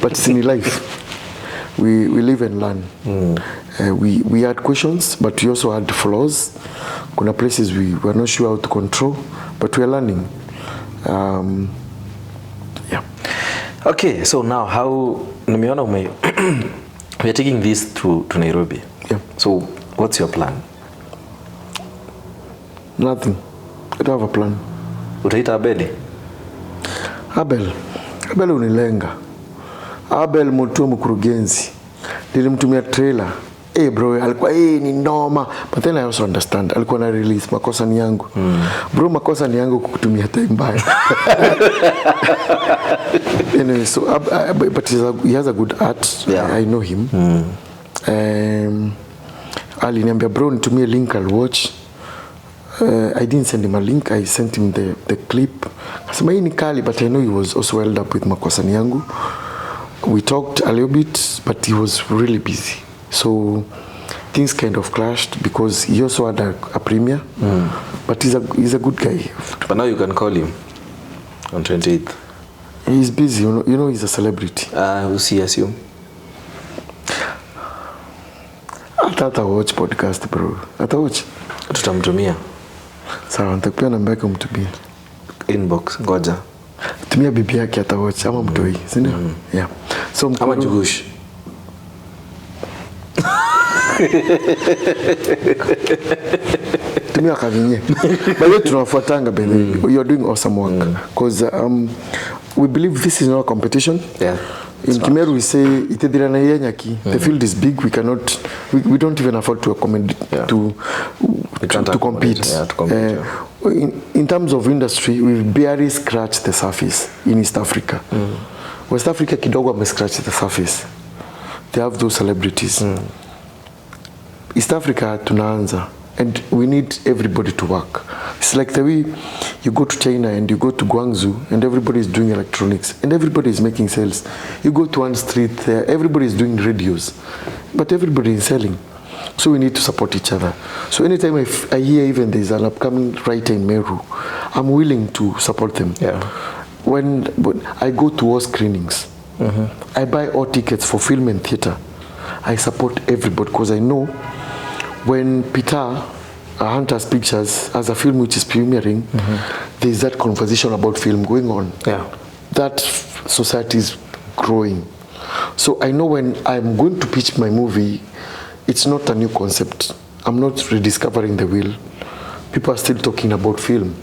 [SPEAKER 1] But it's in life. We live and learn. We had questions, but we also had flaws. Kuna places we were not sure how to control, but we are learning.
[SPEAKER 2] Okay, so now how nimeona we are taking this to Nairobi.
[SPEAKER 1] Yeah.
[SPEAKER 2] So what's your plan?
[SPEAKER 1] Nothing. I don't have a plan.
[SPEAKER 2] Utaita
[SPEAKER 1] Abel unilenga. Abel Muthomi mkurugenzi. Nilimtumia trailer. Bro, alikuwa ni noma. But then I also understand. Alikuwa na release, makosa ni yangu. Bro, makosa ni yangu kukutumia time mbaya. Anyway, so but he has a good art. Yeah. I know him. Aliniambia bro, nitumie link, I'll watch. I didn't send him a link. I sent him the clip. Kasema hii ni kali, but I know he was also held up with makosa ni yangu. We talked a little bit, but he was really busy. So things kind of clashed because he also had a premiere. But he's a good guy.
[SPEAKER 2] But now you can call him on 28th.
[SPEAKER 1] He's busy, you know he's a celebrity.
[SPEAKER 2] Who see assume?
[SPEAKER 1] Ata watch podcast bro. Ata watch.
[SPEAKER 2] Tutamtumia.
[SPEAKER 1] Sawa, nitakupea namba yake umtumie.
[SPEAKER 2] Inbox, ngoja.
[SPEAKER 1] Tumia bibi yake ata watch ama mtoi, si ndio? Yeah. So
[SPEAKER 2] ama Jugush.
[SPEAKER 1] Tumia kavinye. Bado tunafuatanga bene. You're doing awesome work because we believe this is not a competition.
[SPEAKER 2] Yeah.
[SPEAKER 1] In Kimeru, we say itedira na yenyaki. The field is big. We cannot. We don't even afford to accommodate to compete. In terms of industry, we've barely scratched the surface in East Africa. West Africa kidogo ame scratch the surface. They have those celebrities. East Africa tunaanza. And we need everybody to work. It's like the way you go to China and you go to Guangzhou and everybody is doing electronics and everybody is making sales. You go to one street there, everybody is doing radios, but everybody is selling. So we need to support each other. So anytime I hear even there's an upcoming writer in Meru, I'm willing to support them. When I go to all screenings, I buy all tickets for film and theater. I support everybody because I know when Peter Hunter's Pictures has a film which is premiering, there is that conversation about film going on. That society is growing. So I know when I'm going to pitch my movie, it's not a new concept. I'm not rediscovering the wheel. People are still talking about film.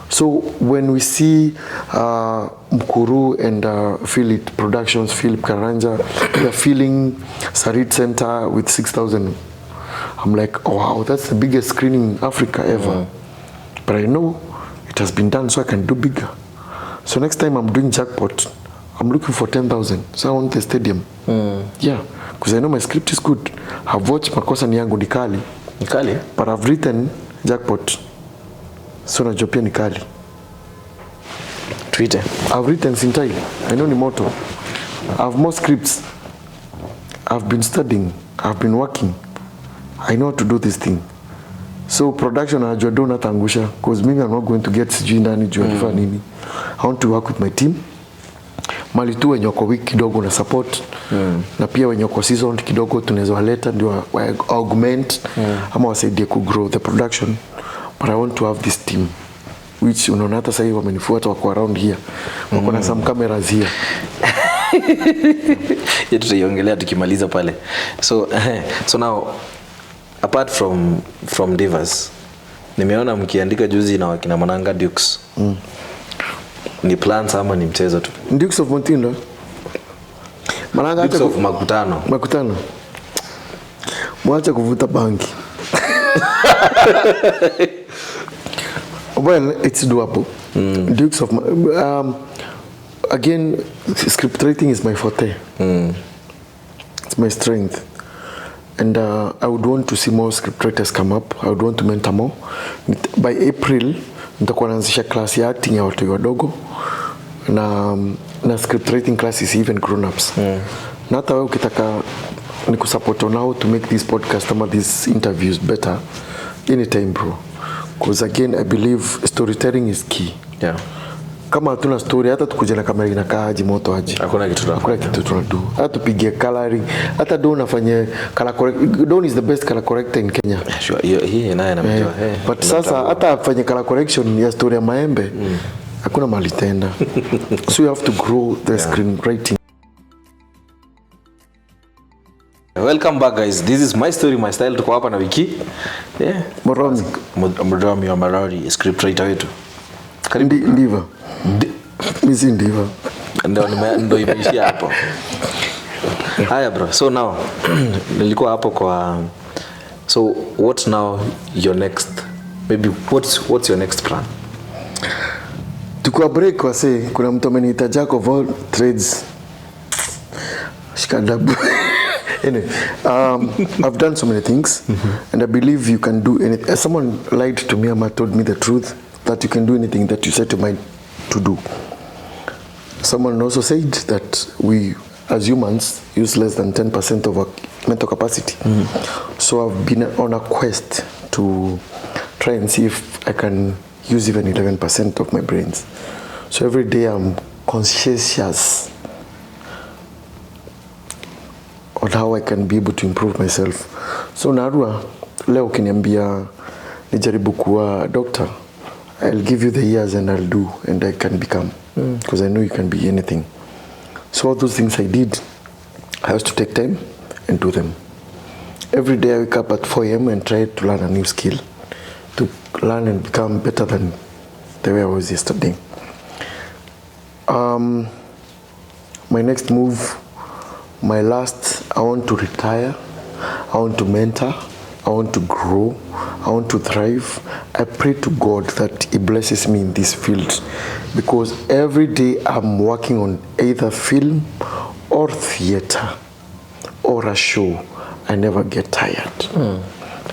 [SPEAKER 1] So when we see Mkuru and Philip Productions, Philip Karanja, they're filling Sarit Center with 6,000. I'm like, oh, wow, that's the biggest screening in Africa ever. But I know it has been done so I can do bigger. So next time I'm doing jackpot, I'm looking for 10,000. So I want the stadium. Yeah, because I know my script is good. I've watched Makosa Niyangu Nikali.
[SPEAKER 2] Nikali?
[SPEAKER 1] But I've written jackpot. So najua pia Nikali.
[SPEAKER 2] Twitter.
[SPEAKER 1] I've written Sintai. I know Nimoto. I have more scripts. I've been studying. I've been working. I know how to do this thing. So production najua do natangusha because mimi I'm not going to get sijui ndani juu alifanya nini. I want to work with my team. Mali tu wenye wako week kidogo na support. Na pia wenye wako season kidogo tunaweza waleta ndio augment ama wasaidie ku grow the production. But I want to have this team which unaona hata sasa wamenifuata wako around here. Wako na some cameras here.
[SPEAKER 2] Yetu tuiongelea tukimaliza pale. So now apart from Divas, nimeona mkiandika juzi na wakina Mananga Dukes. Ni plans ama ni mchezo tu?
[SPEAKER 1] Dukes of Mutindo. Mananga
[SPEAKER 2] Dukes of Makutano.
[SPEAKER 1] Makutano. Mwacha kuvuta bangi. Well, it's doable. Dukes of again, script writing is my forte. It's my strength. And I would want to see more script writers come up. I would want to mentor more. By April, nitakuwa naanzisha class ya acting ya watu wadogo na script writing classes even grown-ups. Na hata wewe ukitaka nikusupport on how to make this podcast ama these interviews better, anytime bro. Because again, I believe storytelling is key. Kama hatuna story, hata tukuje na kamera inakaa aje moto aje.
[SPEAKER 2] Hakuna kitu
[SPEAKER 1] tunadu. Hata tupige coloring, hata Don afanye color correct. Don is the best color corrector in Kenya.
[SPEAKER 2] Sure, hii naye anamjua.
[SPEAKER 1] But sasa hata afanye color correction ya story ya Maembe, hakuna mali tenda. So you have to grow the screenwriting.
[SPEAKER 2] Welcome back guys. This is my story, my style. Tuko hapa na Wiki. Muthomi wa Lorry, script writer wetu.
[SPEAKER 1] Ndiva. Mimi ndiva.
[SPEAKER 2] Ndio imeishia hapo. Haya bro. So now nilikuwa hapo kwa so what now your next maybe what's your next plan?
[SPEAKER 1] Tukua break wase kuna mtu ameniita jack of all trades. Shikadabu. Anyway, I've done so many things and I believe you can do anything. Someone lied to me and told me the truth that you can do anything that you set your mind to do. Someone also said that we as humans use less than 10% of our mental capacity. So I've been on a quest to try and see if I can use even 11% of my brains. So every day I'm conscientious on how I can be able to improve myself. So Narua, leo ukiniambia nijaribu kuwa doctor, I'll give you the years and I'll do and I can become. Because I know you can be anything. So all those things I did, I used to take time and do them. Every day I wake up at 4 a.m. and try to learn a new skill, to learn and become better than the way I was yesterday. my next move, my last, I want to retire, I want to mentor, I want to grow, I want to thrive. I pray to God that He blesses me in this field, because every day I'm working on either film or theater or a show. I never get tired.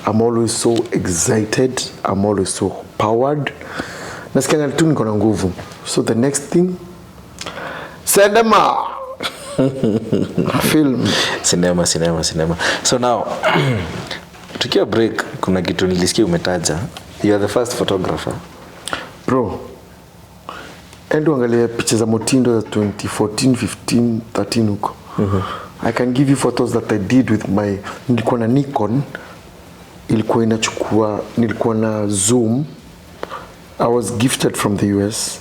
[SPEAKER 1] I'm always so excited, I'm always so powered. Nasikianga tu niko na nguvu. So the next thing, cinema. Film.
[SPEAKER 2] Cinema. So now, tukiwa break, kuna kitu nilisikia umetaja. You are the first photographer.
[SPEAKER 1] Bro, endo angalia picha za Mutindo za 2014, 15, 13 huko. I can give you photos that I did with my, nilikuwa na Nikon, ilikuwa inachukua, nilikuwa na zoom. I was gifted from the US.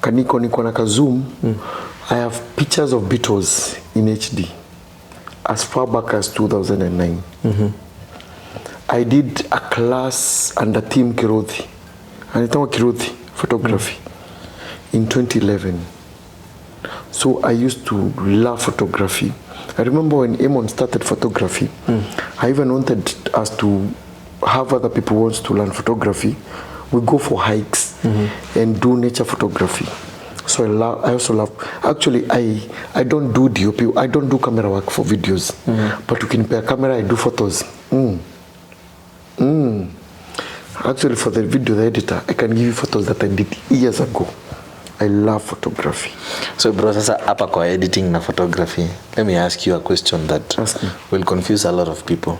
[SPEAKER 1] Kaniko nilikuwa na ka zoom. I have pictures of Beatles in HD as far back as 2009. I did a class under Team Kirothi. Anitwa Kirothi photography in 2011. So I used to love photography. I remember when Amon started photography, I even wanted us to have other people who wants to learn photography. We go for hikes and do nature photography. So I also love, actually I don't do DOP, I don't do camera work for videos, but you can pay a camera, I do photos. Actually for the video, the editor, I can give you photos that I did years ago. I love photography.
[SPEAKER 2] So bro, sasa hapa kwa editing na photography, let me ask you a question that will confuse a lot of people.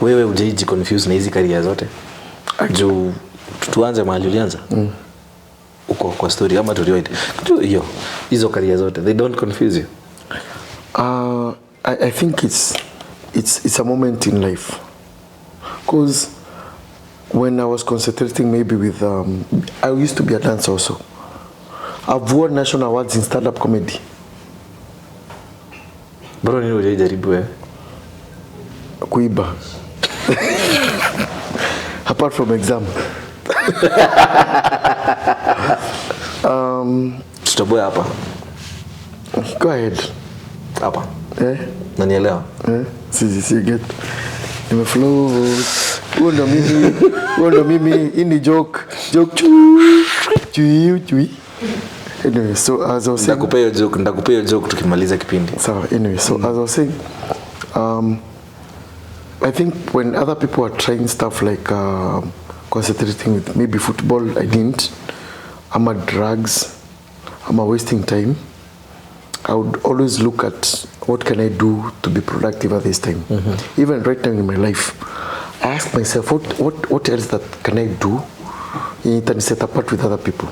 [SPEAKER 2] Wewe hujaiji confuse na hizi career zote? Juu tuanze mahali ulianza? Uko kwa story ama tuliwahi? Hiyo hizo career zote, they don't confuse you?
[SPEAKER 1] I think it's a moment in life. Because when I was concentrating maybe with I used to be a dancer also. I've won national awards in stand-up comedy.
[SPEAKER 2] Bro, nini hujajaribu wewe?
[SPEAKER 1] Kuiba. Apart from exam.
[SPEAKER 2] Tutaboya hapa.
[SPEAKER 1] Go ahead.
[SPEAKER 2] Hapa. Nanielewa?
[SPEAKER 1] Si get. Nimeflow. Undo mimi ini joke chui. Anyway, so as I was saying,
[SPEAKER 2] ndakupea joke tukimaliza kipindi.
[SPEAKER 1] So anyway, so as I was saying, I think when other people are trying stuff like concentrating with maybe football, I didn't. I'm at drugs, I'm wasting time. I would always look at what can I do to be productive at this time. Even right now in my life, I ask myself, what else that can I do in set apart with other people?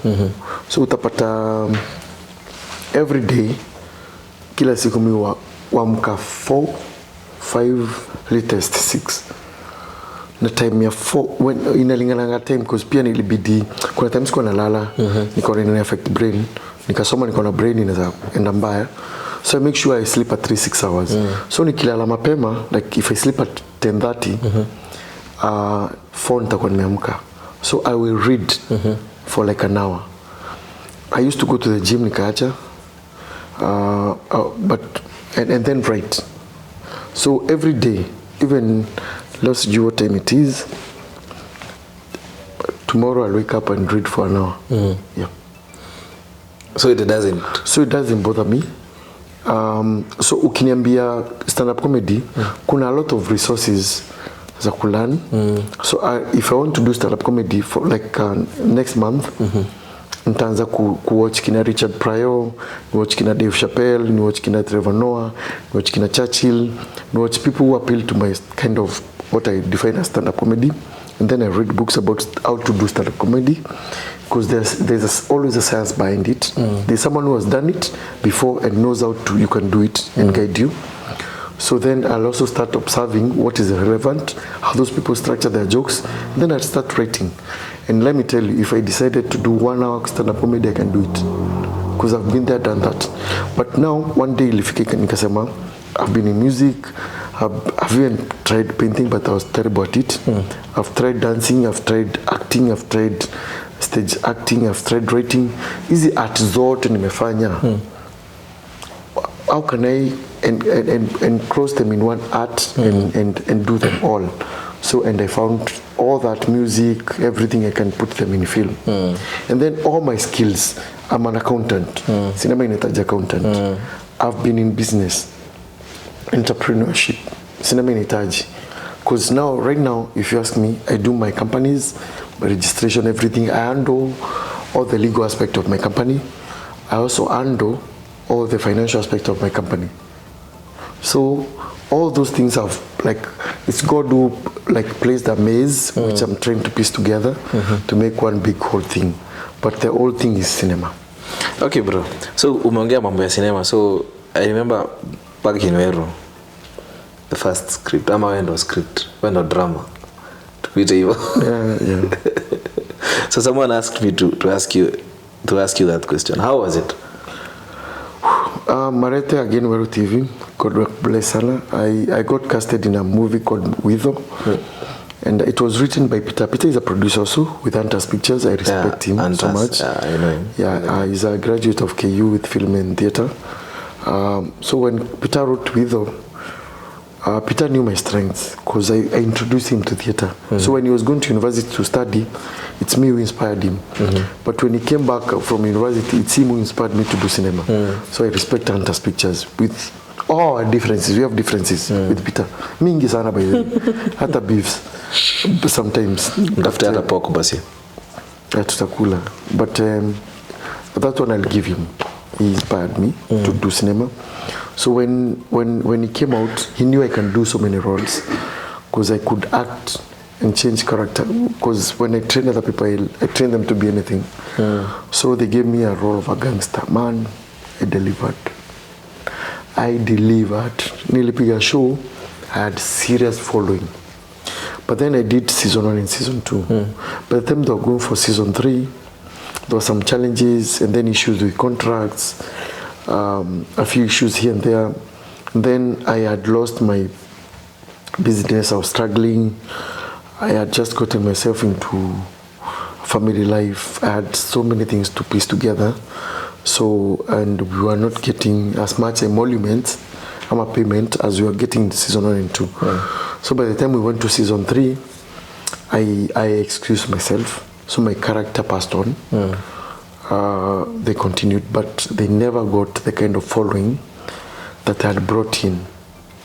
[SPEAKER 1] So utapata every day, kila siku mi waamka 4, 5, latest 6. Na time ya 4 when inalingana time, because pia nilibidi kuna times kwa nalala, niko na affect brain, nikasoma niko na brain inaweza enda mbaya. So I make sure I sleep at 3-6 hours. So nikilala mapema, like if I sleep at 10:30, 4 nitakuwa nimeamka. So I will read for like an hour. I used to go to the gym nikaacha, but and then write. So every day, even let's see what time it is. Tomorrow I'll wake up and read for an hour. Yeah.
[SPEAKER 2] So it doesn't bother me.
[SPEAKER 1] So ukiniambia stand-up comedy, kuna a lot of resources za kulearn. So if I want to do stand-up comedy for like next month, nitaanza watch kina Richard Pryor, watch kina Dave Chappelle, watch kina Trevor Noah, watch kina Churchill, watch people who appeal to my kind of what I define as stand-up comedy. And then I read books about how to do stand-up comedy, because there's always a science behind it. There's someone who has done it before and knows how to, you can do it and guide you. So then I'll also start observing what is relevant, how those people structure their jokes. Then I'll start writing. And let me tell you, if I decided to do 1 hour stand-up comedy, I can do it, because I've been there, done that. But now, one day, nikasema, I've been in music, I've even tried painting, but I was terrible at it. I've tried dancing, I've tried acting, I've tried stage acting, I've tried writing. Hizi art zote nimefanya. how can I cross them in one art and do them all. So, and I found all that music, everything I can put them in film. And then all my skills, I'm an accountant. Cinema inahitaji accountant. I've been in business, entrepreneurship. Cinema inahitaji. Because now, right now, if you ask me, I do my companies, my registration, everything. I handle all the legal aspect of my company. I also handle all the financial aspect of my company. So all those things have, like, it's God who like placed a maze which I'm trying to piece together to make one big whole thing. But the whole thing is cinema.
[SPEAKER 2] Okay, bro. So umeongea mambo ya cinema. So I remember back in Meru, the first script, ama wendo script, wendo drama. Tukuite hivyo.
[SPEAKER 1] Yeah.
[SPEAKER 2] So someone asked me to ask you that question. How was it?
[SPEAKER 1] Marete again, Meru TV. God bless sana. I got casted in a movie called Wyclef. And it was written by Peter. Peter is a producer also with Hunters Pictures. I respect him so much.
[SPEAKER 2] I know him.
[SPEAKER 1] He's a graduate of KU with film and theater. So when Peter wrote Wyclef, Peter knew my strengths because I introduced him to theater. So when he was going to university to study, it's me who inspired him. But when he came back from university, it's him who inspired me to do cinema. So I respect Hunters Pictures with all our differences. We have differences with Peter. Mingi sana by the way. Hata beefs sometimes.
[SPEAKER 2] After hata pork basi.
[SPEAKER 1] Tutakula. But that one I'll give him. He inspired me to do cinema. So when he came out, he knew I can do so many roles because I could act and change character. Because when I train other people, I train them to be anything. So they gave me a role of a gangster. Man, I delivered. Nilipiga show, I had serious following. But then I did season 1 and season 2. By the time they were going for season 3, there were some challenges and then issues with contracts, a few issues here and there. And then I had lost my business, I was struggling. I had just gotten myself into family life. I had so many things to piece together. So, and we were not getting as much emolument, payment, as we were getting in season 1 and 2. So by the time we went to season 3, I excused myself. So my character passed on. They continued, but they never got the kind of following that I had brought in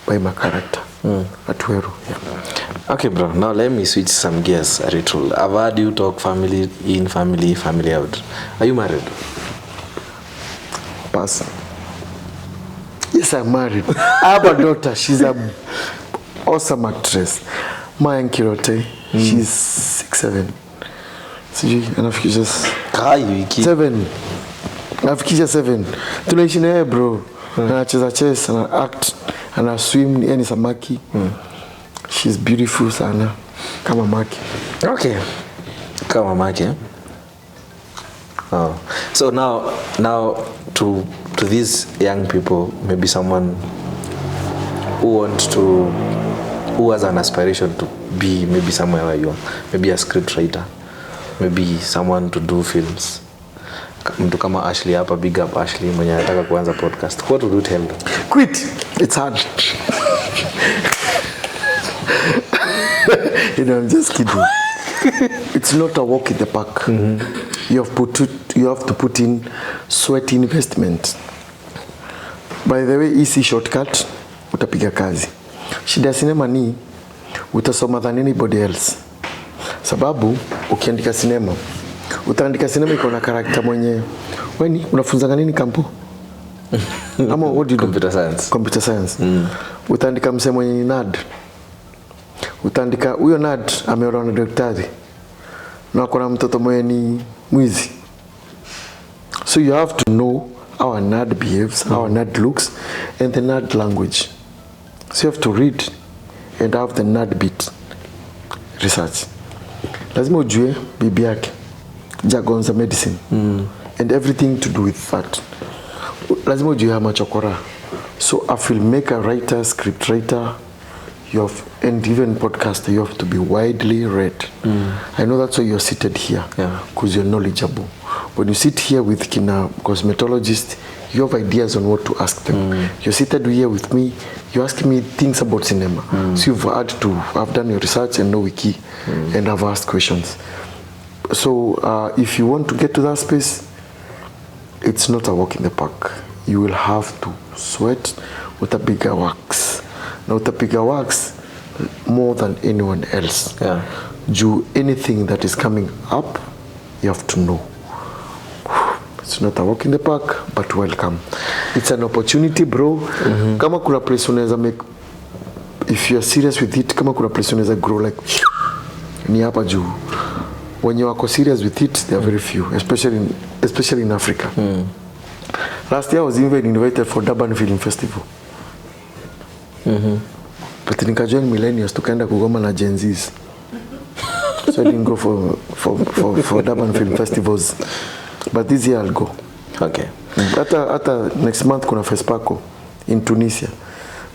[SPEAKER 1] by my character at Meru.
[SPEAKER 2] Okay, bro. Now let me switch some gears a little. I've heard you talk family in, family out. Are you married?
[SPEAKER 1] Pass. Yes, I'm married. I have a daughter. She's an awesome actress. Maya Nkirote. She's 6'7". Sijui anafikisha 7. Anafikisha 7. Tunaishi naye bro. Anacheza chess, ana act, ana swim, yani samaki. She's beautiful sana kama maki.
[SPEAKER 2] Okay. Kama maki. Oh. So now to these young people, maybe someone who has an aspiration to be maybe somewhere where you are, maybe a script writer, maybe someone to do films. Mtu kama Ashley hapa, big up Ashley mwenye anataka kuanza podcast. What would you tell them?
[SPEAKER 1] Quit. It's hard. I'm just kidding. It's not a walk in the park. You have to put in sweat investment. By the way, easy shortcut, utapiga kazi. Shida sinema ni utasoma than anybody else. Sababu ukiandika sinema, utaandika sinema iko na karakta mwenye. Weni unafunza nini kampo? Ama what do you do? Computer science. Utaandika msemo mwenye ni nerd. Utaandika huyo nerd ameolewa na daktari. Na kuna mtoto mwenye ni mwizi. So you have to know how a nerd behaves, how a nerd looks, and the nerd language. So you have to read and have the nerd bit research. Lazima ujue bibi yake, jargons medicine, and everything to do with that. Lazima ujue hama chokora. So a filmmaker, writer, script writer, and even podcaster, you have to be widely read. I know that's why you're seated here, because you're knowledgeable. When you sit here with kina cosmetologist, You have ideas on what to ask them. You're seated here with me, you're asking me things about cinema. So you've had to have done your research and know wiki and have asked questions. So if you want to get to that space, it's not a walk in the park. You will have to sweat with a bigger works. Now with a bigger works, more than anyone else. Do anything that is coming up, you have to know. It's not a walk in the park, but welcome. It's an opportunity, bro. Kama kuna place unaweza make, if you're serious with it, kama kuna place unaweza grow like, ni hapa juu. When you are serious with it, there are very few, especially in Africa. Last year I was even invited for Durban Film Festival. But nikajoin millennials tukaenda kugoma na Gen Zs. So I didn't go for Durban Film Festivals. But this year I'll go.
[SPEAKER 2] Okay.
[SPEAKER 1] Hata next month kuna Fespaco in Tunisia.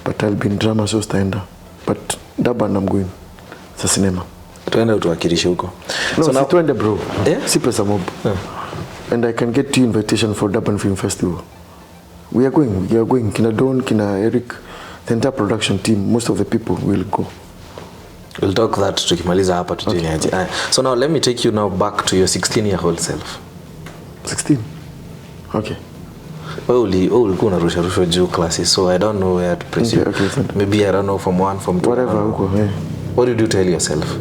[SPEAKER 1] But I'll be in drama so staenda. But Durban I'm going. It's a cinema.
[SPEAKER 2] Tuende utuwakilishe huko.
[SPEAKER 1] No, so tuende bro. Si pesa mob. And I can get you invitation for Durban Film Festival. We are going. Kina Don, Kina Eric, the entire production team, most of the people will go.
[SPEAKER 2] We'll talk that tukimaliza hapa tujue. So now let me take you now back to your 16-year-old self.
[SPEAKER 1] 16? Okay.
[SPEAKER 2] Ulikuwa unarusha juu classes, so I don't know where to press you.
[SPEAKER 1] Okay.
[SPEAKER 2] Maybe I don't know from 1, from 2.
[SPEAKER 1] Whatever.
[SPEAKER 2] What did you tell yourself?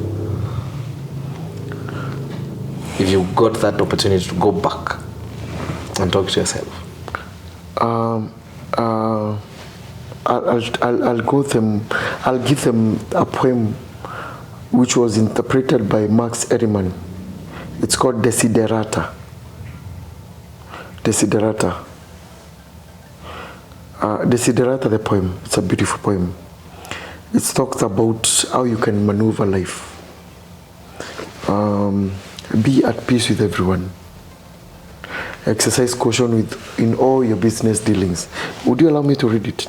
[SPEAKER 2] If you got that opportunity to go back and talk to yourself. I'll give them a poem which was interpreted by Max Ehrmann. It's called Desiderata. Desiderata, the poem. It's a beautiful poem. It talks about how you can maneuver life. Be at peace with everyone. Exercise caution in all your business dealings. Would you allow me to read it?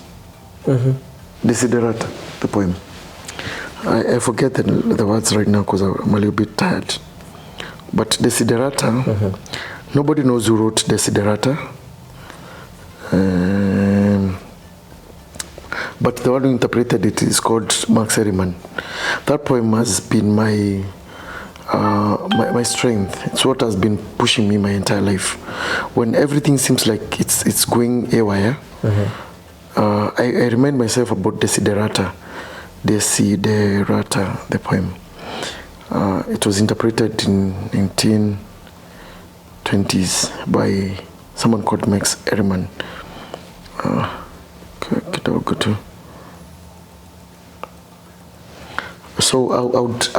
[SPEAKER 2] Desiderata, the poem. I forget the words right now because I'm a little bit tired. But Desiderata, nobody knows who wrote Desiderata. But the one who interpreted it is called Max Ehrmann. That poem has been my strength. It's what has been pushing me my entire life. When everything seems like it's going haywire, I remind myself about Desiderata. Desiderata, the poem. It was interpreted in 1920s by someone called Max Ehrmann. So I would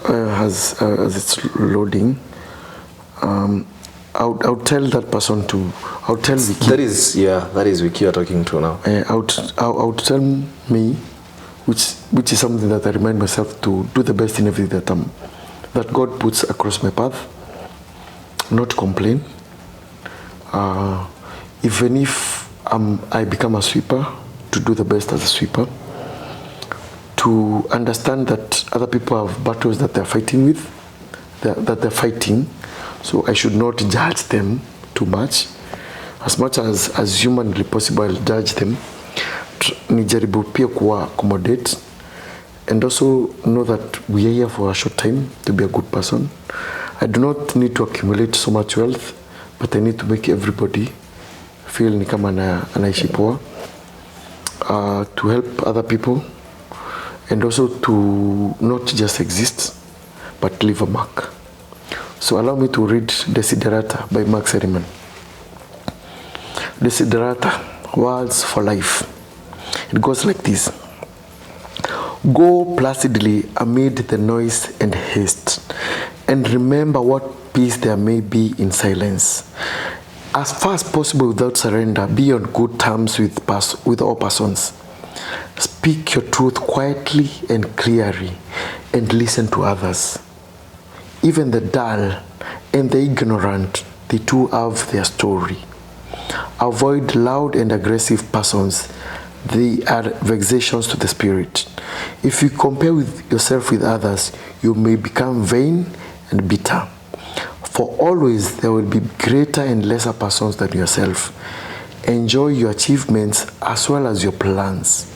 [SPEAKER 2] as it's loading, I would tell that person to, I would tell Vicky. That is Vicky you're talking to now.
[SPEAKER 1] I would tell me, which is something that I remind myself to do the best in everything that God puts across my path. Not complain. Even if I become a sweeper, to do the best as a sweeper. To understand that other people have battles that they're fighting with, that they're fighting, so I should not judge them too much. As much as humanly possible, I'll judge them. Nijaribu pia kuwa accommodate, and also know that we are here for a short time to be a good person. I do not need to accumulate so much wealth, but I need to make everybody feel ni kama anaishi poa, to help other people. And also to not just exist, but leave a mark. So allow me to read Desiderata by Max Ehrmann. Desiderata, words for life. It goes like this. Go placidly amid the noise and haste, and remember what peace there may be in silence. As far as possible without surrender, be on good terms with all persons. Speak your truth quietly and clearly, and listen to others. Even the dull and the ignorant, they too have their story. Avoid loud and aggressive persons. They are vexations to the spirit. If you compare yourself with others, you may become vain and bitter. For always there will be greater and lesser persons than yourself. Enjoy your achievements as well as your plans.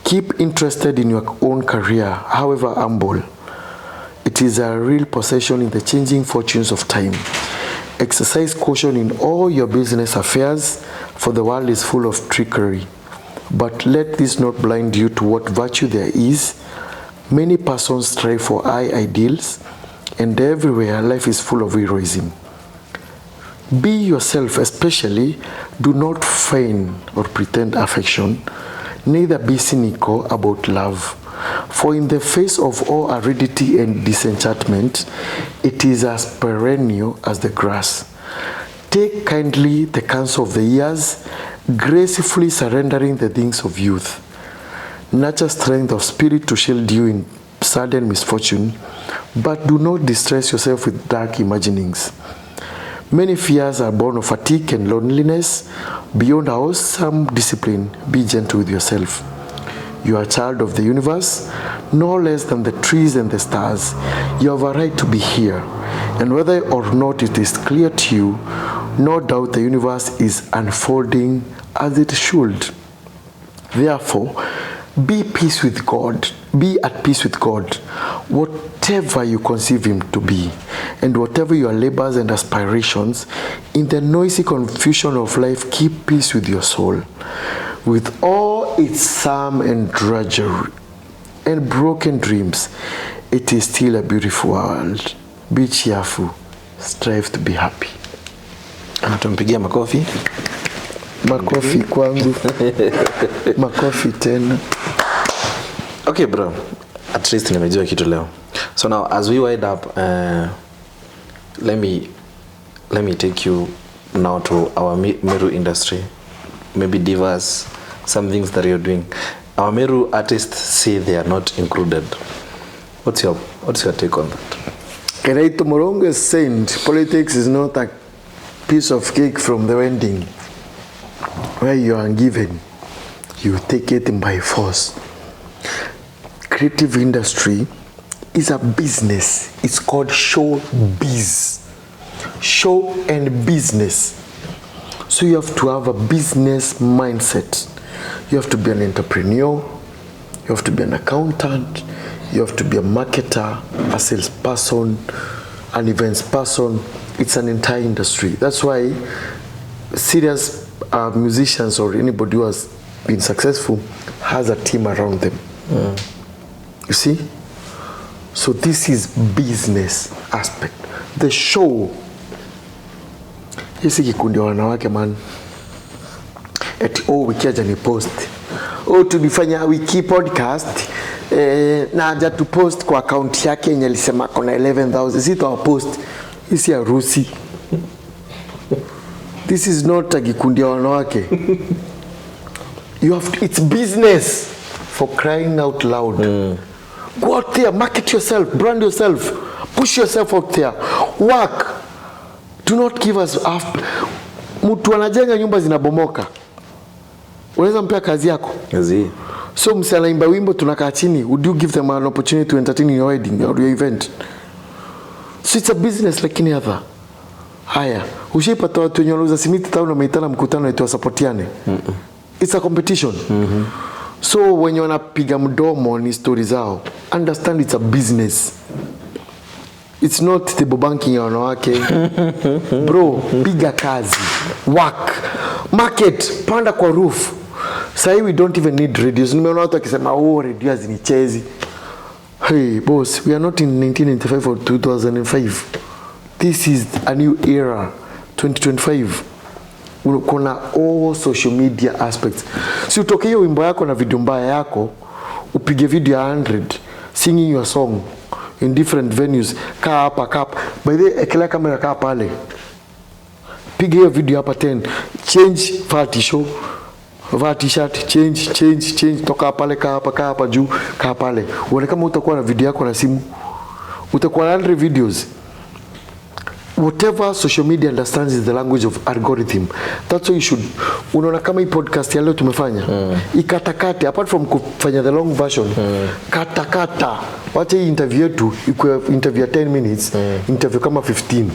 [SPEAKER 1] Keep interested in your own career, however humble. It is a real possession in the changing fortunes of time. Exercise caution in all your business affairs, for the world is full of trickery. But let this not blind you to what virtue there is. Many persons strive for high ideals, and everywhere life is full of heroism. Be yourself, especially do not feign or pretend affection, neither be cynical about love. For in the face of all aridity and disenchantment, it is as perennial as the grass. Take kindly the counsel of the years, gracefully surrendering the things of youth. Nurture strength of spirit to shield you in sudden misfortune, but do not distress yourself with dark imaginings. Many fears are born of fatigue and loneliness. Beyond our some discipline, be gentle with yourself. You are a child of the universe, no less than the trees and the stars. You have a right to be here, and whether or not it is clear to you, no doubt the universe is unfolding as it should. Therefore, be at peace with God, whatever you conceive him to be, and whatever your labors and aspirations. In the noisy confusion of life, keep peace with your soul. With all its psalm and drudgery and broken dreams, it is still a beautiful world. Be cheerful, strive to be happy.
[SPEAKER 2] Tumpigia makofi.
[SPEAKER 1] Makofi kwangu. Makofi tena.
[SPEAKER 2] Okay bro, at least nimejua kitu leo. So now as we wind up, let me take you now to our Meru industry. Maybe give us some things that you're doing. Our Meru artists say they are not included. What's your take on that?
[SPEAKER 1] Kereito Morongo is saying politics is not a piece of cake from the wedding where you are given, you take it by force. Creative industry is a business. It's called show and business. So you have to have a business mindset. You have to be an entrepreneur, you have to be an accountant, you have to be a marketer, a salesperson, an events person. It's an entire industry. That's why serious musicians or anybody who has been successful has a team around them. You see? So this is business aspect. The show. Hisi kikundi wanawake man. Wiki aja ni post. Tulifanya wiki podcast. Na aja tu post kwa account yake yenye alisema kona 11,000. Sito wa post. Hisi ya Rusi. This is not a kikundi wanawake. You have to, it's business, for crying out loud. Go out there, market yourself, brand yourself, push yourself out there, work. Do not give us after. Mtu anajenga nyumba zinabomoka. Unaweza mpea kazi yako?
[SPEAKER 2] Kazi.
[SPEAKER 1] So msalaimba wimbo tunakaa chini, would you give them an opportunity to entertain in your wedding or your event? So it's a business like any other. Haya, ushaipata watu wenye wanauza simiti tao na maitana mkutano eti wasapotiane. It's a competition. So when you wanapiga mdomo ni story zao, understand it's a business. It's not table banking ya wanawake. Bro, piga kazi, work, market, panda kwa roof. Sai we don't even need radios. Nimeona watu wakisema radio hazinichezi. Hey boss, we are not in 1995 or 2005. This is a new era, 2025. Kuna all social media aspects. Si utoke hiyo wimbo yako na video mbaya yako, upige video ya 100 singing your song in different venues. Kaa hapa. By the way, ekela kamera kaa pale. Piga hiyo video hapa 10. Change party show. Vaa t-shirt, change, toka pale, kaa hapa juu, kaa pale. Uone kama utakuwa na video yako na simu. Utakuwa na 100 videos. Whatever social media understands is the language of algorithm. That's why you should. Unaona kama hii podcast ya leo tumefanya. Ikatakate, apart from kufanya the long version. Katakata. Wacha hii interview yetu, ikuwe interview ya 10 minutes, interview kama 15.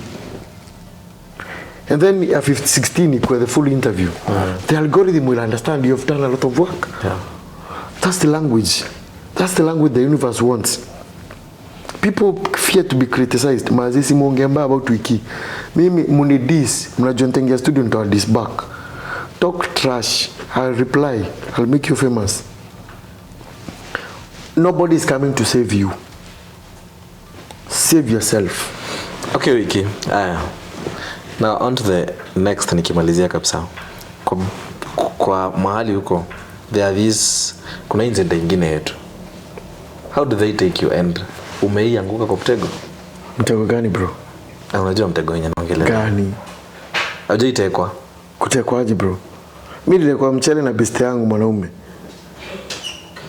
[SPEAKER 1] And then at 16, you the full interview. The algorithm will understand you've done a lot of work. That's the language. That's the language the universe wants. People fear to be criticized. Mazisi mongemba about wiki. Mimi muni this, mnajua ntengia studio nitawa this back. Talk trash, I'll reply, I'll make you famous. Nobody is coming to save you. Save yourself.
[SPEAKER 2] Okay, Wiki. Now on to the next nikimalizia kabisa. Kwa mahali huko, there are these, kuna inzenda ingine yetu. How do they take you and umeianguka kwa mtego?
[SPEAKER 1] Mtego gani bro?
[SPEAKER 2] Unajua mtego yenye naongelea.
[SPEAKER 1] Gani?
[SPEAKER 2] Hujaitekwa?
[SPEAKER 1] Kutekwaje bro? Mimi nilikuwa mchele na besti yangu mwanaume.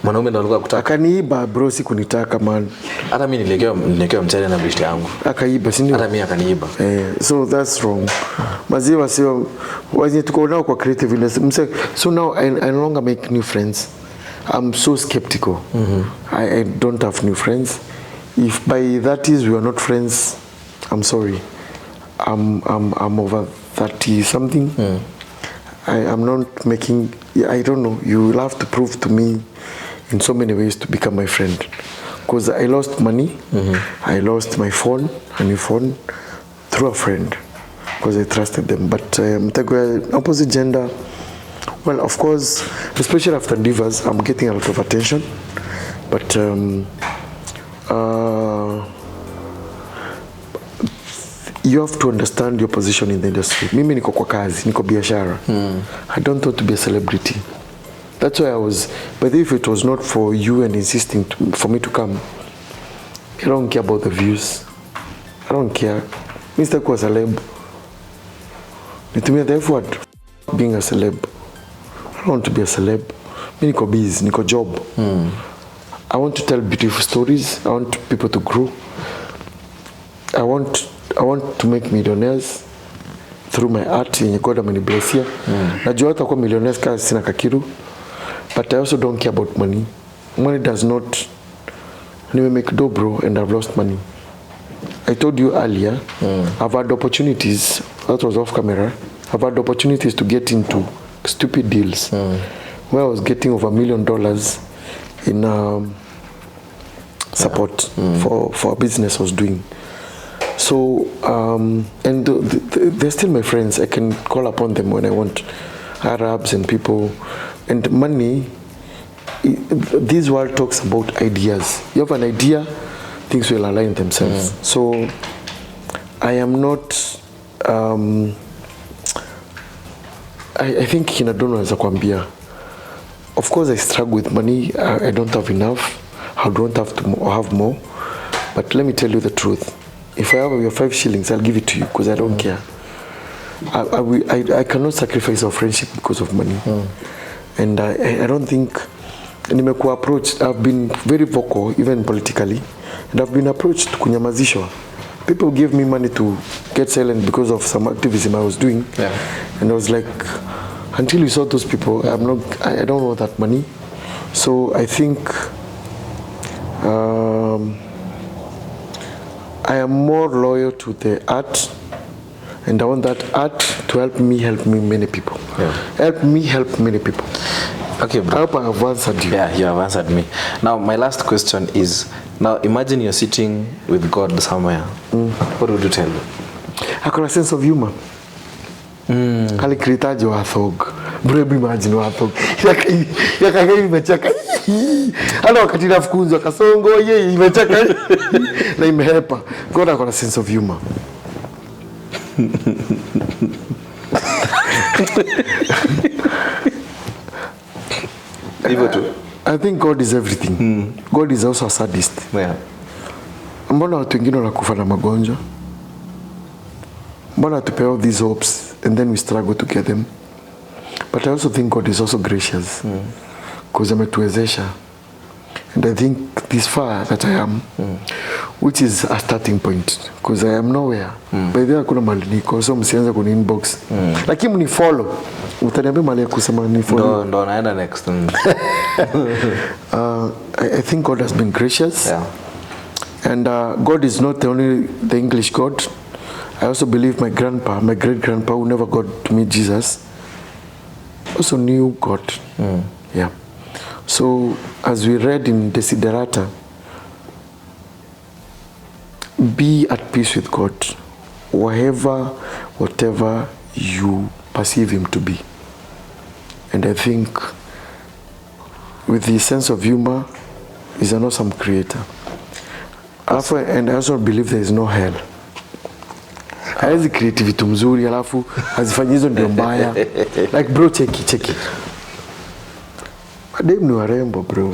[SPEAKER 2] Mwanaume ndo alikuwa kutaka.
[SPEAKER 1] Akaniiba bro, si kunitaka man.
[SPEAKER 2] Hata mimi nililekewa mchele na besti yangu.
[SPEAKER 1] Akaiba, si ndio?
[SPEAKER 2] Hata mimi akaniiba.
[SPEAKER 1] So that's wrong. Maziwa sio wazi tuko nao kwa creative industry. So now I no longer make new friends. I'm so skeptical. I don't have new friends. If by that is we are not friends, I'm sorry. I'm over 30 something. I'm not making, I don't know, you will have to prove to me in so many ways to become my friend. Because I lost money, I lost my phone, a new phone, through a friend, because I trusted them. But opposite gender, well, of course, especially after Divas, I'm getting a lot of attention. But you have to understand your position in the industry. Mimi niko kwa kazi, niko biashara. I don't want to be a celebrity. That's why I was, but if it was not for you and insisting for me to come, I don't care about the views. I don't care. Mr. Kwa celeb. Nitumia the effort being a celeb. I don't want to be a celeb. Mimi niko busy, niko job. I want to tell beautiful stories. I want people to grow. I want to make millionaires through my art yenye God ameniblessia. Najua hata kwa millionaires kasi sina kakiru. But I also don't care about money. Money does not. Anyway, make dough, bro, and I've lost money. I told you earlier, I've had opportunities, that was off camera, I've had opportunities to get into stupid deals where I was getting over $1 million in support for a business I was doing. So, and they're still my friends. I can call upon them when I want. Arabs and people. And money, this world talks about ideas. You have an idea, things will align themselves. So, I am not, I think Kinadona is a kwambia. Of course, I struggle with money. I don't have enough. I don't have to have more. But let me tell you the truth. If I have your 5 shillings, I'll give it to you because I don't care. I cannot sacrifice our friendship because of money. And I don't think, nimekuwa approached, I've been very vocal, even politically, and I've been approached to kunyamazishwa. People gave me money to get silent because of some activism I was doing. And I was like, until you saw those people, I don't want that money. So I think I am more loyal to the art, and I want that art to help me many people. Help me help many people.
[SPEAKER 2] Okay, bro.
[SPEAKER 1] I hope I have answered you.
[SPEAKER 2] Yeah, you have answered me. Now, my last question is, now imagine you're sitting with God somewhere. What would you tell him?
[SPEAKER 1] I got a sense of humor. Kali kritaji wa thog. Bro, imagine wa thog. Yaka imechaka. Hata wakati nafukunzwa kasongo yeye imechaka. Na imehepa. God, I got a sense of humor. I think God is everything. God is also a sadist. Mbona watu wengine wanakufa na magonjwa? Mbona tupe all these hopes and then we struggle to get them? But I also think God is also gracious. Because ametuwezesha. And I think this far that I am, which is a starting point, because I am nowhere. By the way, kuna mali niko, so msianza kuni inbox. Lakini mni follow. Utaniambia mali ya kusema ni follow.
[SPEAKER 2] Ndo naenda next.
[SPEAKER 1] I think God has been gracious. And God is not only the English God. I also believe my grandpa, my great-grandpa who never got to meet Jesus, also knew God. Yeah. So as we read in Desiderata, be at peace with God, whatever you perceive him to be. And I think with the sense of humor, he's an awesome creator. And I also believe there is no hell. Haizi creativity mzuri alafu hazifanyi hizo ndio mbaya. Like bro, cheki. Madem ni warembo bro.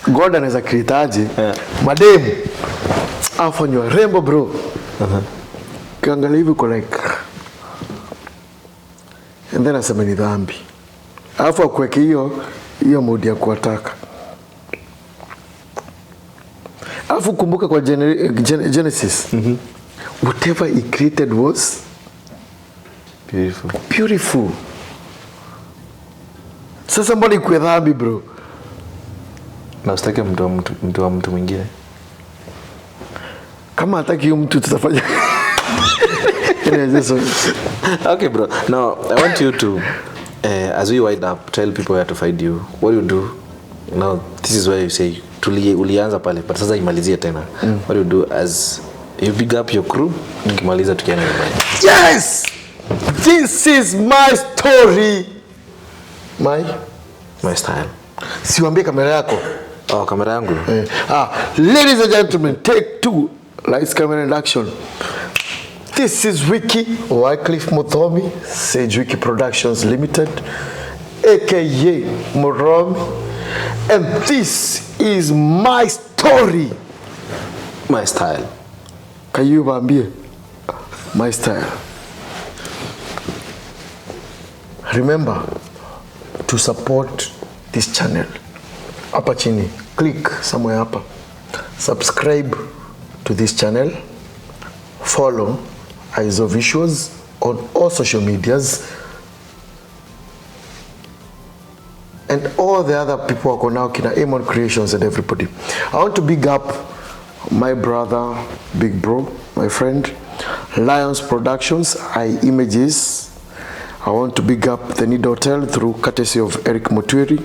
[SPEAKER 1] God anaweza create aje madem afanye warembo bro. Kiangalia hivi uko like, and then asema ni dhambi. Alafu akweke hiyo modi ya kuataka. Alafu kumbuka kwa Genesis, whatever he created was beautiful. Sasa mbona ikuwe dhambi bro?
[SPEAKER 2] Na usitake mtu wa mtu mwingine.
[SPEAKER 1] Kama hataki huyo mtu tutafanya.
[SPEAKER 2] Okay bro, now I want you to as we wind up, tell people where to find you. What you do now, this is where you say ulianza pale but sasa imalizie tena. What you do as you big up your crew, nikimaliza tukiana nyumbani.
[SPEAKER 1] Yes, this is my story, my style. Siwaambie kamera yako.
[SPEAKER 2] Oh, kamera yangu.
[SPEAKER 1] Ladies and gentlemen, take 2. Lights, camera, and action. This is Wyclef Muthomi, Sage Wiki Productions Limited, aka Muthomi, and this is my story,
[SPEAKER 2] my style.
[SPEAKER 1] Can you waambie my style? Remember to support this channel. Hapa chini, click somewhere hapa. Subscribe to this channel. Follow Eyes of Visuals on all social medias. And all the other people who are now kina Amon Creations and everybody. I want to big up my brother, big bro, my friend, Lions Productions, Images. I want to big up the Need Hotel through courtesy of Eric Mutwiri,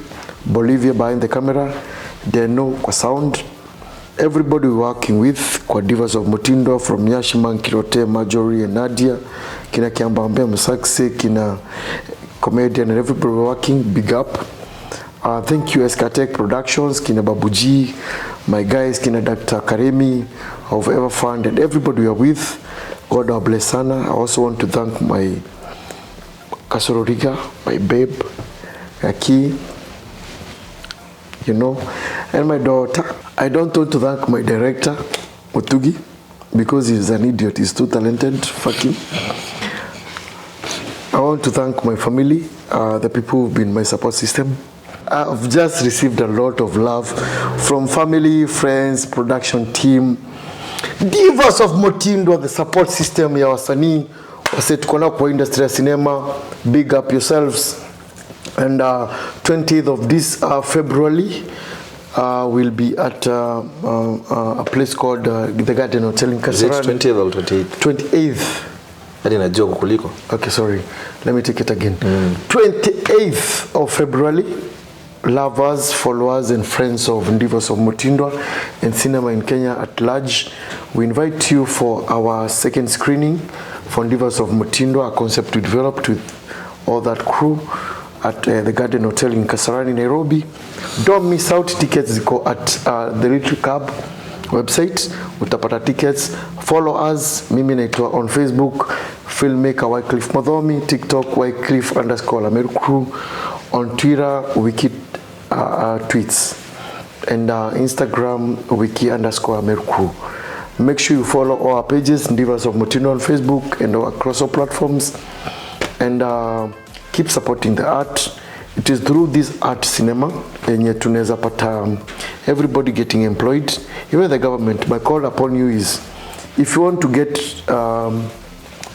[SPEAKER 1] Bolivia behind the camera, Deno kwa sound. Everybody working with kwa Divas of Mutindo, from Yashiman, Kirote, Marjorie and Nadia, kina Kiambambe Musakse, kina comedian, and everybody working, big up. Thank you Eskatek Productions, kina Babuji, my guys, kina Dr. Karemi of Everfund, and everybody we are with. God bless sana. I also want to thank my Kasororiga, my babe, Aki, and my daughter. I don't want to thank my director, Mutugi, because he's an idiot. He's too talented. Fuck him. I want to thank my family, the people who've been my support system. I've just received a lot of love from family, friends, production team, Divas of Mutindo, the support system ya wasanii wase tuko nao kwa industry ya cinema. Big up yourselves. And 20th of this February, we'll be at a place called the Garden Hotel in Kasarani.
[SPEAKER 2] Is it 20th or 28th?
[SPEAKER 1] 28th.
[SPEAKER 2] Hadi najua kukuliko.
[SPEAKER 1] Okay, sorry. Let me take it again. 28th of February. Lovers, followers, and friends of Divas of Mutindo and cinema in Kenya at large, we invite you for our second screening for Divas of Mutindo, a concept we developed with all that crew at the Garden Hotel in Kasarani, Nairobi. Don't miss out. Tickets go at the Little Cab website. Utapata tickets. Follow us. Mimi naitwa on Facebook, Filmmaker Wyclef Muthomi, TikTok Wyclef_Meru crew, on Twitter Wiki tweets, and Instagram Wiki_Meru crew. Make sure you follow all our pages, Divas of Mutindo on Facebook and across all platforms, and keep supporting the art. It is through this art cinema yenye tunaweza pata everybody getting employed, even the government. My call upon you is, if you want to get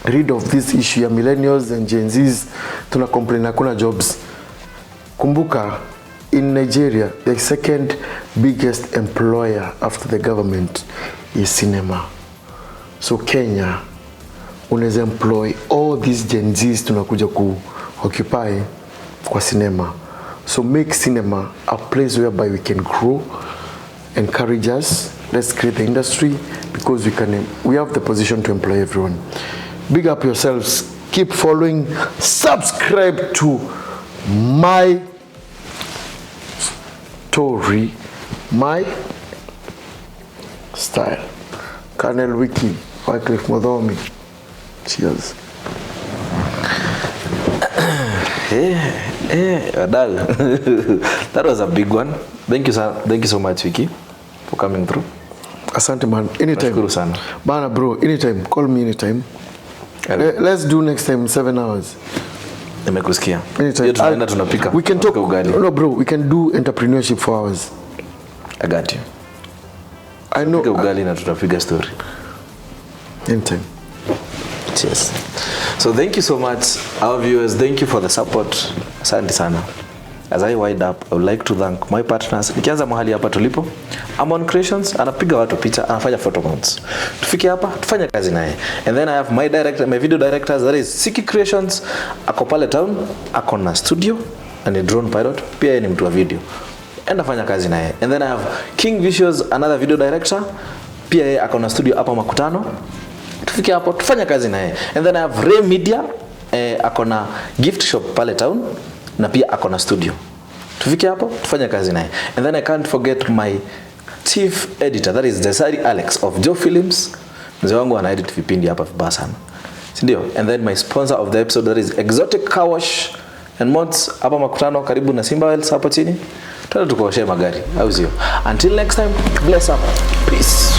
[SPEAKER 1] rid of this issue ya millennials and Gen Zs, tuna complain hakuna jobs. Kumbuka, in Nigeria, the second biggest employer after the government is cinema. So Kenya unaweza employ all these Gen Zs tunakuja ku occupy kwa cinema. So make cinema a place whereby we can grow, encourage us. Let's create the industry because we have the position to employ everyone. Big up yourselves. Keep following. Subscribe to my story, my style. Colonel Wiki, Wyclef Muthomi. Cheers.
[SPEAKER 2] That was a big one. Thank you so much, Wiki, for coming through.
[SPEAKER 1] Asante man, anytime.
[SPEAKER 2] Nashukuru sana.
[SPEAKER 1] Bana bro, anytime. Call me anytime. Let's do next time 7 hours.
[SPEAKER 2] Nimekusikia.
[SPEAKER 1] Anytime.
[SPEAKER 2] Tunaenda tunapika.
[SPEAKER 1] We can talk
[SPEAKER 2] ugali.
[SPEAKER 1] No bro, we can do entrepreneurship for hours.
[SPEAKER 2] I got you.
[SPEAKER 1] I know.
[SPEAKER 2] Ugali na tutapiga story.
[SPEAKER 1] Anytime.
[SPEAKER 2] Cheers. So thank you so much, our viewers. Thank you for the support. Asante sana. As I wind up, I would like to thank my partners. Nikianza mahali hapa tulipo, Amon Creations anapiga watu picha, anafanya photo mounts. Tufike hapa, tufanye kazi naye. And then I have my director, my video directors, that is Siki Creations, ako pale town, ako na studio, and a drone pilot, pia yeye ni mtu wa video. Enda fanya kazi naye. And then I have King Visuals, another video director, pia yeye ako na studio hapa Makutano. Tufike hapo, tufanye kazi naye. And then I have Ray Media, ako na gift shop pale town, na pia ako na studio. Tufike hapo, tufanye kazi naye. And then I can't forget my chief editor, that is Desari Alex of Joe Films. Mzee wangu ana edit vipindi hapa vibaya sana. Sindio? And then my sponsor of the episode, that is Exotic Car Wash and Mods hapa Makutano karibu na Simba Wells hapo chini. Tuende tukaoshe magari, au sio? Until next time, bless up. Peace.